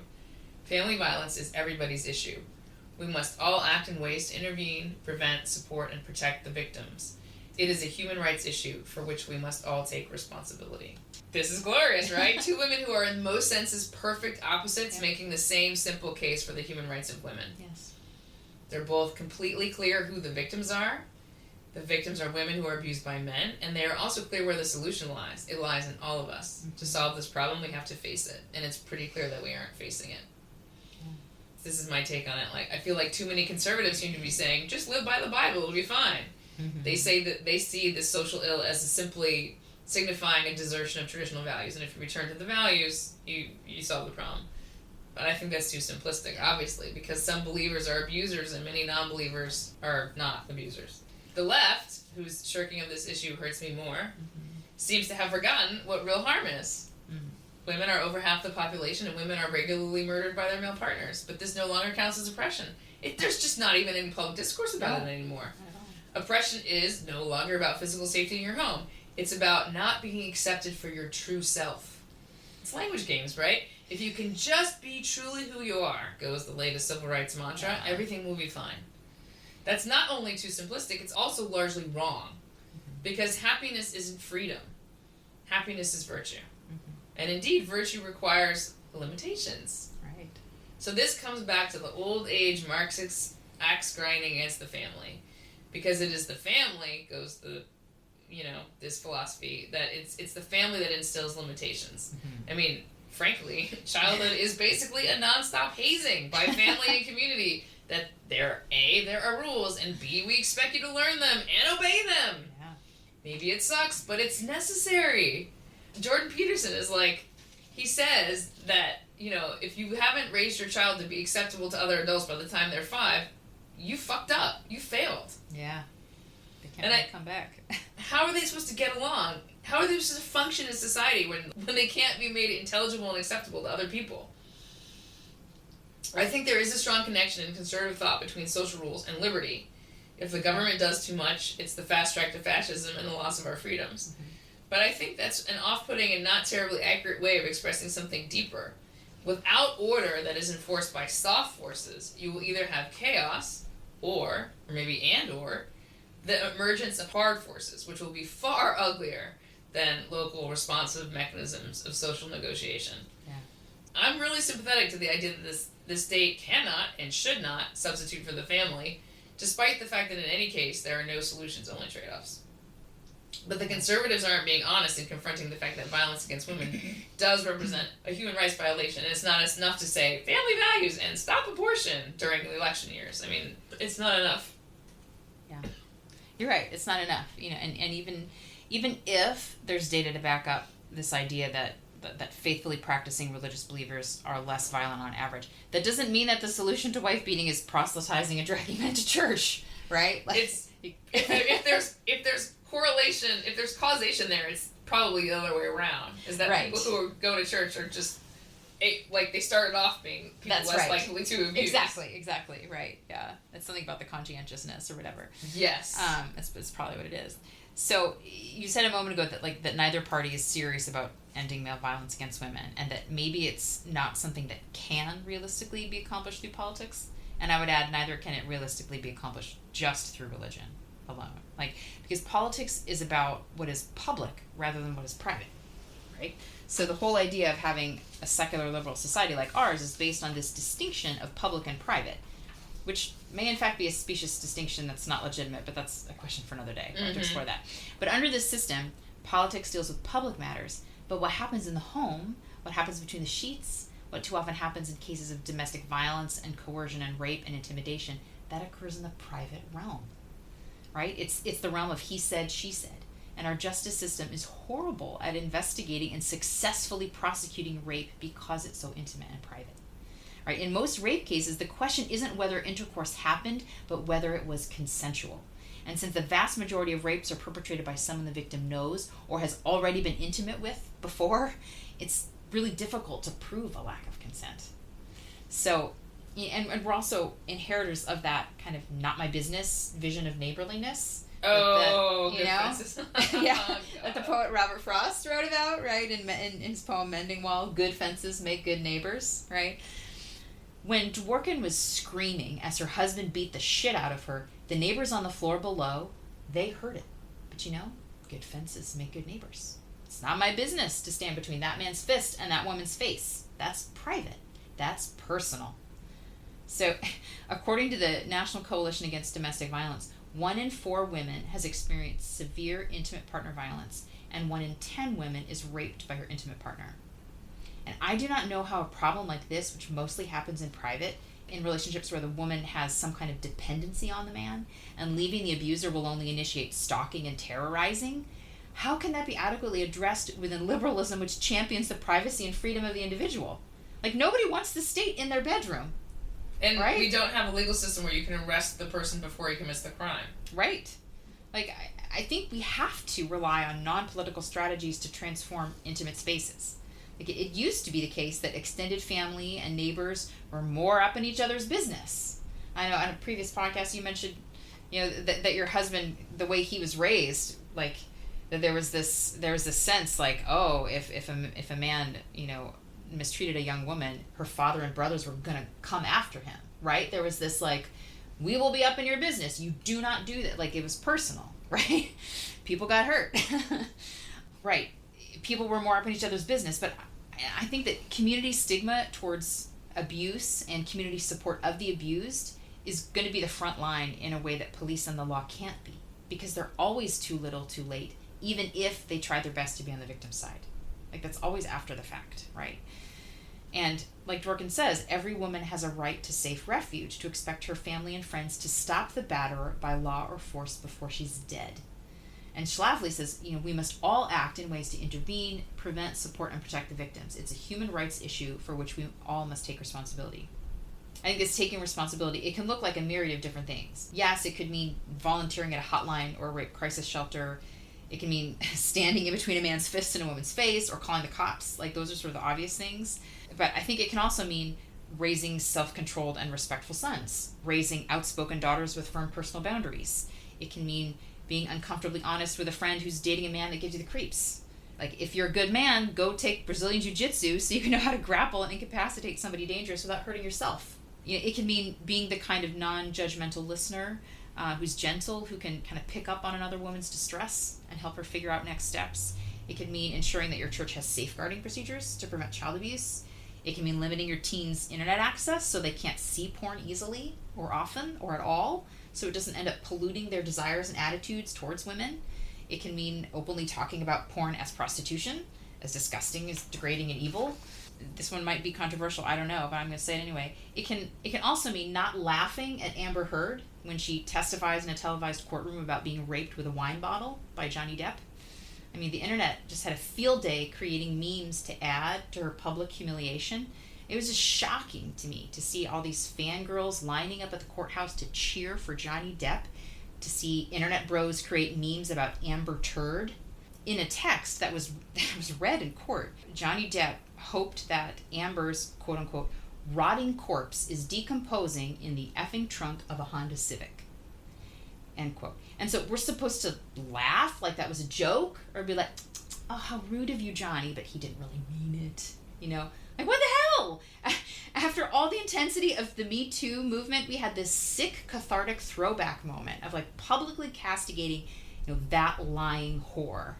[SPEAKER 2] Family violence is everybody's issue. We must all act in ways to intervene, prevent, support, and protect the victims. It is a human rights issue for which we must all take responsibility. This is glorious, right? Two women who are in most senses perfect opposites, making the same simple case for the human rights of women.
[SPEAKER 1] Yes.
[SPEAKER 2] They're both completely clear who the victims are. The victims are women who are abused by men, and they are also clear where the solution lies. It lies in all of us. Mm-hmm. To solve this problem, we have to face it, and it's pretty clear that we aren't facing it. This is my take on it. I feel like too many conservatives seem to be saying, just live by the Bible, it'll be fine. Mm-hmm. They say that they see this social ill as simply signifying a desertion of traditional values, and if you return to the values, you solve the problem. But I think that's too simplistic, obviously, because some believers are abusers and many non-believers are not abusers. The left, whose shirking of this issue hurts me more, mm-hmm. seems to have forgotten what real harm is. Mm-hmm. Women are over half the population, and women are regularly murdered by their male partners. But this no longer counts as oppression. There's just not even any public discourse about it anymore. Oppression is no longer about physical safety in your home. It's about not being accepted for your true self. It's language games, right? If you can just be truly who you are, goes the latest civil rights mantra, everything will be fine. That's not only too simplistic, it's also largely wrong. Because happiness isn't freedom. Happiness is virtue. And indeed, virtue requires limitations. Right. So this comes back to the old age Marxist axe grinding against the family. Because it is the family, goes the, this philosophy, that it's the family that instills limitations. Mm-hmm. I mean, frankly, childhood is basically a nonstop hazing by family and community. That there are rules, and B, we expect you to learn them and obey them. Yeah. Maybe it sucks, but it's necessary. Jordan Peterson is he says that, if you haven't raised your child to be acceptable to other adults by the time they're 5, you fucked up. You failed.
[SPEAKER 1] Yeah. They can't come back.
[SPEAKER 2] How are they supposed to get along? How are they supposed to function in society when they can't be made intelligible and acceptable to other people? I think there is a strong connection in conservative thought between social rules and liberty. If the government does too much, it's the fast track to fascism and the loss of our freedoms. Mm-hmm. But I think that's an off-putting and not terribly accurate way of expressing something deeper. Without order that is enforced by soft forces, you will either have chaos or the emergence of hard forces, which will be far uglier than local responsive mechanisms of social negotiation.
[SPEAKER 1] Yeah.
[SPEAKER 2] I'm really sympathetic to the idea that this state cannot and should not substitute for the family, despite the fact that in any case there are no solutions, only trade-offs. But the conservatives aren't being honest in confronting the fact that violence against women does represent a human rights violation. And it's not enough to say family values and stop abortion during the election years. I mean, it's not enough.
[SPEAKER 1] Yeah, you're right. It's not enough. And even if there's data to back up this idea that faithfully practicing religious believers are less violent on average, that doesn't mean that the solution to wife beating is proselytizing and dragging men to church, right? Like,
[SPEAKER 2] if there's correlation, if there's causation there, it's probably the other way around. Is that
[SPEAKER 1] right.
[SPEAKER 2] People who go to church are just like they started off being people
[SPEAKER 1] That's
[SPEAKER 2] less
[SPEAKER 1] right.
[SPEAKER 2] likely to abuse.
[SPEAKER 1] Exactly, right. Yeah, it's something about the conscientiousness or whatever.
[SPEAKER 2] Yes.
[SPEAKER 1] It's probably what it is. So you said a moment ago that neither party is serious about ending male violence against women, and that maybe it's not something that can realistically be accomplished through politics. And I would add, neither can it realistically be accomplished just through religion alone. Because politics is about what is public rather than what is private, right? So the whole idea of having a secular liberal society like ours is based on this distinction of public and private, which may in fact be a specious distinction that's not legitimate, but that's a question for another day. We'll have to explore that. But under this system, politics deals with public matters, but what happens in the home, what happens between the sheets, what too often happens in cases of domestic violence and coercion and rape and intimidation, that occurs in the private realm, right? It's the realm of he said, she said. And our justice system is horrible at investigating and successfully prosecuting rape because it's so intimate and private. Right? In most rape cases, the question isn't whether intercourse happened, but whether it was consensual. And since the vast majority of rapes are perpetrated by someone the victim knows or has already been intimate with before, it's really difficult to prove a lack of consent. So, and we're also inheritors of that kind of not my business vision of neighborliness.
[SPEAKER 2] Oh,
[SPEAKER 1] that,
[SPEAKER 2] fences.
[SPEAKER 1] Yeah,
[SPEAKER 2] Oh,
[SPEAKER 1] that the poet Robert Frost wrote about, right, in his poem Mending Wall, good fences make good neighbors, right? When Dworkin was screaming as her husband beat the shit out of her, the neighbors on the floor below, they heard it. But good fences make good neighbors. It's not my business to stand between that man's fist and that woman's face. That's private. That's personal. So, according to the National Coalition Against Domestic Violence, 1 in 4 women has experienced severe intimate partner violence, and 1 in 10 women is raped by her intimate partner. And I do not know how a problem like this, which mostly happens in private, in relationships where the woman has some kind of dependency on the man, and leaving the abuser will only initiate stalking and terrorizing, how can that be adequately addressed within liberalism, which champions the privacy and freedom of the individual? Nobody wants the state in their bedroom.
[SPEAKER 2] And
[SPEAKER 1] right?
[SPEAKER 2] We don't have a legal system where you can arrest the person before he commits the crime.
[SPEAKER 1] Right. I think we have to rely on non-political strategies to transform intimate spaces. It used to be the case that extended family and neighbors were more up in each other's business. I know on a previous podcast you mentioned, that your husband, the way he was raised, that there was this sense if a man, mistreated a young woman, her father and brothers were gonna come after him, right? There was this we will be up in your business. You do not do that. It was personal, right? People got hurt, right? People were more up in each other's business, but I think that community stigma towards abuse and community support of the abused is going to be the front line in a way that police and the law can't be, because they're always too little, too late, even if they try their best to be on the victim's side. That's always after the fact, right? And like Dworkin says, every woman has a right to safe refuge, to expect her family and friends to stop the batterer by law or force before she's dead. And Schlafly says, we must all act in ways to intervene, prevent, support, and protect the victims. It's a human rights issue for which we all must take responsibility. I think this taking responsibility, it can look like a myriad of different things. Yes, it could mean volunteering at a hotline or a rape crisis shelter. It can mean standing in between a man's fist and a woman's face, or calling the cops. Those are sort of the obvious things. But I think it can also mean raising self-controlled and respectful sons, raising outspoken daughters with firm personal boundaries. It can mean being uncomfortably honest with a friend who's dating a man that gives you the creeps. Like, if you're a good man, go take Brazilian Jiu-Jitsu so you can know how to grapple and incapacitate somebody dangerous without hurting yourself. It can mean being the kind of non-judgmental listener who's gentle, who can kind of pick up on another woman's distress and help her figure out next steps. It can mean ensuring that your church has safeguarding procedures to prevent child abuse. It can mean limiting your teens' internet access so they can't see porn easily or often or at all, so it doesn't end up polluting their desires and attitudes towards women. It can mean openly talking about porn as prostitution, as disgusting, as degrading and evil. This one might be controversial, I don't know, but I'm going to say it anyway. It can also mean not laughing at Amber Heard when she testifies in a televised courtroom about being raped with a wine bottle by Johnny Depp. I mean, the internet just had a field day creating memes to add to her public humiliation. It was just shocking to me to see all these fangirls lining up at the courthouse to cheer for Johnny Depp, to see internet bros create memes about Amber Turd. In a text that was read in court, Johnny Depp hoped that Amber's quote-unquote rotting corpse is decomposing in the effing trunk of a Honda Civic, end quote. And so we're supposed to laugh like that was a joke, or be like, oh, how rude of you, Johnny, but he didn't really mean it, Like, what the hell? After all the intensity of the Me Too movement, we had this sick, cathartic throwback moment of, like, publicly castigating, that lying whore.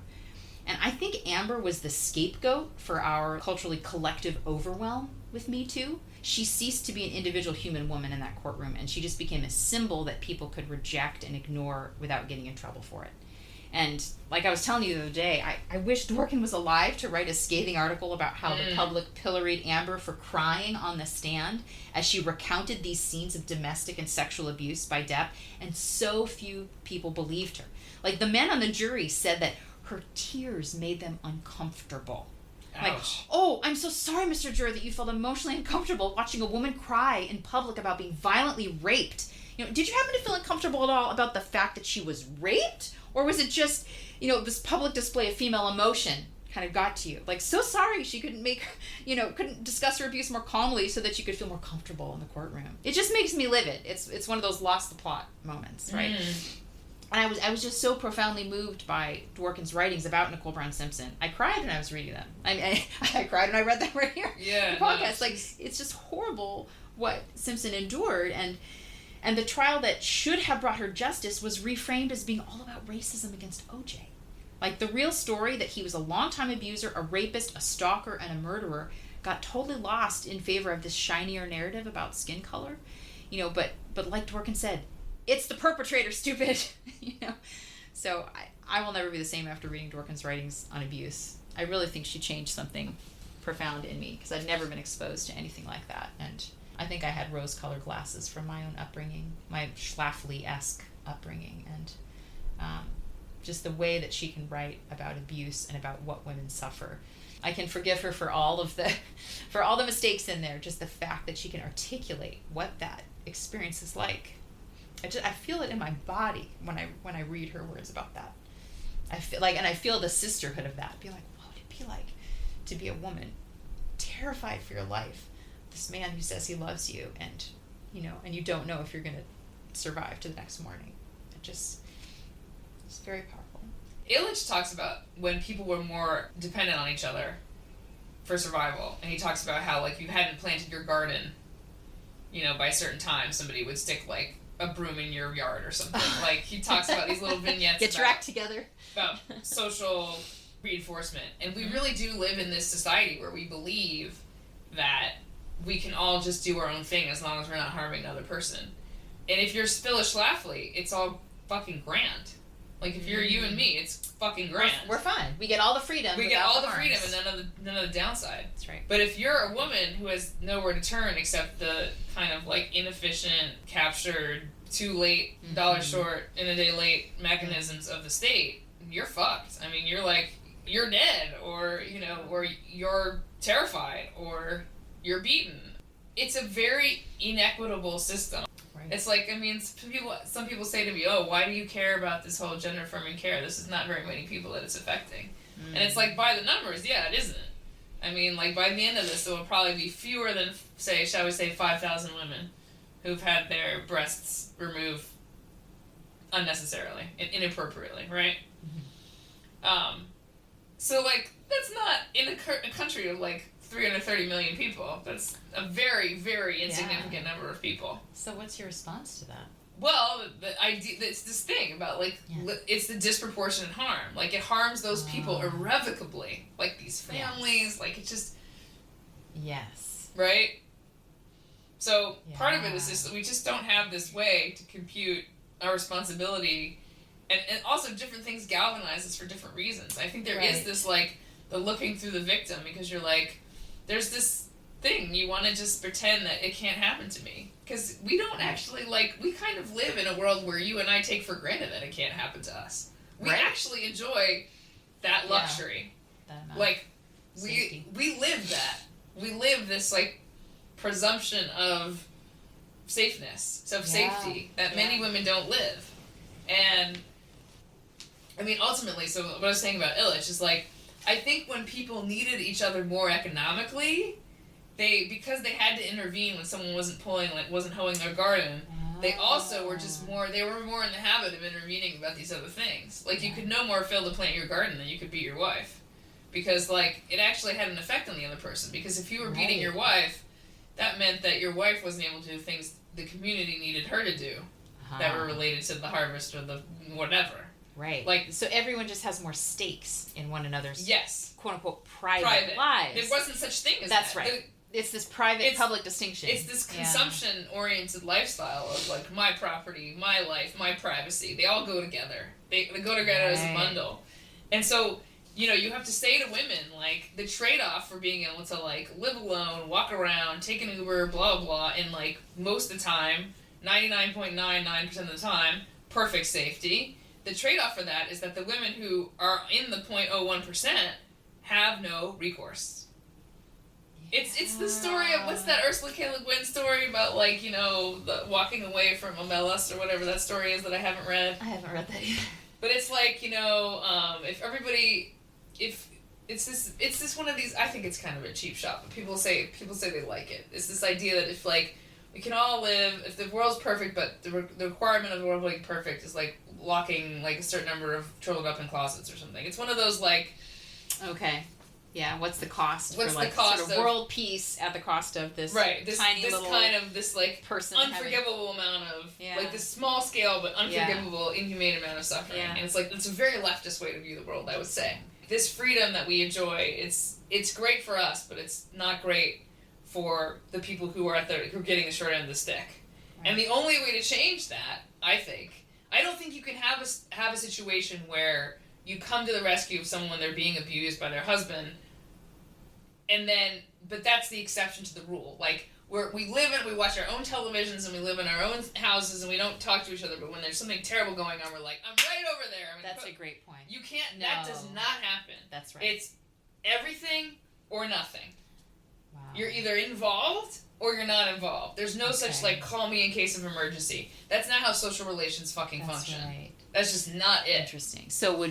[SPEAKER 1] And I think Amber was the scapegoat for our culturally collective overwhelm with Me Too. She ceased to be an individual human woman in that courtroom, and she just became a symbol that people could reject and ignore without getting in trouble for it. And like I was telling you the other day, I wish Dworkin was alive to write a scathing article about how the public pilloried Amber for crying on the stand as she recounted these scenes of domestic and sexual abuse by Depp, and so few people believed her. Like, the men on the jury said that her tears made them uncomfortable. Ouch. Like, oh, I'm so sorry, Mr. Juror, that you felt emotionally uncomfortable watching a woman cry in public about being violently raped. Did you happen to feel uncomfortable at all about the fact that she was raped? Or was it just, this public display of female emotion kind of got to you? Like, so sorry she couldn't couldn't discuss her abuse more calmly so that she could feel more comfortable in the courtroom. It just makes me livid. It's one of those lost the plot moments, right? And I was just so profoundly moved by Dworkin's writings about Nicole Brown Simpson. I cried when I was reading them. I cried when I read them right here.
[SPEAKER 2] Yeah.
[SPEAKER 1] The podcast. No, it's just horrible what Simpson endured, and the trial that should have brought her justice was reframed as being all about racism against OJ. Like, the real story that he was a longtime abuser, a rapist, a stalker, and a murderer got totally lost in favor of this shinier narrative about skin color. But like Dworkin said, it's the perpetrator, stupid. So I will never be the same after reading Dworkin's writings on abuse. I really think she changed something profound in me, because I'd never been exposed to anything like that. And I think I had rose-colored glasses from my own upbringing, my Schlafly-esque upbringing, and just the way that she can write about abuse and about what women suffer. I can forgive her for all the mistakes in there, just the fact that she can articulate what that experience is like. I feel it in my body when I read her words about that. I feel the sisterhood of that. Be like, what would it be like to be a woman terrified for your life? This man who says he loves you, and you don't know if you're going to survive to the next morning. It's very powerful.
[SPEAKER 2] Illich talks about when people were more dependent on each other for survival, and he talks about how, like, you hadn't planted your garden, by a certain time, somebody would stick, like, a broom in your yard or something. Like, he talks about these little vignettes.
[SPEAKER 1] Get your act together.
[SPEAKER 2] About social reinforcement. And we really do live in this society where we believe that we can all just do our own thing as long as we're not harming another person. And if you're still a Schlafly, it's all fucking grand. Like, if you're you and me, it's fucking grand.
[SPEAKER 1] We're fine. We get all the freedom.
[SPEAKER 2] We get all the freedom and none of the downside.
[SPEAKER 1] That's right.
[SPEAKER 2] But if you're a woman who has nowhere to turn except the kind of, like, inefficient, captured, too late, dollar short, in a day late mechanisms of the state, you're fucked. I mean, you're dead, or you're terrified, or you're beaten. It's a very inequitable system. Right. It's like, I mean, some people say to me, oh, why do you care about this whole gender affirming care? This is not very many people that it's affecting. And it's like, by the numbers, yeah, it isn't. I mean, like, by the end of this, there will probably be fewer than, shall we say, 5,000 women who've had their breasts removed unnecessarily and inappropriately, right? So, like, that's not in a country of, like, 330 million people. That's a very, very insignificant number of people.
[SPEAKER 1] So what's your response to that?
[SPEAKER 2] Well, the idea, it's this thing about, like, it's the disproportionate harm. Like, it harms those people irrevocably. Like, these families, like, it just...
[SPEAKER 1] Yes.
[SPEAKER 2] Right? So, part of it is just that we just don't have this way to compute our responsibility. And also, different things galvanize us for different reasons. I think there is this, like, the looking through the victim, because you're like, there's this thing, you want to just pretend that it can't happen to me. Because we don't actually, like, we kind of live in a world where you and I take for granted that it can't happen to us. We actually enjoy that luxury. Like, we live that. We live this, like, presumption of safeness, of safety, that many women don't live. And, I mean, ultimately, so what I was saying about Illich is, like, I think when people needed each other more economically, because they had to intervene when someone wasn't hoeing their garden, they also were just more, they were more in the habit of intervening about these other things. Like, you could no more fail to plant your garden than you could beat your wife. Because, like, it actually had an effect on the other person. Because if you were beating your wife, that meant that your wife wasn't able to do things the community needed her to do that were related to the harvest or the whatever.
[SPEAKER 1] Right. Like, so everyone just has more stakes in one another's quote-unquote private lives.
[SPEAKER 2] There wasn't such thing as
[SPEAKER 1] That's right. It's this private-public distinction.
[SPEAKER 2] It's this consumption-oriented lifestyle of, like, my property, my life, my privacy. They all go together. They go together as a bundle. And so, you know, you have to say to women, like, the trade-off for being able to, like, live alone, walk around, take an Uber, blah, blah, blah, and, like, most of the time, 99.99% of the time, perfect safety. The trade-off for that is that the women who are in the 0.01% have no recourse. It's the story of, what's that Ursula K. Le Guin story about, like, you know, the walking away from a molest or whatever that story is that I haven't read.
[SPEAKER 1] I haven't read that either.
[SPEAKER 2] But it's like, you know, if it's this one of these, I think it's kind of a cheap shot, but people say they like it. It's this idea that if, like, we can all live, if the world's perfect, but the requirement of the world being perfect is, like, locking, like, a certain number of children up in closets or something. It's one of those, like...
[SPEAKER 1] Okay. Yeah, what's the cost
[SPEAKER 2] for,
[SPEAKER 1] like, sort of world peace at the cost of this tiny little kind of,
[SPEAKER 2] this, like,
[SPEAKER 1] person
[SPEAKER 2] unforgivable amount of, like, this small scale but unforgivable, inhumane amount of suffering. And it's, like, it's a very leftist way to view the world, I would say. This freedom that we enjoy, it's great for us, but it's not great for the people who are who are getting the short end of the stick. Right. And the only way to change that, I don't think you can have a situation where you come to the rescue of someone, they're being abused by their husband, and then, but that's the exception to the rule. Like, we watch our own televisions and we live in our own houses and we don't talk to each other, but when there's something terrible going on, we're like, I'm right over there.
[SPEAKER 1] That's a great point.
[SPEAKER 2] You can't, that does not happen.
[SPEAKER 1] That's right.
[SPEAKER 2] It's everything or nothing.
[SPEAKER 1] Wow.
[SPEAKER 2] You're either involved or you're not involved. There's no such, like, call me in case of emergency. That's not how social relations fucking function.
[SPEAKER 1] Right.
[SPEAKER 2] That's just not it.
[SPEAKER 1] Interesting. So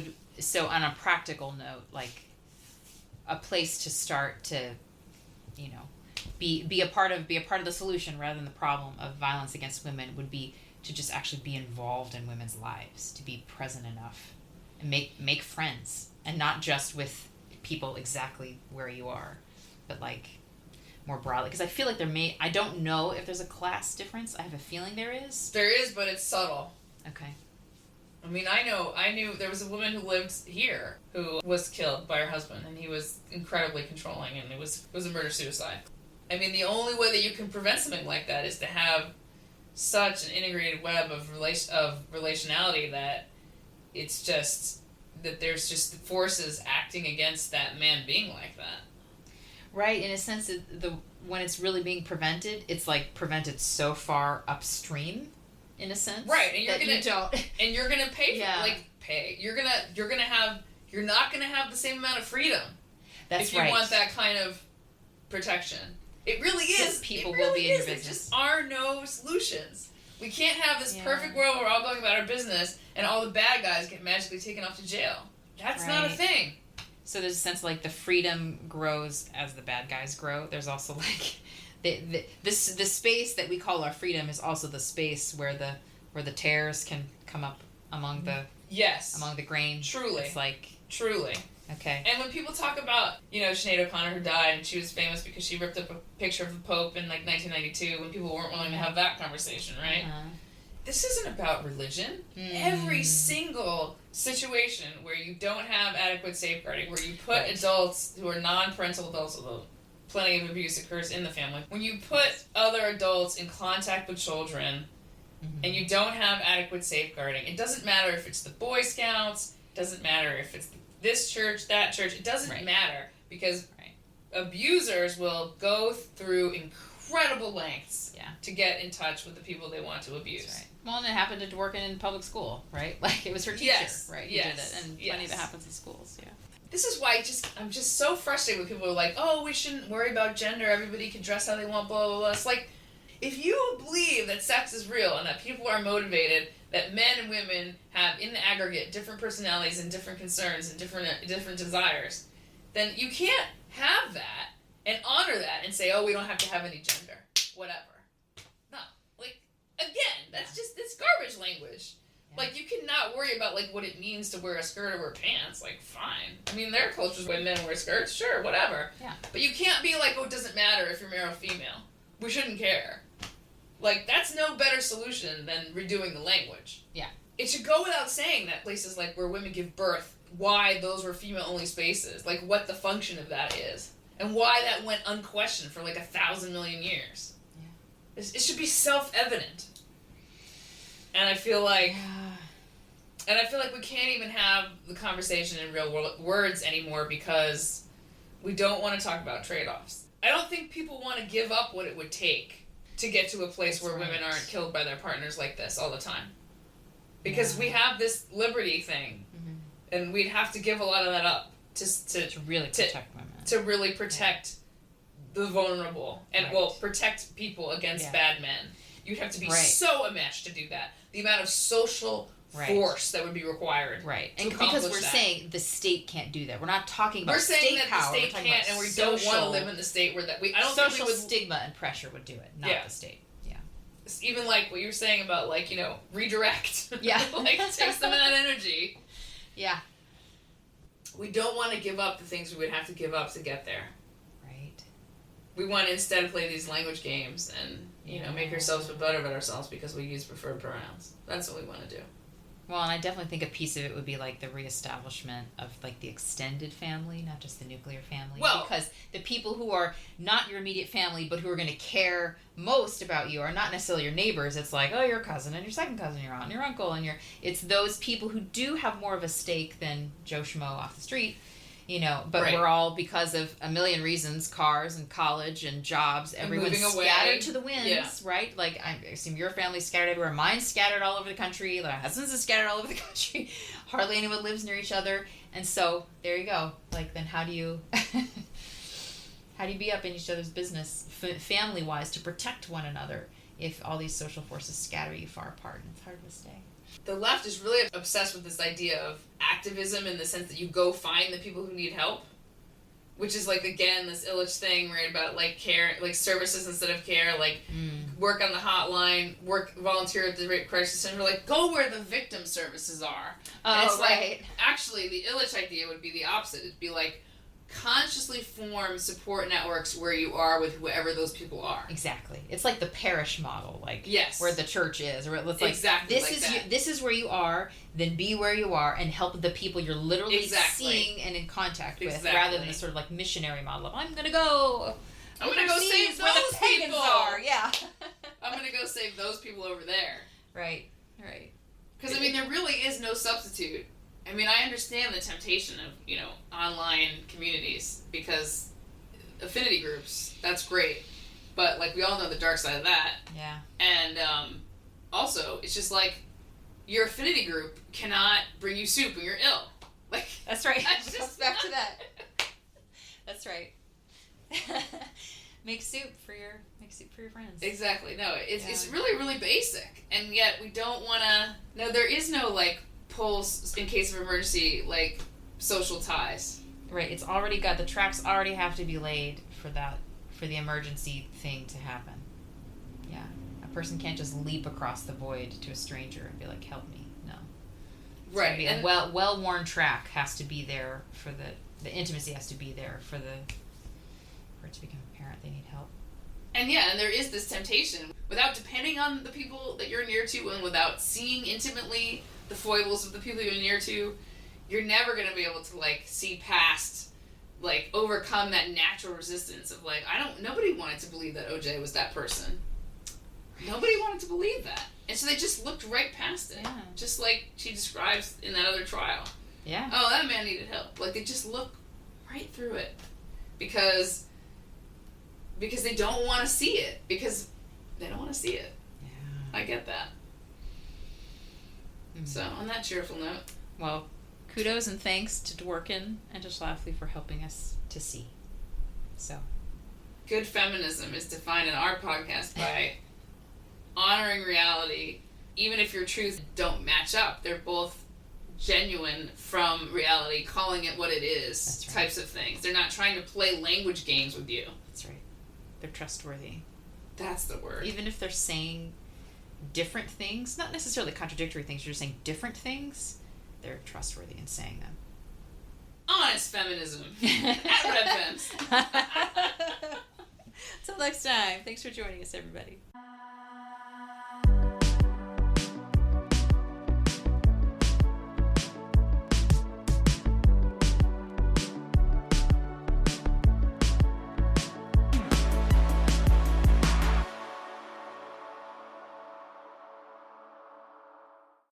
[SPEAKER 1] on a practical note, like, a place to start to, you know, be a part of the solution rather than the problem of violence against women would be to just actually be involved in women's lives, to be present enough and make friends, and not just with people exactly where you are, but, like, more broadly. Because I feel like I don't know if there's a class difference. I have a feeling there is.
[SPEAKER 2] There is, but it's subtle.
[SPEAKER 1] Okay.
[SPEAKER 2] I mean, I knew there was a woman who lived here who was killed by her husband, and he was incredibly controlling, and it was a murder-suicide. I mean, the only way that you can prevent something like that is to have such an integrated web of relationality that it's just, that there's just forces acting against that man being like that.
[SPEAKER 1] Right, in a sense, when it's really being prevented, it's, like, prevented so far upstream, in a sense.
[SPEAKER 2] Right, and you're gonna pay for pay. You're not gonna have the same amount of freedom.
[SPEAKER 1] That's
[SPEAKER 2] if you want that kind of protection. It really is.
[SPEAKER 1] People will be in your business.
[SPEAKER 2] There just are no solutions. We can't have this perfect world where we're all going about our business and all the bad guys get magically taken off to jail. That's not a thing.
[SPEAKER 1] So there's a sense, like, the freedom grows as the bad guys grow. There's also, like, the space that we call our freedom is also the space where the tares can come up among the grain.
[SPEAKER 2] Truly.
[SPEAKER 1] It's like,
[SPEAKER 2] truly.
[SPEAKER 1] Okay.
[SPEAKER 2] And when people talk about, Sinead O'Connor, who died, and she was famous because she ripped up a picture of the Pope in, 1992, when people weren't willing to have that conversation, right?
[SPEAKER 1] Uh-huh.
[SPEAKER 2] This isn't about religion. Every single situation where you don't have adequate safeguarding, where you put adults who are non-parental adults, although plenty of abuse occurs in the family, when you put other adults in contact with children and you don't have adequate safeguarding, it doesn't matter if it's the Boy Scouts, it doesn't matter if it's this church, that church, it doesn't matter, because abusers will go through incredible lengths to get in touch with the people they want to abuse.
[SPEAKER 1] That's right. Well, and it happened to working in public school, right? Like, it was her teacher, right? Who did it, and plenty of it happens in schools,
[SPEAKER 2] This is why I'm just so frustrated when people are like, oh, we shouldn't worry about gender, everybody can dress how they want, blah, blah, blah. It's like, if you believe that sex is real and that people are motivated, that men and women have, in the aggregate, different personalities and different concerns and different desires, then you can't have that and honor that and say, oh, we don't have to have any gender, whatever. No. Like, again, that's just, it's garbage language. Like, you cannot worry about, what it means to wear a skirt or wear pants. Like, fine. I mean, there are cultures where men wear skirts, sure, whatever.
[SPEAKER 1] Yeah. But
[SPEAKER 2] you can't be like, oh, it doesn't matter if you're male or female. We shouldn't care. Like, that's no better solution than redoing the language.
[SPEAKER 1] Yeah.
[SPEAKER 2] It should go without saying that places like where women give birth, why those were female-only spaces. Like, what the function of that is. And why that went unquestioned for, 1,000 million years. Yeah. It should be self-evident. And I feel like... And I feel like we can't even have the conversation in real words anymore because we don't want to talk about trade-offs. I don't think people want to give up what it would take to get to a place where women aren't killed by their partners like this all the time. Because we have this liberty thing, and we'd have to give a lot of that up to
[SPEAKER 1] really protect women.
[SPEAKER 2] To really protect the vulnerable, and, protect people against bad men. You'd have to be so enmeshed to do that. The amount of social force that would be required.
[SPEAKER 1] Right. And because we're saying the state can't do that. We're not talking about
[SPEAKER 2] state
[SPEAKER 1] state
[SPEAKER 2] power.
[SPEAKER 1] We're
[SPEAKER 2] saying that the state can't, and we don't want to live in the state where that we. I don't
[SPEAKER 1] social
[SPEAKER 2] think we would,
[SPEAKER 1] stigma and pressure would do it, not the state. Yeah.
[SPEAKER 2] It's even like what you were saying about redirect.
[SPEAKER 1] Yeah.
[SPEAKER 2] Take some of that energy.
[SPEAKER 1] Yeah.
[SPEAKER 2] We don't want to give up the things we would have to give up to get there.
[SPEAKER 1] Right.
[SPEAKER 2] We want to instead play these language games and make ourselves feel better about ourselves because we use preferred pronouns. That's what we want to do.
[SPEAKER 1] Well, and I definitely think a piece of it would be the reestablishment of the extended family, not just the nuclear family.
[SPEAKER 2] Well,
[SPEAKER 1] because the people who are not your immediate family, but who are going to care most about you are not necessarily your neighbors. It's your cousin and your second cousin, your aunt and your uncle, and it's those people who do have more of a stake than Joe Schmo off the street. But we're all, because of a million reasons, cars and college and jobs, everyone's scattered to the winds, right? I assume your family's scattered everywhere. Mine's scattered all over the country. My husband's is scattered all over the country. Hardly anyone lives near each other. And so, there you go. Then how do you... how do you be up in each other's business, family-wise, to protect one another if all these social forces scatter you far apart? And it's hard to stay.
[SPEAKER 2] The left is really obsessed with this idea of activism in the sense that you go find the people who need help, which is again this Illich thing, right, about care, services instead of care, work on the hotline, volunteer at the rape crisis center, go where the victim services are. And it's actually the Illich idea would be the opposite. It'd be consciously form support networks where you are with whoever those people are.
[SPEAKER 1] Exactly. It's the parish model,
[SPEAKER 2] yes,
[SPEAKER 1] where the church is, or it's
[SPEAKER 2] exactly
[SPEAKER 1] this is where you are, then be where you are and help the people you're literally seeing and in contact with, rather than the sort of missionary model of I'm gonna go
[SPEAKER 2] save
[SPEAKER 1] where
[SPEAKER 2] those
[SPEAKER 1] the pagans
[SPEAKER 2] people.
[SPEAKER 1] Are. Yeah.
[SPEAKER 2] I'm gonna go save those people over there.
[SPEAKER 1] Right.
[SPEAKER 2] Because there really is no substitute. I understand the temptation of, online communities, because affinity groups, that's great. But, we all know the dark side of that.
[SPEAKER 1] Yeah.
[SPEAKER 2] And, also, it's just your affinity group cannot bring you soup when you're ill.
[SPEAKER 1] That's right.
[SPEAKER 2] That's
[SPEAKER 1] just back to that. That's right. Make soup for your friends.
[SPEAKER 2] Exactly. No, it's really, really basic. And yet, we don't want to... No, there is no, pulls in case of emergency, social ties.
[SPEAKER 1] Right, it's already got, the tracks already have to be laid for the emergency thing to happen. Yeah, a person can't just leap across the void to a stranger and be help me. No.
[SPEAKER 2] Right.
[SPEAKER 1] And a well-worn track has to be there for the intimacy has to be there for it to become apparent they need help.
[SPEAKER 2] And and there is this temptation, without depending on the people that you're near to and without seeing intimately the foibles of the people you're near to, you're never going to be able to, like, see past, like, overcome that natural resistance of, like, nobody wanted to believe that OJ was that person. Nobody wanted to believe that. And so they just looked right past it.
[SPEAKER 1] Yeah.
[SPEAKER 2] Just like she describes in that other trial.
[SPEAKER 1] Yeah.
[SPEAKER 2] Oh, that man needed help. Like, they just look right through it. Because they don't want to see it. Because they don't want to see it.
[SPEAKER 1] Yeah.
[SPEAKER 2] I get that. Mm-hmm. So, on that cheerful note.
[SPEAKER 1] Well, kudos and thanks to Dworkin and to Schlafly for helping us to see. So.
[SPEAKER 2] Good feminism is defined in our podcast by honoring reality, even if your truths don't match up. They're both genuine from reality, calling it what it is.
[SPEAKER 1] That's right.
[SPEAKER 2] Types of things. They're not trying to play language games with you.
[SPEAKER 1] That's right. They're trustworthy.
[SPEAKER 2] That's the word.
[SPEAKER 1] Even if they're saying different things, not necessarily contradictory things, you're just saying different things, they're trustworthy in saying them.
[SPEAKER 2] Honest feminism. At Red Femmes.
[SPEAKER 1] Until next time. Thanks for joining us, everybody.